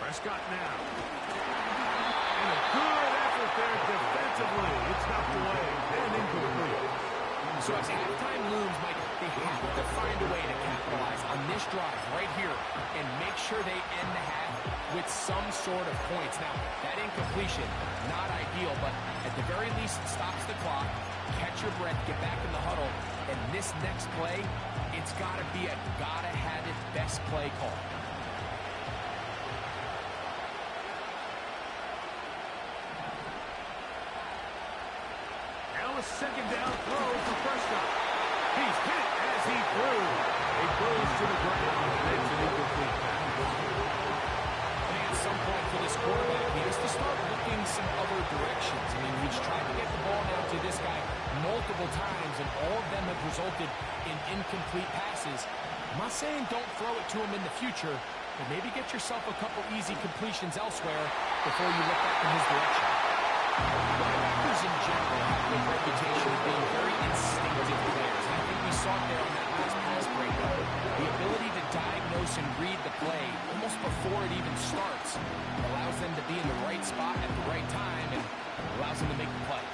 Speaker 3: Prescott now. And a good effort there defensively. It's knocked away and incomplete.
Speaker 5: So as halftime looms, Mike, They have to find a way to capitalize on this drive right here and make sure they end the half with some sort of points. Now, that incompletion, not ideal, but at the very least, it stops the clock. Catch your breath, get back in the huddle, and this next play, it's got to be a gotta-have-it best play call.
Speaker 3: Now a second down throw for Prescott. He's hit as he threw. It goes to the ground, and it's an incomplete pass.
Speaker 5: At some point for this quarterback, he has to start looking some other directions. I mean, he's tried to get the ball now to this guy multiple times, and all of them have resulted in incomplete passes. I'm not saying don't throw it to him in the future, but maybe get yourself a couple easy completions elsewhere before you look back in his direction. Linebackers in general have a reputation of being very instinctive players, and I think we saw it there on that last pass breakup. The ability to diagnose and read the play almost before it even starts allows them to be in the right spot at the right time and allows them to make the play.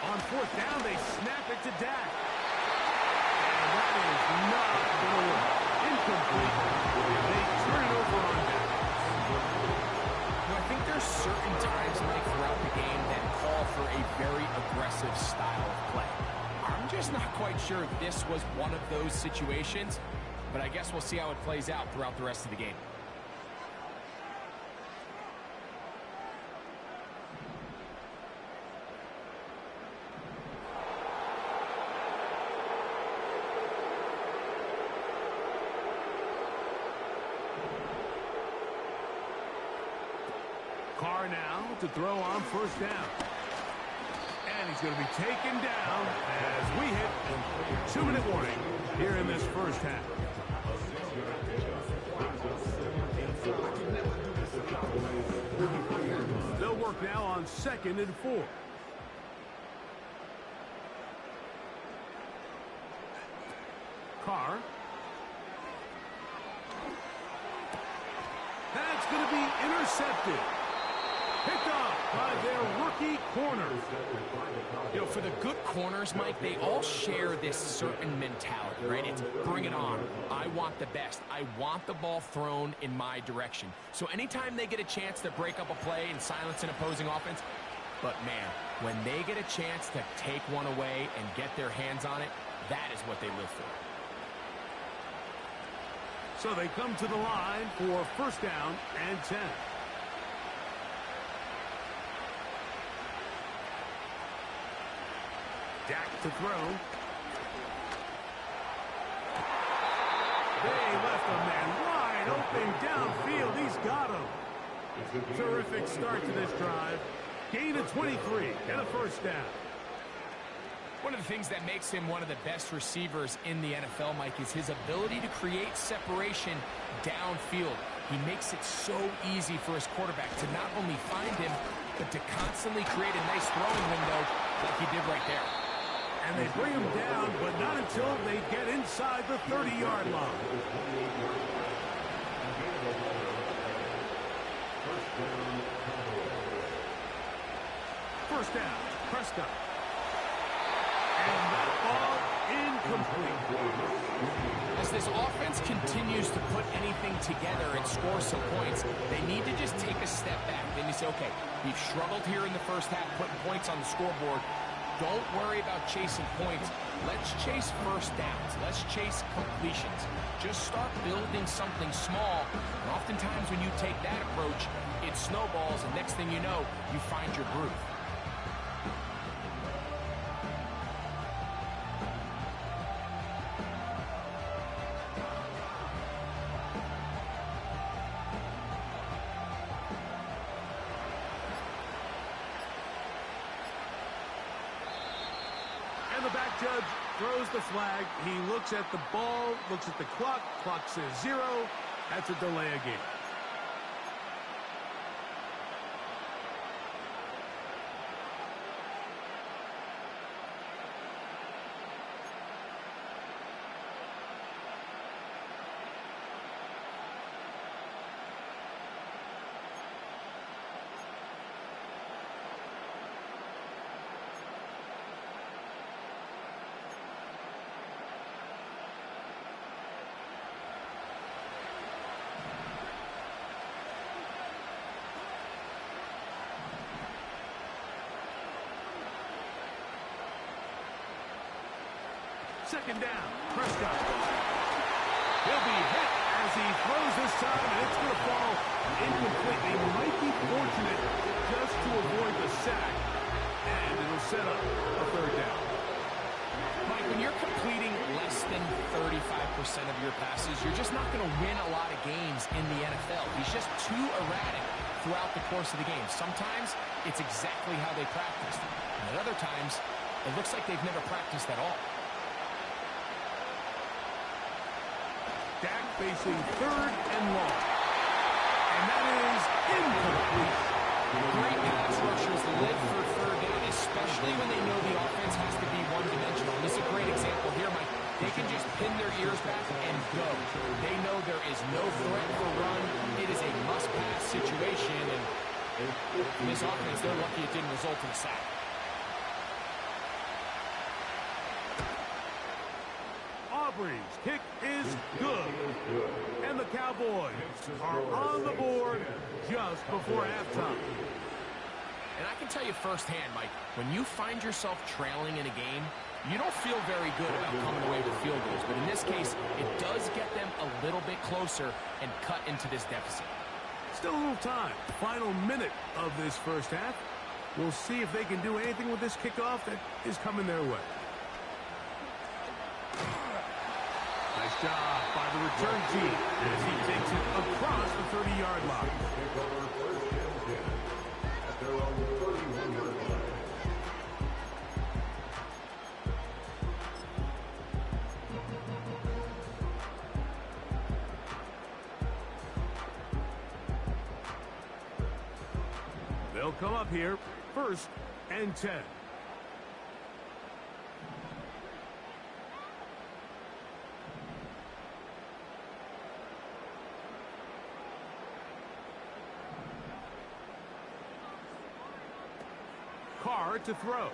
Speaker 3: On fourth down, they snap it to Dak. And that is not going to work. Incomplete. They turn it over on Dak.
Speaker 5: I think there's certain times, Mike, throughout the game that call for a very aggressive style of play. I'm just not quite sure if this was one of those situations, but I guess we'll see how it plays out throughout the rest of the game.
Speaker 3: Carr now to throw on first down. And he's going to be taken down as we hit a 2-minute warning here in this first half. They'll work now on 2nd and 4. Carr. That's going to be intercepted. Picked up by their rookie corner.
Speaker 5: You know, for the good corners, Mike, they all share this certain mentality, right? It's bring it on. I want the best. I want the ball thrown in my direction. So anytime they get a chance to break up a play and silence an opposing offense, but man, when they get a chance to take one away and get their hands on it, that is what they live for.
Speaker 3: So they come to the line for first down and 10. Dak to throw. They left a man wide open downfield. He's got him. Terrific start to this drive. Gain of 23 and a first down.
Speaker 5: One of the things that makes him one of the best receivers in the NFL, Mike, is his ability to create separation downfield. He makes it so easy for his quarterback to not only find him, but to constantly create a nice throwing window like he did right there.
Speaker 3: And they bring him down, but not until they get inside the 30-yard line. First down, Prescott. And that ball incomplete.
Speaker 5: As this offense continues to put anything together and score some points, they need to just take a step back. Then you say, okay, we've struggled here in the first half, putting points on the scoreboard. Don't worry about chasing points. Let's chase first downs. Let's chase completions. Just start building something small. And oftentimes when you take that approach, it snowballs, and next thing you know, you find your groove.
Speaker 3: And the back judge throws the flag. He looks at the ball, looks at the clock. Clock says 0. That's a delay of game. Second down. Prescott. He'll be hit as he throws this time, and it's going to fall incomplete. They might be fortunate just to avoid the sack, and it'll set up a third down.
Speaker 5: Mike, when you're completing less than 35% of your passes, you're just not going to win a lot of games in the NFL. He's just too erratic throughout the course of the game. Sometimes it's exactly how they practiced, and at other times it looks like they've never practiced at all.
Speaker 3: Dak facing third and long. And that is incomplete.
Speaker 5: Great pass rushers live for third down, especially when they know the offense has to be one-dimensional. This is a great example here, Mike. They can just pin their ears back and go. They know there is no threat for run. It is a must-pass situation, and in this offense, they're lucky it didn't result in a sack.
Speaker 3: Aubrey's kick is good. And the Cowboys are on the board just before halftime.
Speaker 5: And I can tell you firsthand, Mike, when you find yourself trailing in a game, you don't feel very good about coming away with field goals. But in this case, it does get them a little bit closer and cut into this deficit.
Speaker 3: Still a little time. Final minute of this first half. We'll see if they can do anything with this kickoff that is coming their way. Nice job by the return team as he takes it across the 30-yard line. They'll come up here, 1st and 10. Carr to throw.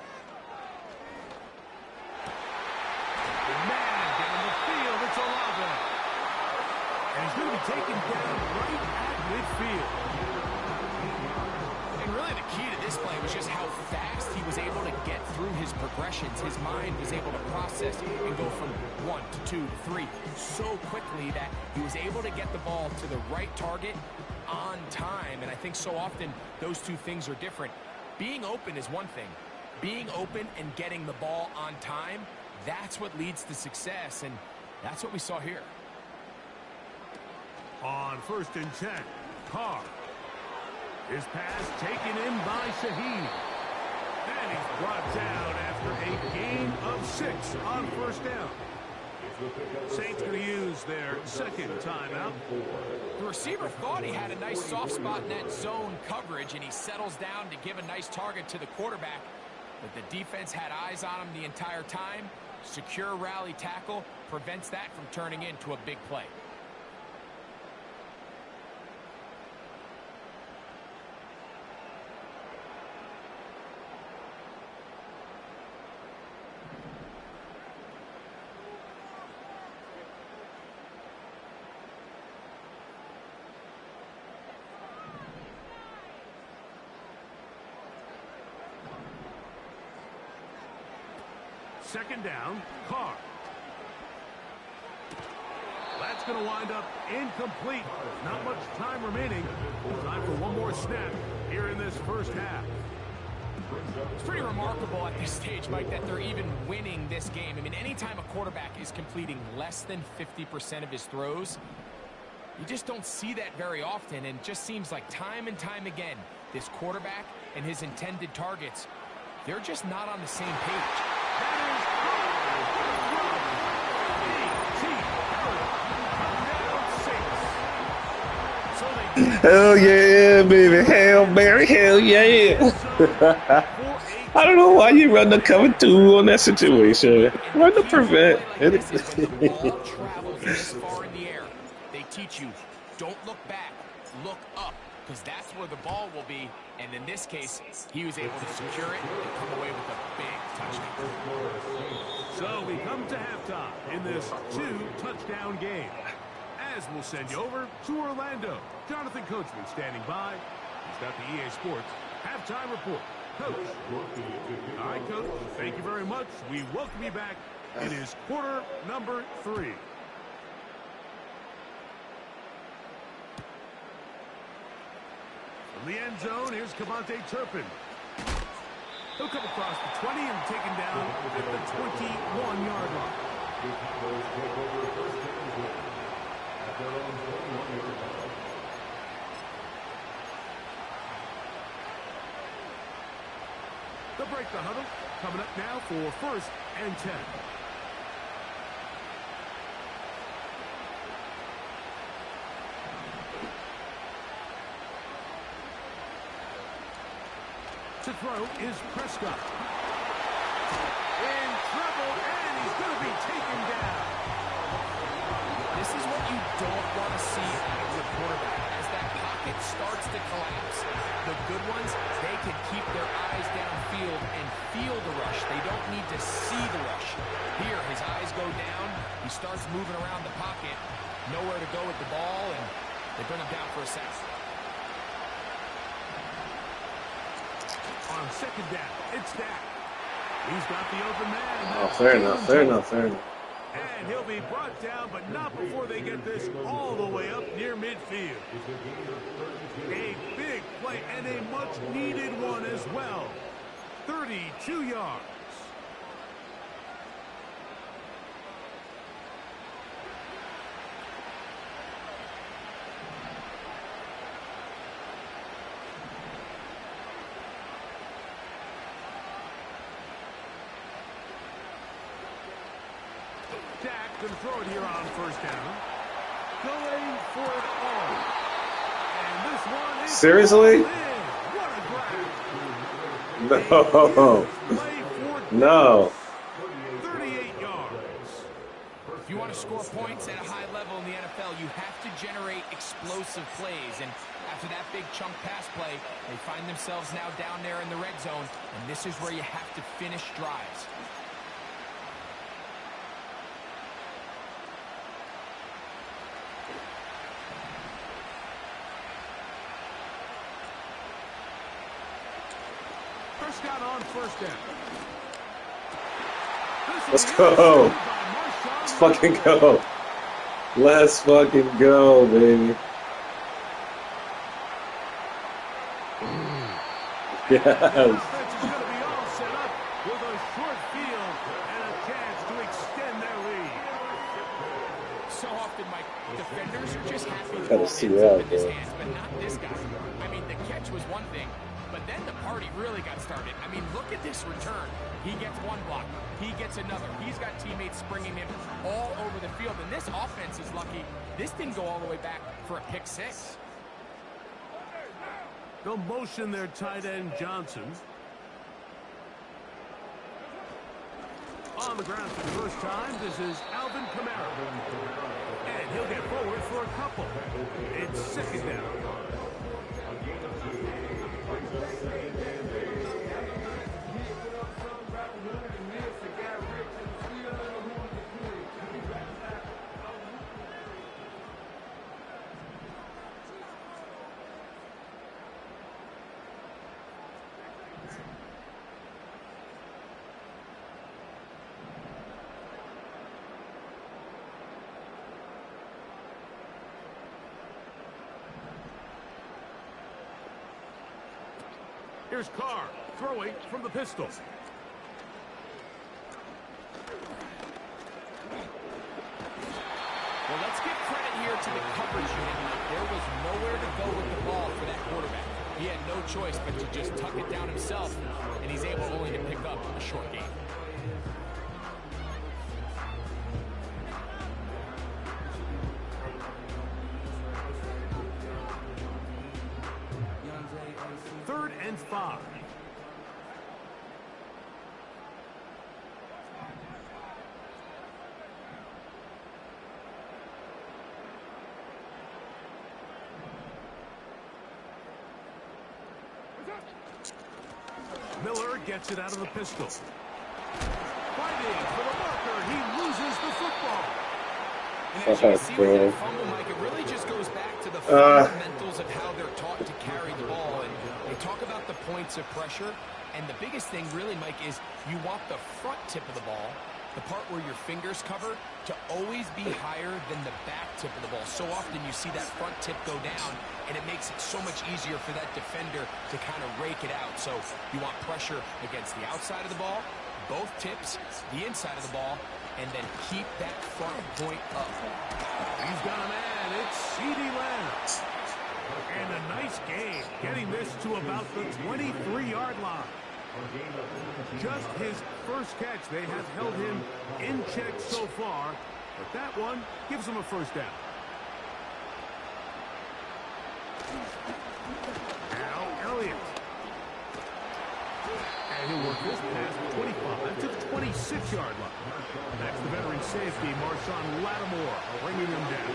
Speaker 3: Man, down the field, it's Olave. And he's going to be taken down right at midfield.
Speaker 5: And really the key to this play was just how fast he was able to get through his progressions. His mind was able to process and go from 1 to 2 to 3 so quickly that he was able to get the ball to the right target on time. And I think so often those two things are different. Being open is one thing. Being open and getting the ball on time, that's what leads to success, and that's what we saw here.
Speaker 3: On 1st and 10, Carr. His pass taken in by Shaheed. And he's brought down after a gain of 6 on 1st down. Saints going to use their 2nd timeout.
Speaker 5: The receiver thought he had a nice soft spot in that zone coverage, and he settles down to give a nice target to the quarterback. But the defense had eyes on him the entire time. Secure rally tackle prevents that from turning into a big play.
Speaker 3: Second down, Carr. That's going to wind up incomplete. Not much time remaining. Time for one more snap here in this first half.
Speaker 5: It's pretty remarkable at this stage, Mike, that they're even winning this game. I mean, anytime a quarterback is completing less than 50% of his throws, you just don't see that very often, and it just seems like time and time again, this quarterback and his intended targets, they're just not on the same page.
Speaker 4: Hell yeah, baby. Hail Mary, hell yeah. I don't know why you run the cover 2 on that situation. Run the prevent.
Speaker 5: When the ball travels this far in the air, they teach you, don't look back, look up, because that's where the ball will be. And in this case, he was able to secure it and come away with a big touchdown.
Speaker 3: So we come to halftime in this 2-touchdown game. As we'll send you over to Orlando. Jonathan Coachman standing by. He's got the EA Sports halftime report. Coach. All right, Coach. Thank you very much. We welcome you back It is quarter number 3. From the end zone, here's Cavante Turpin. He'll come across the 20 and taken down at the 21-yard line.
Speaker 9: The Cowboys take over first and 10 at their own 21-yard line.
Speaker 3: They'll break the huddle. Coming up now for first and 10. To throw is Prescott. In trouble, and he's going to be taken down.
Speaker 5: This is what you don't want to see out of your quarterback as that pocket starts to collapse. The good ones, they can keep their eyes downfield and feel the rush. They don't need to see the rush. Here, his eyes go down. He starts moving around the pocket. Nowhere to go with the ball, and they bring him down for a sack.
Speaker 3: On second down, it's Dak. He's got the open man.
Speaker 4: Oh, fair enough, fair enough, fair enough.
Speaker 3: And he'll be brought down, but not before they get this all the way up near midfield. A big play and a much-needed one as well. 32 yards. Dak going to throw it here on first down. Going for it all. And this one is...
Speaker 4: Seriously?
Speaker 3: What a grab.
Speaker 4: No. No.
Speaker 3: 38 yards.
Speaker 5: If you want to score points at a high level in the NFL, you have to generate explosive plays. And after that big chunk pass play, they find themselves now down there in the red zone. And this is where you have to finish drives.
Speaker 3: Prescott on first down.
Speaker 4: Let's go. Let's fucking go. Let's fucking go, baby. Yes.
Speaker 3: The offense is going to be all set up with a short field and a chance to extend their lead.
Speaker 5: So often, Mike, defenders are just happy to
Speaker 4: Gotta see
Speaker 5: ends
Speaker 4: that,
Speaker 5: up in his
Speaker 4: bro.
Speaker 5: hands, but not this guy. I mean, the catch was one thing, but then the party really got started. I mean, look at this return. He gets one block. He gets another. He's got teammates springing him all over the field, and this offense is lucky. This didn't go all the way back for a pick six.
Speaker 3: They'll motion their tight end Johnson. On the ground for the first time, this is Alvin Kamara. And he'll get forward for a couple. It's second down. Here's Carr, throwing from the pistol.
Speaker 5: Well, let's give credit here to the coverage unit. There was nowhere to go with the ball for that quarterback. He had no choice but to just tuck it down himself, and he's able only to pick up a short gain.
Speaker 3: Third and 5. Miller gets it out of the pistol. Fighting for the marker. He loses the football.
Speaker 5: And as you can see with that fumble, Mike, it really just goes back to the fundamentals of how they're taught to carry the ball. And they talk about the points of pressure. And the biggest thing really, Mike, is you want the front tip of the ball the part where your fingers cover, to always be higher than the back tip of the ball. So often you see that front tip go down, and it makes it so much easier for that defender to kind of rake it out. So you want pressure against the outside of the ball, both tips, the inside of the ball, and then keep that front point up.
Speaker 3: He's got a man. It's C.D. Lamb. And a nice game, getting this to about the 23-yard line. Just his first catch. They have held him in check so far, but that one gives him a first down. Now Elliott. And he'll work this past 25 to the 26-yard line. That's the veteran safety, Marshawn Lattimore, bringing him down.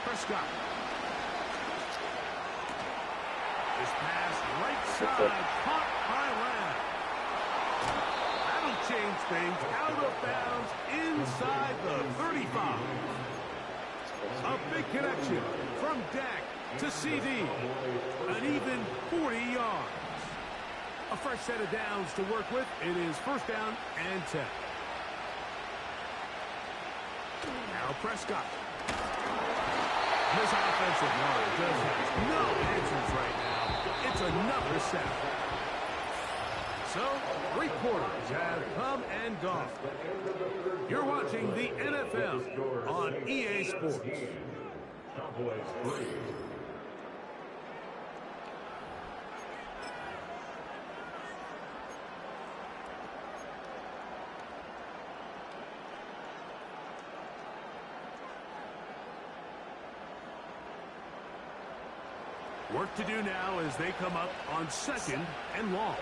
Speaker 3: Prescott. This pass right side, caught by Lamb. That'll change things. Out of bounds inside the 35. A big connection from Dak to CD. An even 40 yards. A fresh set of downs to work with. It is first down and 10. Now Prescott. This offensive line just has no answers right now. It's another sack. So, 3 quarters have come and gone. You're watching the NFL on EA Sports. Work to do now as they come up on 2nd and long.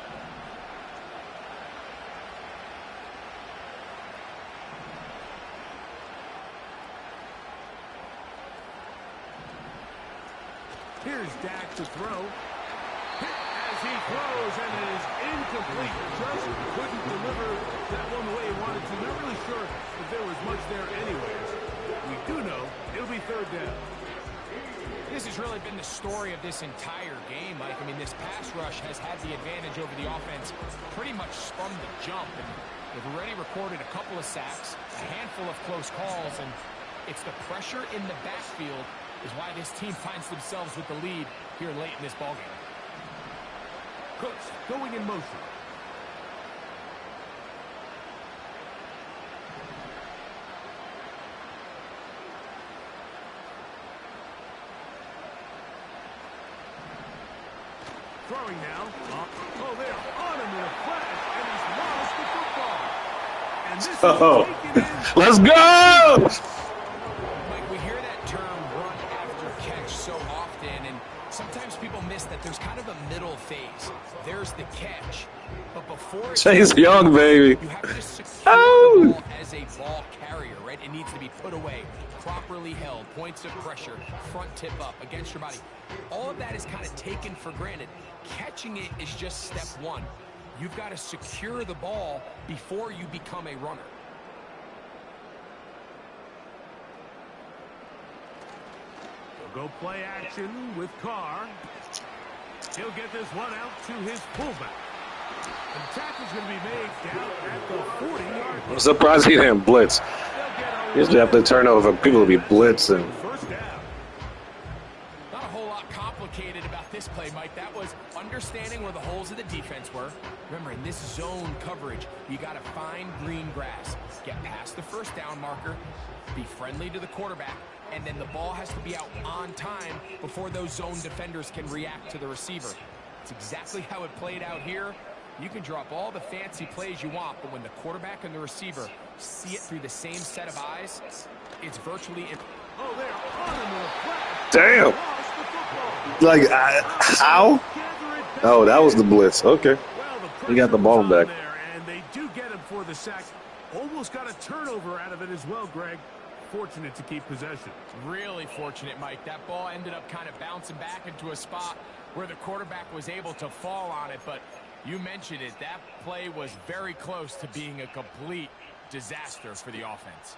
Speaker 3: Here's Dak to throw. Hit as he throws, and it is incomplete. Just couldn't deliver that one the way he wanted to. Not really sure if there was much there anyways. We do know it'll be 3rd down.
Speaker 5: This has really been the story of this entire game, Mike. I mean, this pass rush has had the advantage over the offense pretty much from the jump. And they've already recorded a couple of sacks, a handful of close calls, and it's the pressure in the backfield is why this team finds themselves with the lead here late in this ballgame.
Speaker 3: Cooks going in motion. Throwing now. Oh, they're on him in a flash, and he's lost the football. And this is
Speaker 4: let's go!
Speaker 5: Mike, we hear that term run after catch so often, and sometimes people miss that there's kind of a middle phase. There's the catch, but before
Speaker 4: Chase Young, baby.
Speaker 5: you have to secure the ball as a ball carrier, right? It needs to be put away, properly held, points of pressure, front tip up against your body. All of that is kind of taken for granted. Catching it is just step one. You've got to secure the ball before you become a runner.
Speaker 3: They'll go play action with Carr. He'll get this one out to his fullback. And the tackle's going to be made down at the 40-yard line.
Speaker 4: I'm surprised he didn't blitz. Usually after turnover, people will be blitzing.
Speaker 3: First down.
Speaker 5: Not a whole lot complicated about this play, Mike. That was understanding where the holes of the defense were. Remember, in this zone coverage, you got to find green grass. Get past the first down marker, be friendly to the quarterback, and then the ball has to be out on time before those zone defenders can react to the receiver. It's exactly how it played out here. You can drop all the fancy plays you want, but when the quarterback and the receiver see it through the same set of eyes, it's virtually...
Speaker 3: Oh, they're on him with a flash.
Speaker 4: Damn. Like, how? Oh, that was the blitz. Okay. He got the ball back.
Speaker 3: And they do get him for the sack. Almost got a turnover out of it as well, Greg. Fortunate to keep possession.
Speaker 5: Really fortunate, Mike. That ball ended up kind of bouncing back into a spot where the quarterback was able to fall on it, but you mentioned it. That play was very close to being a complete disaster for the offense.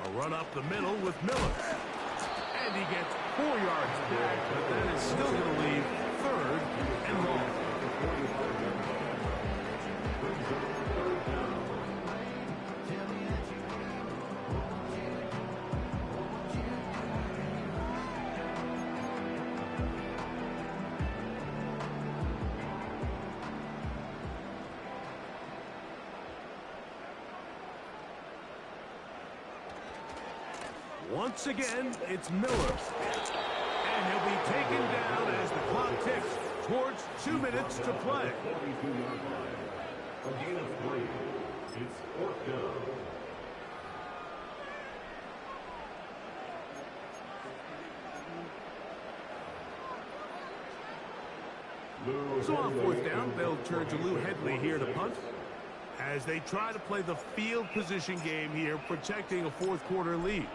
Speaker 3: A run up the middle with Miller. And he gets 4 yards back, but that is still going to leave 3rd and long. Once again, it's Miller. And he'll be taken down as the clock ticks towards 2 minutes to play.
Speaker 9: A gain of 3. It's 4th down.
Speaker 3: So on 4th down, they'll turn to Lou Headley here to punt, as they try to play the field position game here, protecting a 4th quarter lead.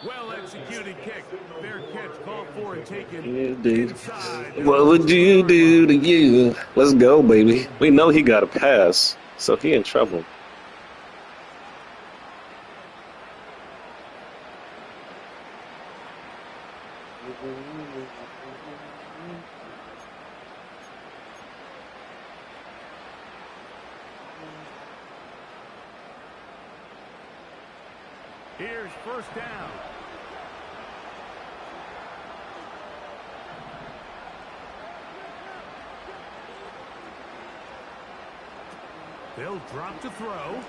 Speaker 3: Well-executed kick. Fair catch called for and taken inside.
Speaker 4: What would you do to you? Let's go, baby. We know he got a pass, so he in trouble.
Speaker 3: Here's 1st down. They'll drop to throw.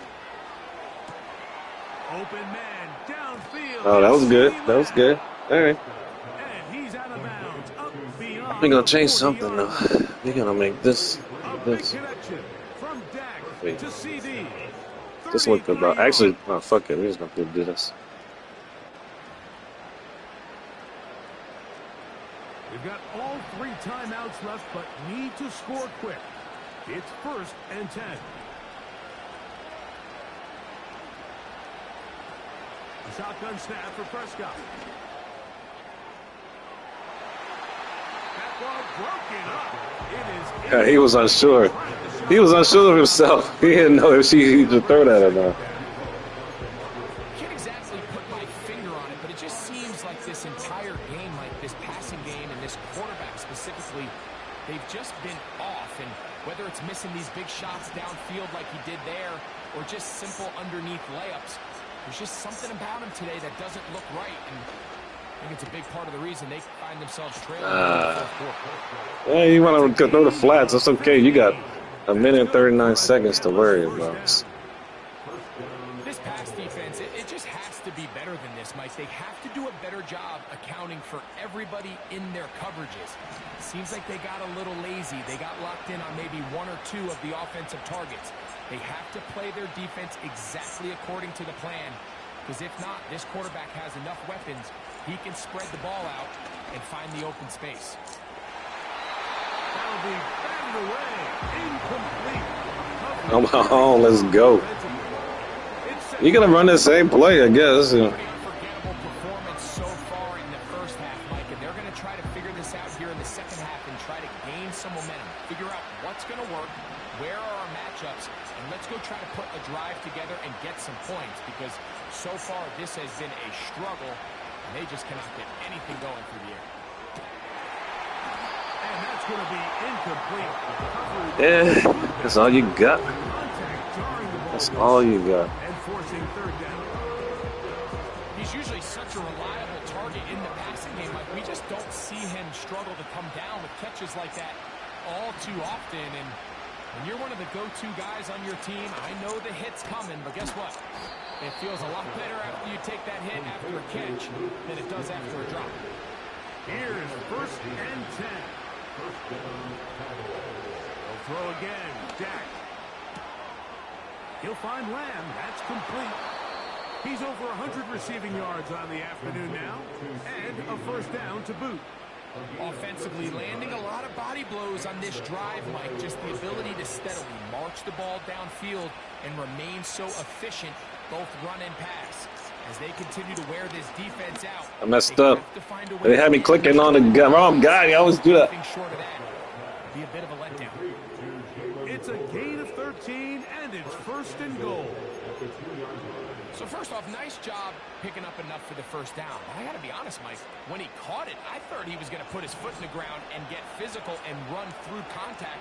Speaker 3: Open man downfield.
Speaker 4: Oh, that was good. That was good. All right.
Speaker 3: And he's out of bounds. Up beyond.
Speaker 4: We're going to change something, though. We're going to make this.
Speaker 3: Connection from Dak
Speaker 4: Wait.
Speaker 3: to CD.
Speaker 4: This looked about. Actually, oh, fuck it. We're just going to do this.
Speaker 3: We've got all 3 timeouts left, but need to score quick. It's 1st and 10. A shotgun snap for Prescott. That ball broken up. It is.
Speaker 4: Yeah, he was unsure. He was unsure of himself. He didn't know if he should throw that or not.
Speaker 5: Can't exactly put my finger on it, but it just seems like this entire game, like this passing game and this quarterback specifically, they've just been off. And whether it's missing these big shots downfield like he did there, or just simple underneath layups, there's just something about him today that doesn't look right. And I think it's a big part of the reason they find themselves trailing.
Speaker 4: Yeah, you want to throw the flats. That's okay. You got a minute and 39 seconds to worry about.
Speaker 5: This pass defense, it just has to be better than this, Mike. They have to do a better job accounting for everybody in their coverages. It seems like they got a little lazy. They got locked in on maybe 1 or 2 of the offensive targets. They have to play their defense exactly according to the plan, because if not, this quarterback has enough weapons. He can spread the ball out and find the open space.
Speaker 3: That'll be batted away. Incomplete.
Speaker 4: Come on, let's go. You're going to run the same play, I guess.
Speaker 5: Pretty unforgettable performance so far in the first half, Mike, and they're going to try to figure this out here in the second half and try to gain some momentum. Figure out what's going to work, where are our matchups, and let's go try to put a drive together and get some points, because so far this has been a struggle, and they just cannot get anything going through the air.
Speaker 3: And that's going to be incomplete.
Speaker 4: Yeah, that's all you got. That's all you got.
Speaker 3: And forcing 3rd down.
Speaker 5: He's usually such a reliable target in the passing game. Like, we just don't see him struggle to come down with catches like that all too often. And when you're one of the go-to guys on your team, I know the hit's coming, but guess what? It feels a lot better after you take that hit after a catch than it does after a drop.
Speaker 3: Here's 1st and 10. They'll throw again. Dak. He'll find Lamb. That's complete. He's over 100 receiving yards on the afternoon now, and a 1st down to boot.
Speaker 5: Offensively, landing a lot of body blows on this drive, Mike. Just the ability to steadily march the ball downfield and remain so efficient, both run and pass. As they continue to wear this defense out,
Speaker 4: I messed up. They had me clicking on the wrong guy. I always do that.
Speaker 5: Short of that. be a bit of a letdown.
Speaker 3: It's a gain of 13, and it's 1st and goal.
Speaker 5: So first off, nice job picking up enough for the first down. But I got to be honest, Mike, when he caught it, I thought he was going to put his foot in the ground and get physical and run through contact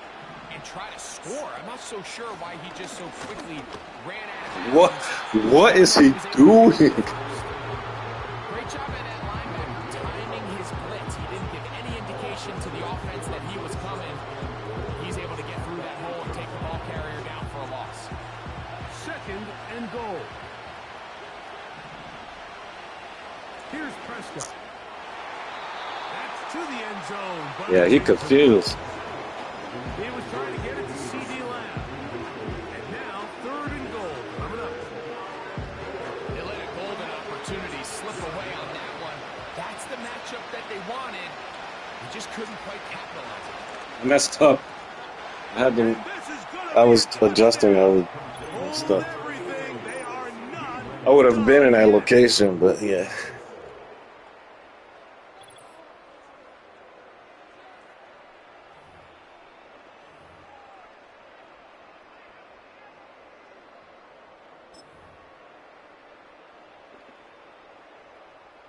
Speaker 5: and try to score. I'm not so sure why he just so quickly ran out of bounds.
Speaker 4: What is he doing?
Speaker 5: Great job at that linebacker timing his blitz. He didn't give any indication to the offense that he was coming. He's able to get through that hole and take the ball carrier down for a loss.
Speaker 3: 2nd and goal. Here's Prescott. That's to the end zone. But
Speaker 4: Yeah, he confused.
Speaker 3: he was trying to get it to C.D. Lamb. And now 3rd and goal coming up.
Speaker 5: They let a golden opportunity slip away on that one. That's the matchup that they wanted. They just couldn't quite capitalize it.
Speaker 4: I messed up. I was adjusting all the stuff. I would have been in that location, but yeah.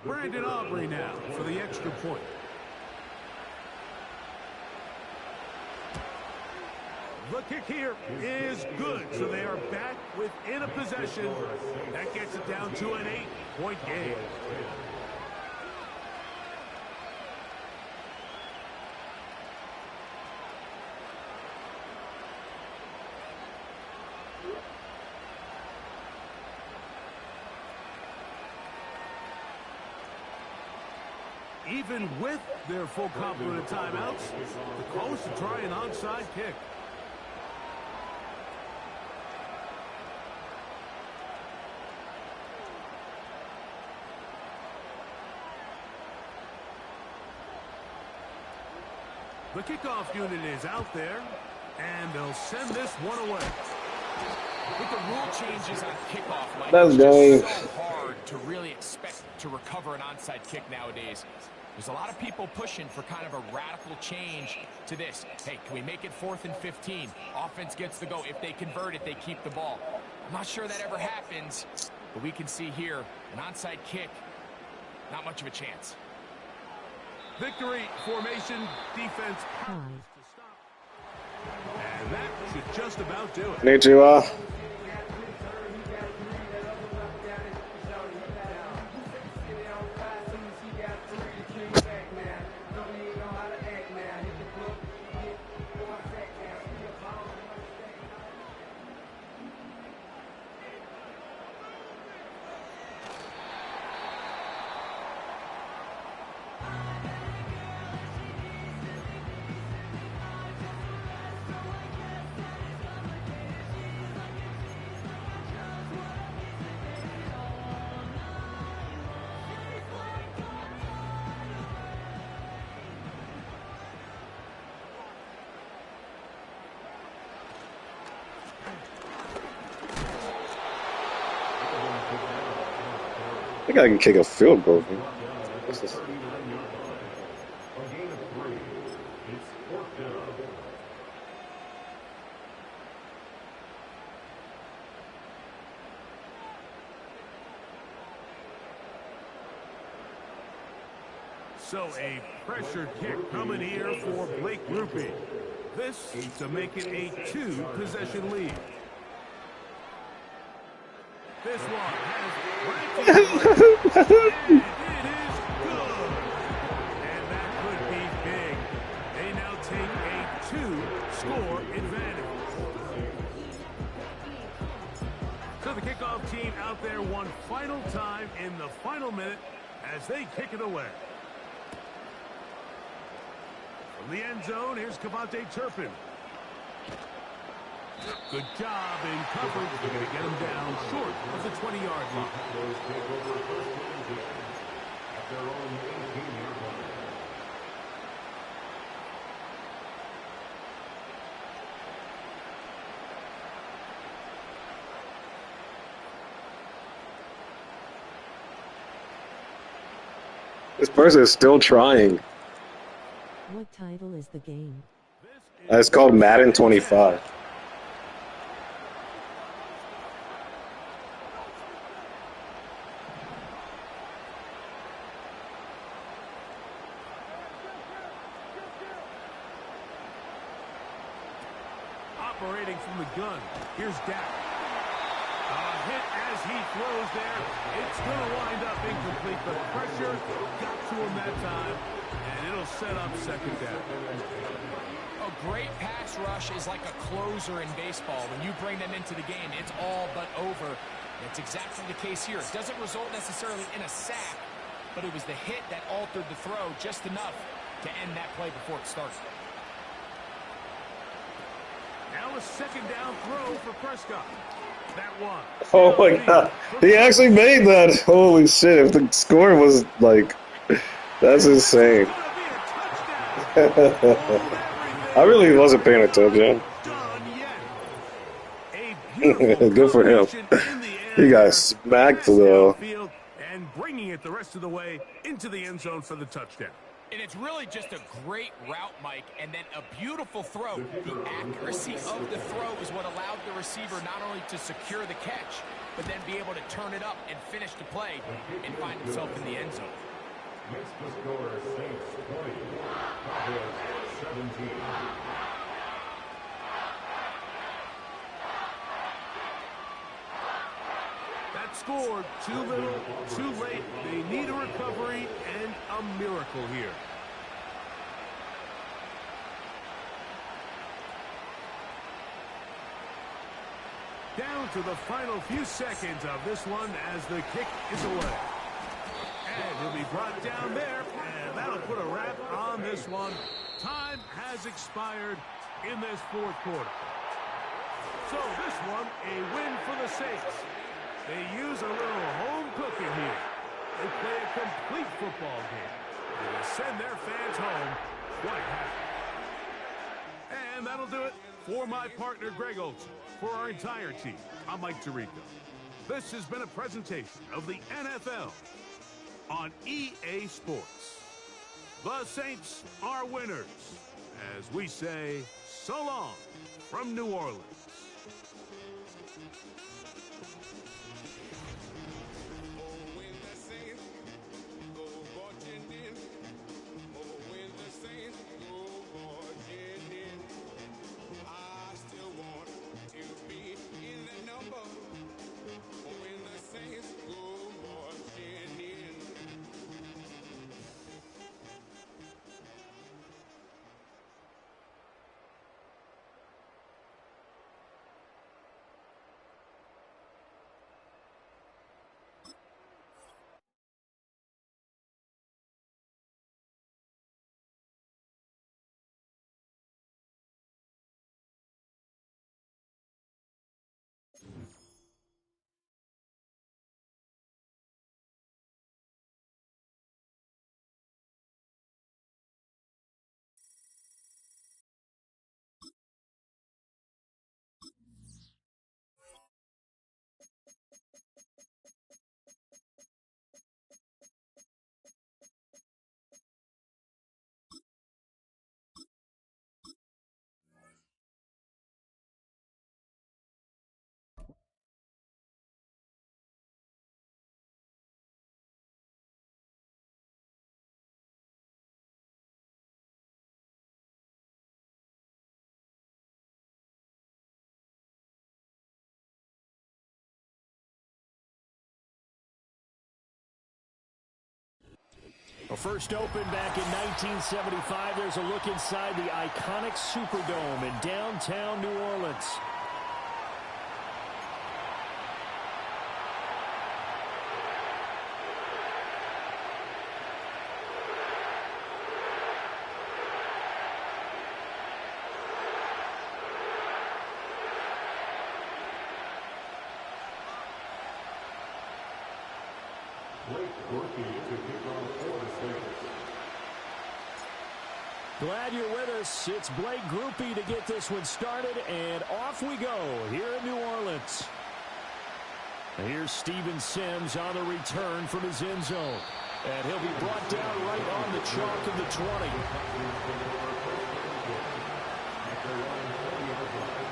Speaker 3: Brandon Aubrey now for the extra point. The kick here is good, so they are back within a possession. That gets it down to an 8-point game. Even with their full complement of timeouts, the call is to try an onside kick. The kickoff unit is out there, and they'll send this one away.
Speaker 5: With the rule changes on kickoff, Mike,
Speaker 4: That's
Speaker 5: it's just so hard to really expect to recover an onside kick nowadays. There's a lot of people pushing for kind of a radical change to this. Hey, can we make it 4th and 15? Offense gets the go. If they convert it, they keep the ball. I'm not sure that ever happens, but we can see here an onside kick, not much of a chance.
Speaker 3: Victory, formation, defense. And that should just about do it.
Speaker 4: Konnichiwa. I think I can kick a field goal. What's this?
Speaker 3: So a pressure kick coming here for Blake Rupe. This to make it a 2-possession lead. This one has and it is good. And that could be big. They now take a 2-score advantage. So the kickoff team out there one final time in the final minute as they kick it away. From the end zone, here's Cavante Turpin. Good job in coverage. They're going to get him down short of the 20-yard line.
Speaker 4: This person is still trying.
Speaker 10: What title is the game?
Speaker 3: This
Speaker 4: It's called Madden 25.
Speaker 3: Operating from the gun. Here's Dak. A hit as he throws there. It's going to wind up incomplete. The pressure got to him that time, and it'll set up second down.
Speaker 5: A great pass rush is like a closer in baseball. When you bring them into the game, it's all but over. That's exactly the case here. It doesn't result necessarily in a sack, but it was the hit that altered the throw just enough to end that play before it started.
Speaker 3: Now a second down throw for Prescott. That one.
Speaker 4: Oh my god. He actually made that. Holy shit. If the score was like, that's insane. I really wasn't paying attention. Good for him. He got smacked though.
Speaker 3: And bringing it the rest of the way into the end zone for the touchdown.
Speaker 5: And it's really just a great route, Mike, and then a beautiful throw. The accuracy of the throw is what allowed the receiver not only to secure the catch, but then be able to turn it up and finish the play and find himself in the end zone.
Speaker 9: Next to score, Saints 20, Cowboys 17.
Speaker 3: That scored too little, too late. They need a recovery and a miracle here. Down to the final few seconds of this one as the kick is away. And he'll be brought down there, and that'll put a wrap on this one. Time has expired in this fourth quarter. So this one, a win for the Saints. They use a little home cooking here. They play a complete football game. They send their fans home quite happy. And that'll do it for my partner, Greg Olson. For our entire team, I'm Mike Tirico. This has been a presentation of the NFL on EA Sports. The Saints are winners, as we say so long from New Orleans.
Speaker 8: Well, first opened back in 1975. There's a look inside the iconic Superdome in downtown New Orleans. Glad you're with us. It's Blake Groupie to get this one started, and off we go here in New Orleans. And here's Steven Sims on the return from his end zone. And he'll be brought down right on the chalk of the 20.
Speaker 9: They're running 40-yard line.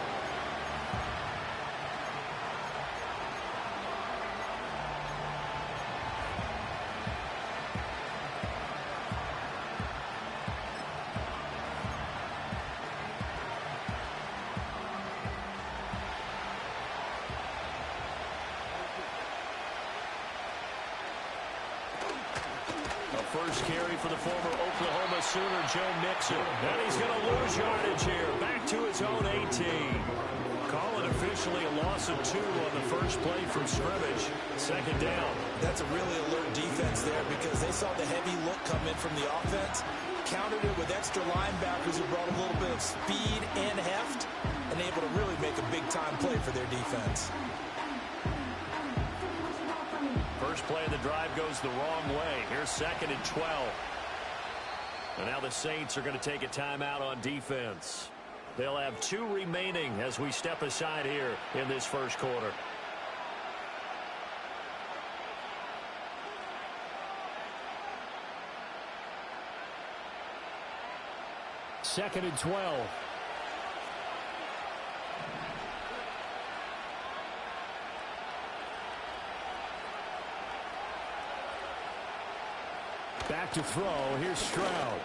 Speaker 6: First carry for the former Oklahoma Sooner, Joe Mixon. And he's going to lose yardage here. Back to his own 18. Call it officially a loss of 2 on the first play from scrimmage. Second down.
Speaker 7: That's a really alert defense there because they saw the heavy look come in from the offense, countered it with extra linebackers who brought a little bit of speed and heft, and able to really make a big-time play for their defense.
Speaker 6: First play of the drive goes the wrong way. Here's 2nd and 12. And now the Saints are going to take a timeout on defense. They'll have 2 remaining as we step aside here in this first quarter.
Speaker 8: Second and 12. Back to throw. Here's Stroud.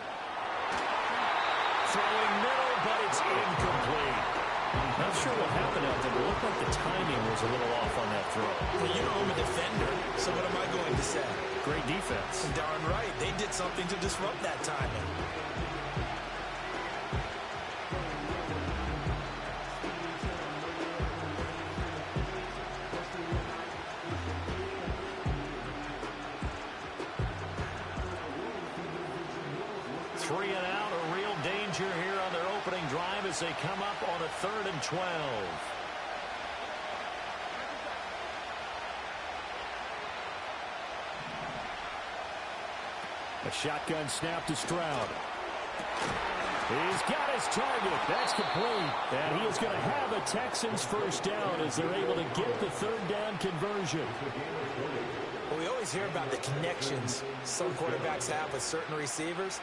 Speaker 6: Throwing middle, but it's incomplete. Not sure what happened out there, but it looked like the timing was a little off on that throw.
Speaker 7: Well, you know I'm a defender, so what am I going to say?
Speaker 6: Great defense.
Speaker 7: Darn right. They did something to disrupt that timing.
Speaker 6: Three and out, a real danger here on their opening drive as they come up on a 3rd and 12.
Speaker 8: A shotgun snap to Stroud. He's got his target. That's complete. And he is going to have a Texans first down as they're able to get the 3rd down conversion.
Speaker 7: Well, we always hear about the connections some quarterbacks have with certain receivers.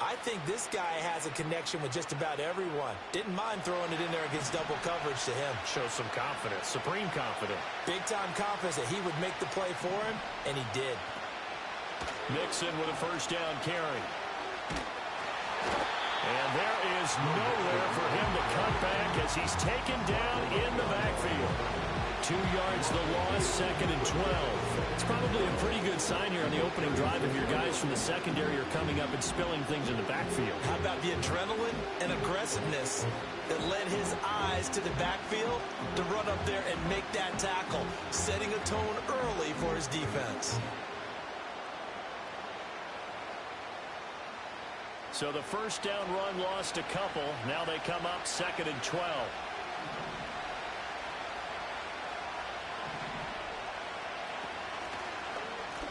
Speaker 7: I think this guy has a connection with just about everyone. Didn't mind throwing it in there against double coverage to him.
Speaker 6: Shows some confidence, supreme confidence.
Speaker 7: Big-time confidence that he would make the play for him, and he did.
Speaker 6: Mixon with a first down carry. And there is nowhere for him to cut back as he's taken down in the backfield. 2 yards the loss, 2nd and 12. It's probably a pretty good sign here on the opening drive if your guys from the secondary are coming up and spilling things in the backfield.
Speaker 7: How about the adrenaline and aggressiveness that led his eyes to the backfield to run up there and make that tackle, setting a tone early for his defense.
Speaker 6: So the first down run lost a couple. Now they come up 2nd and 12.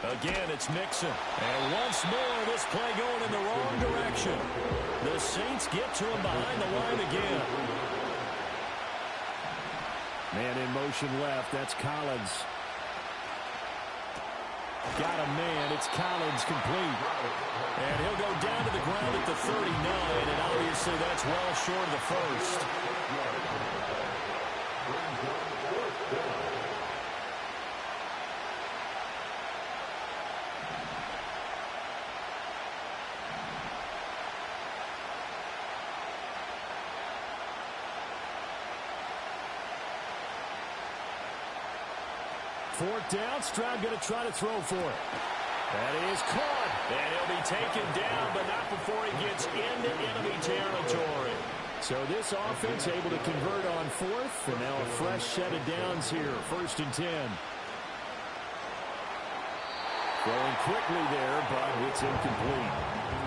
Speaker 6: Again, it's Mixon. And once more, this play going in the wrong direction. The Saints get to him behind the line again.
Speaker 8: Man in motion left. That's Collins. Got a man. It's Collins complete.
Speaker 6: And he'll go down to the ground at the 39, and obviously that's well short of the first.
Speaker 8: Fourth down, Stroud going to try to throw for it.
Speaker 6: That is caught. And he'll be taken down, but not before he gets into enemy territory.
Speaker 8: So this offense able to convert on 4th, and now a fresh set of downs here. 1st and 10. Going quickly there, but it's incomplete.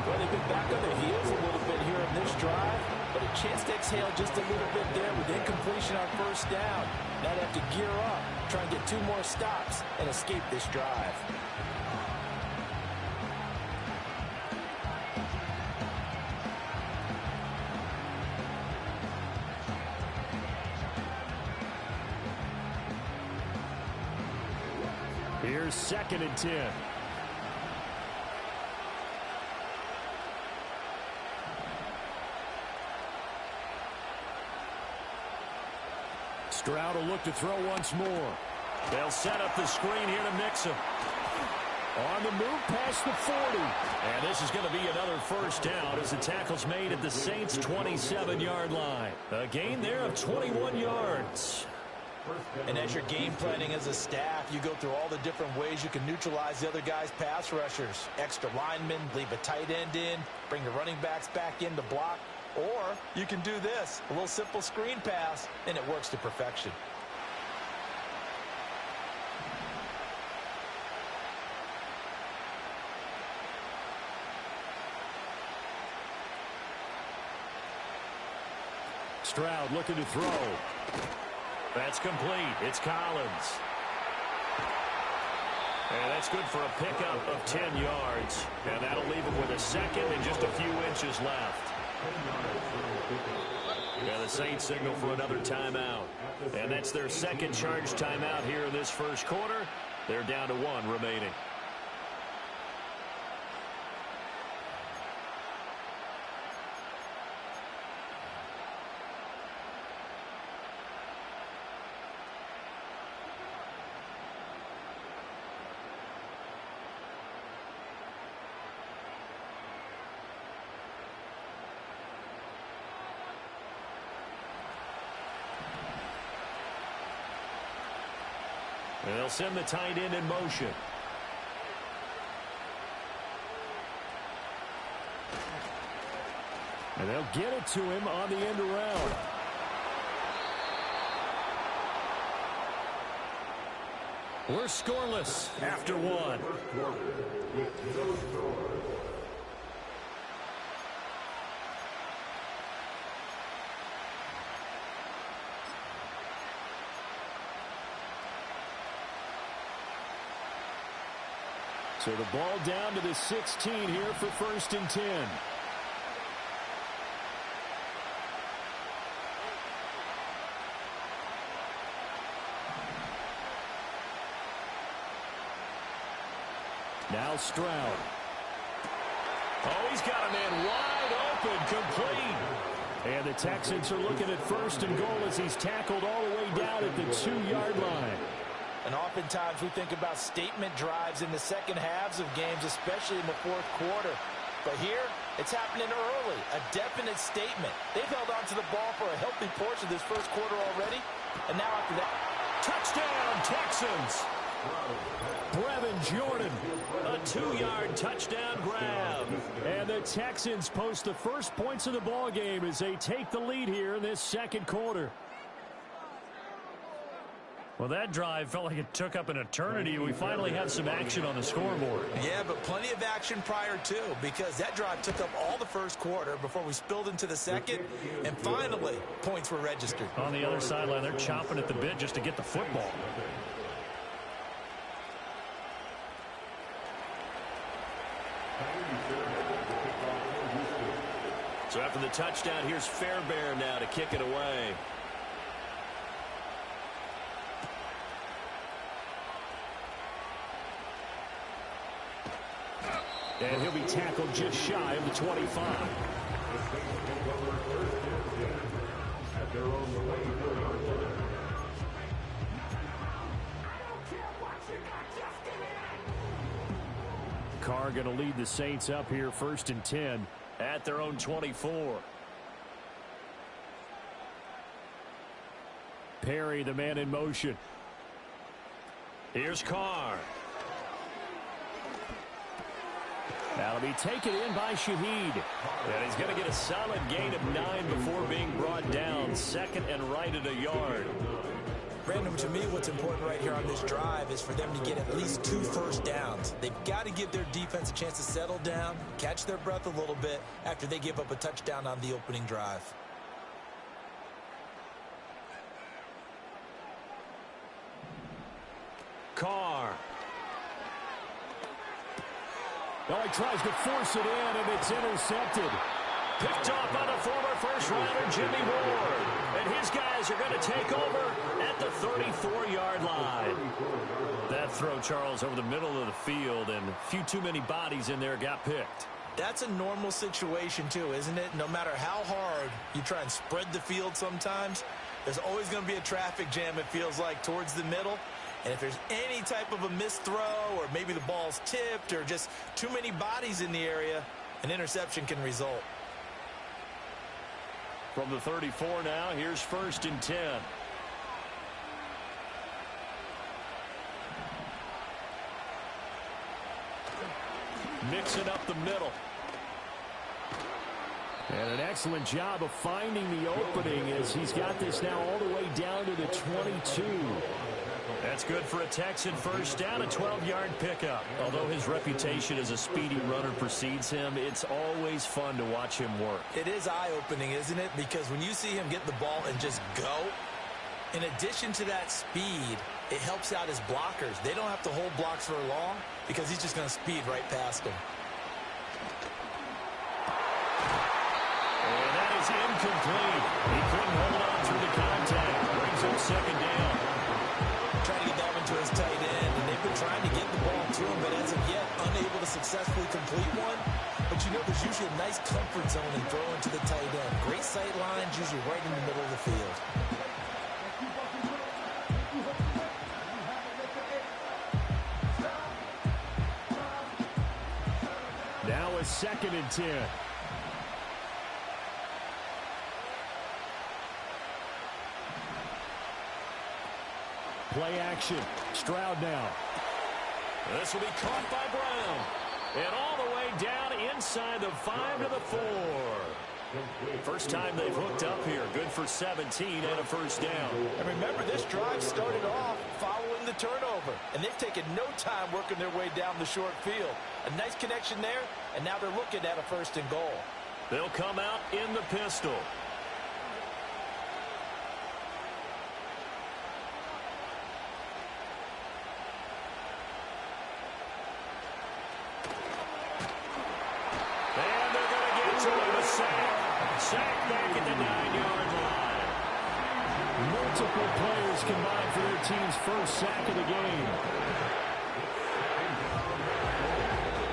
Speaker 10: Well, they've been back on their heels a little bit here in this drive, but a chance to exhale just a little bit there with incompletion on 1st down. Now they have to gear up, try and get 2 more stops, and escape this drive.
Speaker 8: Here's 2nd and 10. Stroud will look to throw once more.
Speaker 6: They'll set up the screen here to mix him.
Speaker 8: On the move past the 40.
Speaker 6: And this is going to be another first down as the tackle's made at the Saints' 27-yard line. A gain there of 21 yards.
Speaker 10: And as you're game planning as a staff, you go through all the different ways you can neutralize the other guy's pass rushers. Extra linemen, leave a tight end in, bring the running backs back in to block. Or you can do this, a little simple screen pass, and it works to perfection.
Speaker 8: Stroud looking to throw.
Speaker 6: That's complete. It's Collins. And that's good for a pickup of 10 yards. And that'll leave him with a second and just a few inches left. And the Saints signal for another timeout. And that's their second charge timeout here in this first quarter. They're down to one remaining. And they'll send the tight end in motion.
Speaker 8: And they'll get it to him on the end around.
Speaker 6: We're scoreless after one.
Speaker 8: So the ball down to the 16 here for 1st and 10. Now Stroud.
Speaker 6: Oh, he's got a man wide open, complete.
Speaker 8: And the Texans are looking at 1st and goal as he's tackled all the way down at the 2-yard line.
Speaker 10: And oftentimes we think about statement drives in the second halves of games, especially in the fourth quarter. But here, it's happening early, a definite statement. They've held on to the ball for a healthy portion of this first quarter already. And now after that,
Speaker 6: touchdown, Texans. Brevin Jordan, a 2-yard touchdown grab.
Speaker 8: And the Texans post the first points of the ball game as they take the lead here in this second quarter.
Speaker 6: Well, that drive felt like it took up an eternity. We finally have some action on the scoreboard.
Speaker 10: Yeah, but plenty of action prior to, because that drive took up all the first quarter before we spilled into the second, and finally, points were registered.
Speaker 6: On the other sideline, they're chomping at the bit just to get the football. So after the touchdown, here's Fairbairn now to kick it away.
Speaker 8: And he'll be tackled just shy of the 25. Carr going to lead the Saints up here 1st and 10
Speaker 6: at their own 24.
Speaker 8: Perry, the man in motion.
Speaker 6: Here's Carr.
Speaker 8: That'll be taken in by Shaheed.
Speaker 6: And he's going to get a solid gain of 9 before being brought down. 2nd and right at a yard.
Speaker 10: Brandon, to me, what's important right here on this drive is for them to get at least 2 first downs. They've got to give their defense a chance to settle down, catch their breath a little bit after they give up a touchdown on the opening drive.
Speaker 6: Carr.
Speaker 8: Oh, he tries to force it in, and it's intercepted.
Speaker 6: Picked off by the former first-rounder Jimmy Ward. And his guys are going to take over at the 34-yard line. That throw, Charles, over the middle of the field, and a few too many bodies in there got picked.
Speaker 10: That's a normal situation, too, isn't it? No matter how hard you try and spread the field sometimes,
Speaker 7: There's always going to be a traffic jam, it feels like, towards the middle. And if there's any type of a missed throw or maybe the ball's tipped or just too many bodies in the area, an interception can result.
Speaker 6: From the 34 now, here's 1st and 10. Mixing up the middle.
Speaker 8: And an excellent job of finding the opening as he's got this now all the way down to the 22.
Speaker 6: That's good for a Texan first down, a 12-yard pickup. Although his reputation as a speedy runner precedes him, it's always fun to watch him work.
Speaker 7: It is eye-opening, isn't it? Because when you see him get the ball and just go, in addition to that speed, it helps out his blockers. They don't have to hold blocks for long because he's just going to speed right past them.
Speaker 6: And that is incomplete. He couldn't hold on through the contact. Brings up 2nd down.
Speaker 7: Trying to get that one to his tight end, and they've been trying to get the ball to him, but as of yet, unable to successfully complete one. But you know, there's usually a nice comfort zone in throwing to the tight end. Great sight lines, usually right in the middle of the field.
Speaker 8: Now a 2nd and 10. Play action. Stroud now.
Speaker 6: This will be caught by Brown. And all the way down inside the 5 to the 4. First time they've hooked up here. Good for 17 and a 1st down.
Speaker 10: And remember, this drive started off following the turnover. And they've taken no time working their way down the short field. A nice connection there, and now they're looking at a 1st and goal.
Speaker 6: They'll come out in the pistol. Sack back at the 9-yard line.
Speaker 8: Multiple players combined for their team's first sack of the game.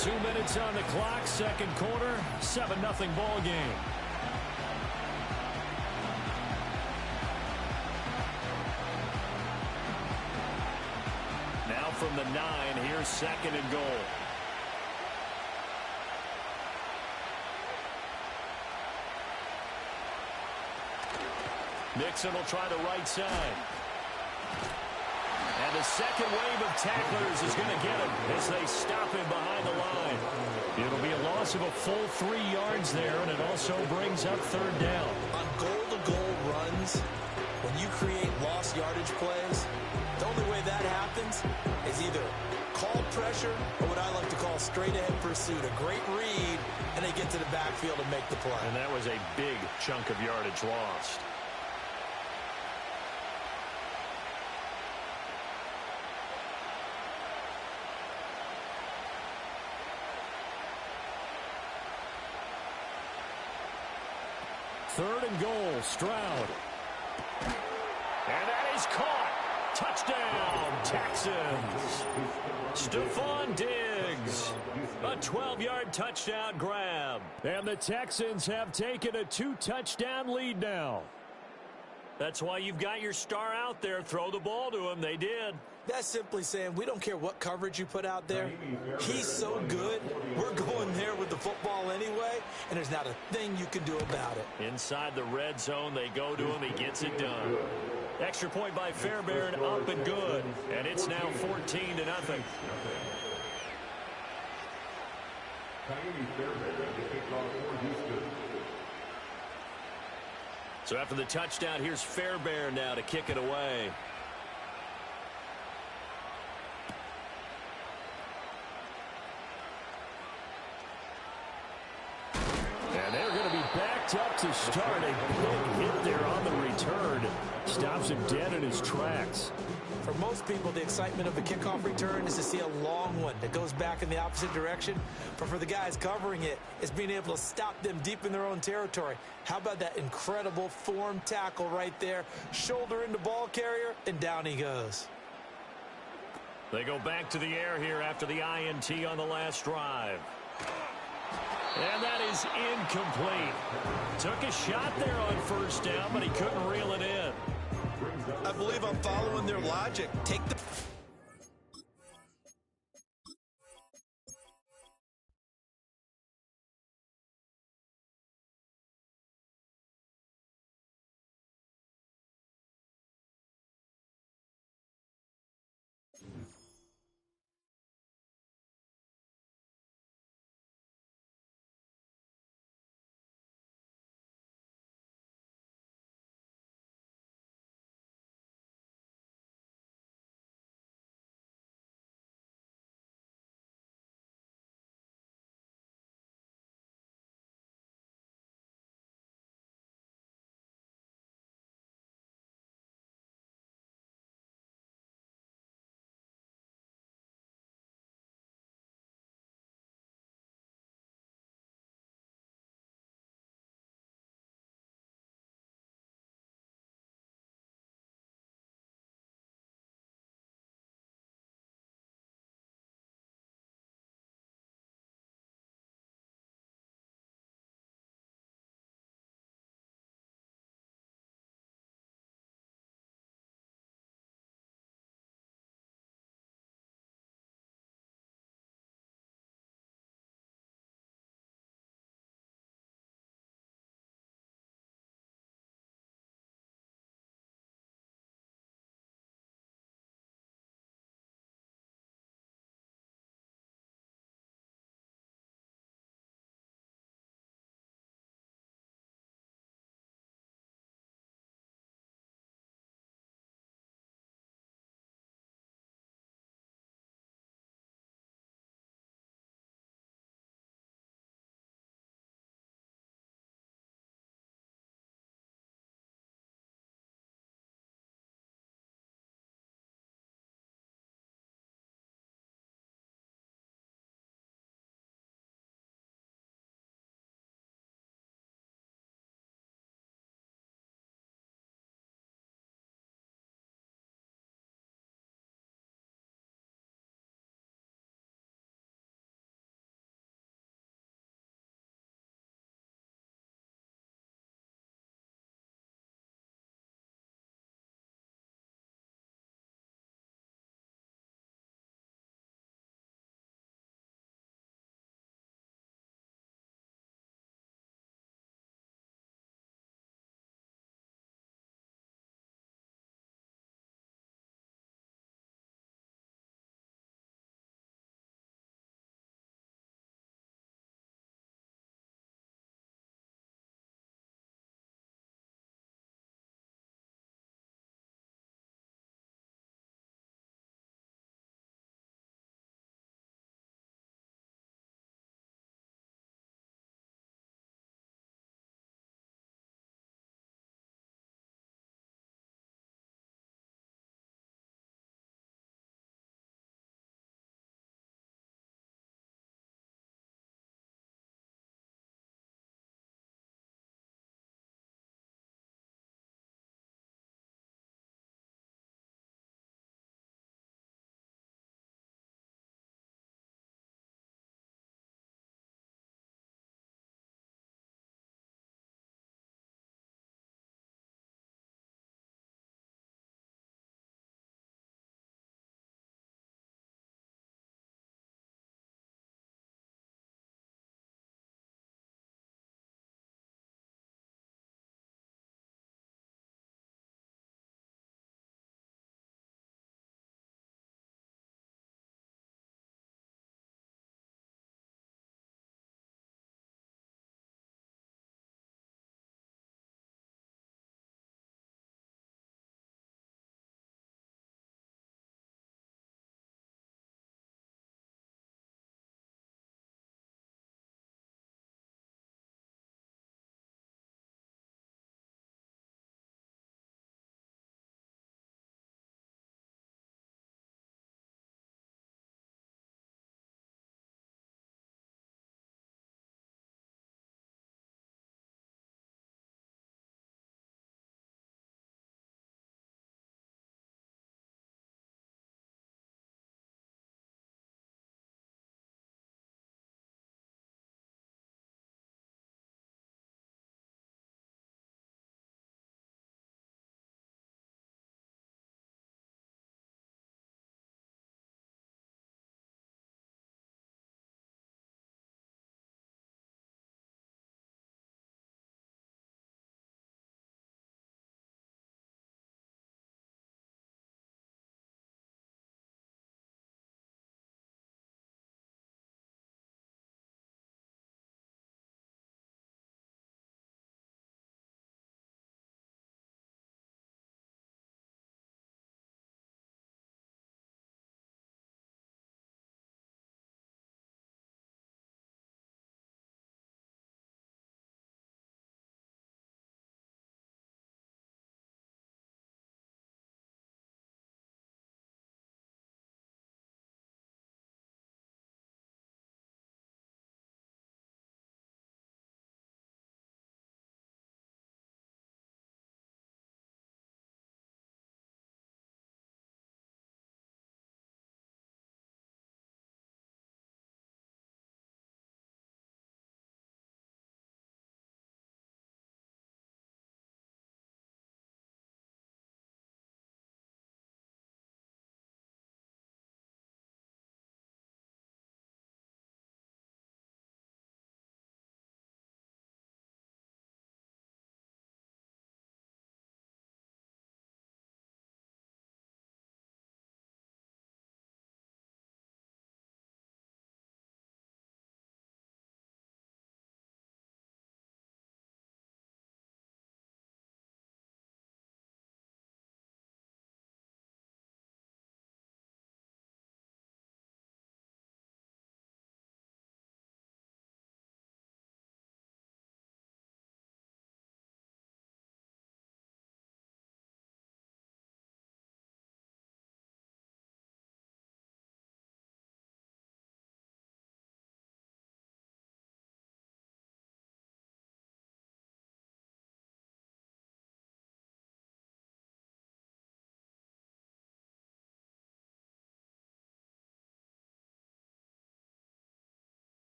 Speaker 6: 2 minutes on the clock, 2nd quarter, 7-0 ball game. Now from the 9, here's 2nd and goal. Nixon will try the right side. And the second wave of tacklers is going to get him as they stop him behind the line. It'll be a loss of a full 3 yards there, and it also brings up 3rd down.
Speaker 7: On goal-to-goal runs, when you create lost yardage plays, the only way that happens is either called pressure or what I like to call straight-ahead pursuit. A great read, and they get to the backfield and make the play.
Speaker 6: And that was a big chunk of yardage lost.
Speaker 8: Third and goal, Stroud.
Speaker 6: And that is caught. Touchdown, Texans. Stephon Diggs. A 12-yard touchdown grab.
Speaker 8: And the Texans have taken a 2-touchdown lead now.
Speaker 6: That's why you've got your star out there. Throw the ball to him. They did.
Speaker 7: That's simply saying we don't care what coverage you put out there. He's so good, we're going there with the football anyway, and there's not a thing you can do about it.
Speaker 6: Inside the red zone, they go to him. He gets it done. Extra point by Fairbairn, up and good. And it's now 14-0. So after the touchdown, here's Fairbairn now to kick it away.
Speaker 8: And they're going to be backed up to start. A big hit there on the return. Stops him dead in his tracks.
Speaker 7: For most people, the excitement of a kickoff return is to see a long one that goes back in the opposite direction. But for the guys covering it, it's being able to stop them deep in their own territory. How about that incredible form tackle right there? Shoulder into ball carrier, and down he goes.
Speaker 6: They go back to the air here after the INT on the last drive. And that is incomplete. Took a shot there on 1st down, but he couldn't reel it in.
Speaker 7: I believe I'm following their logic. Take the...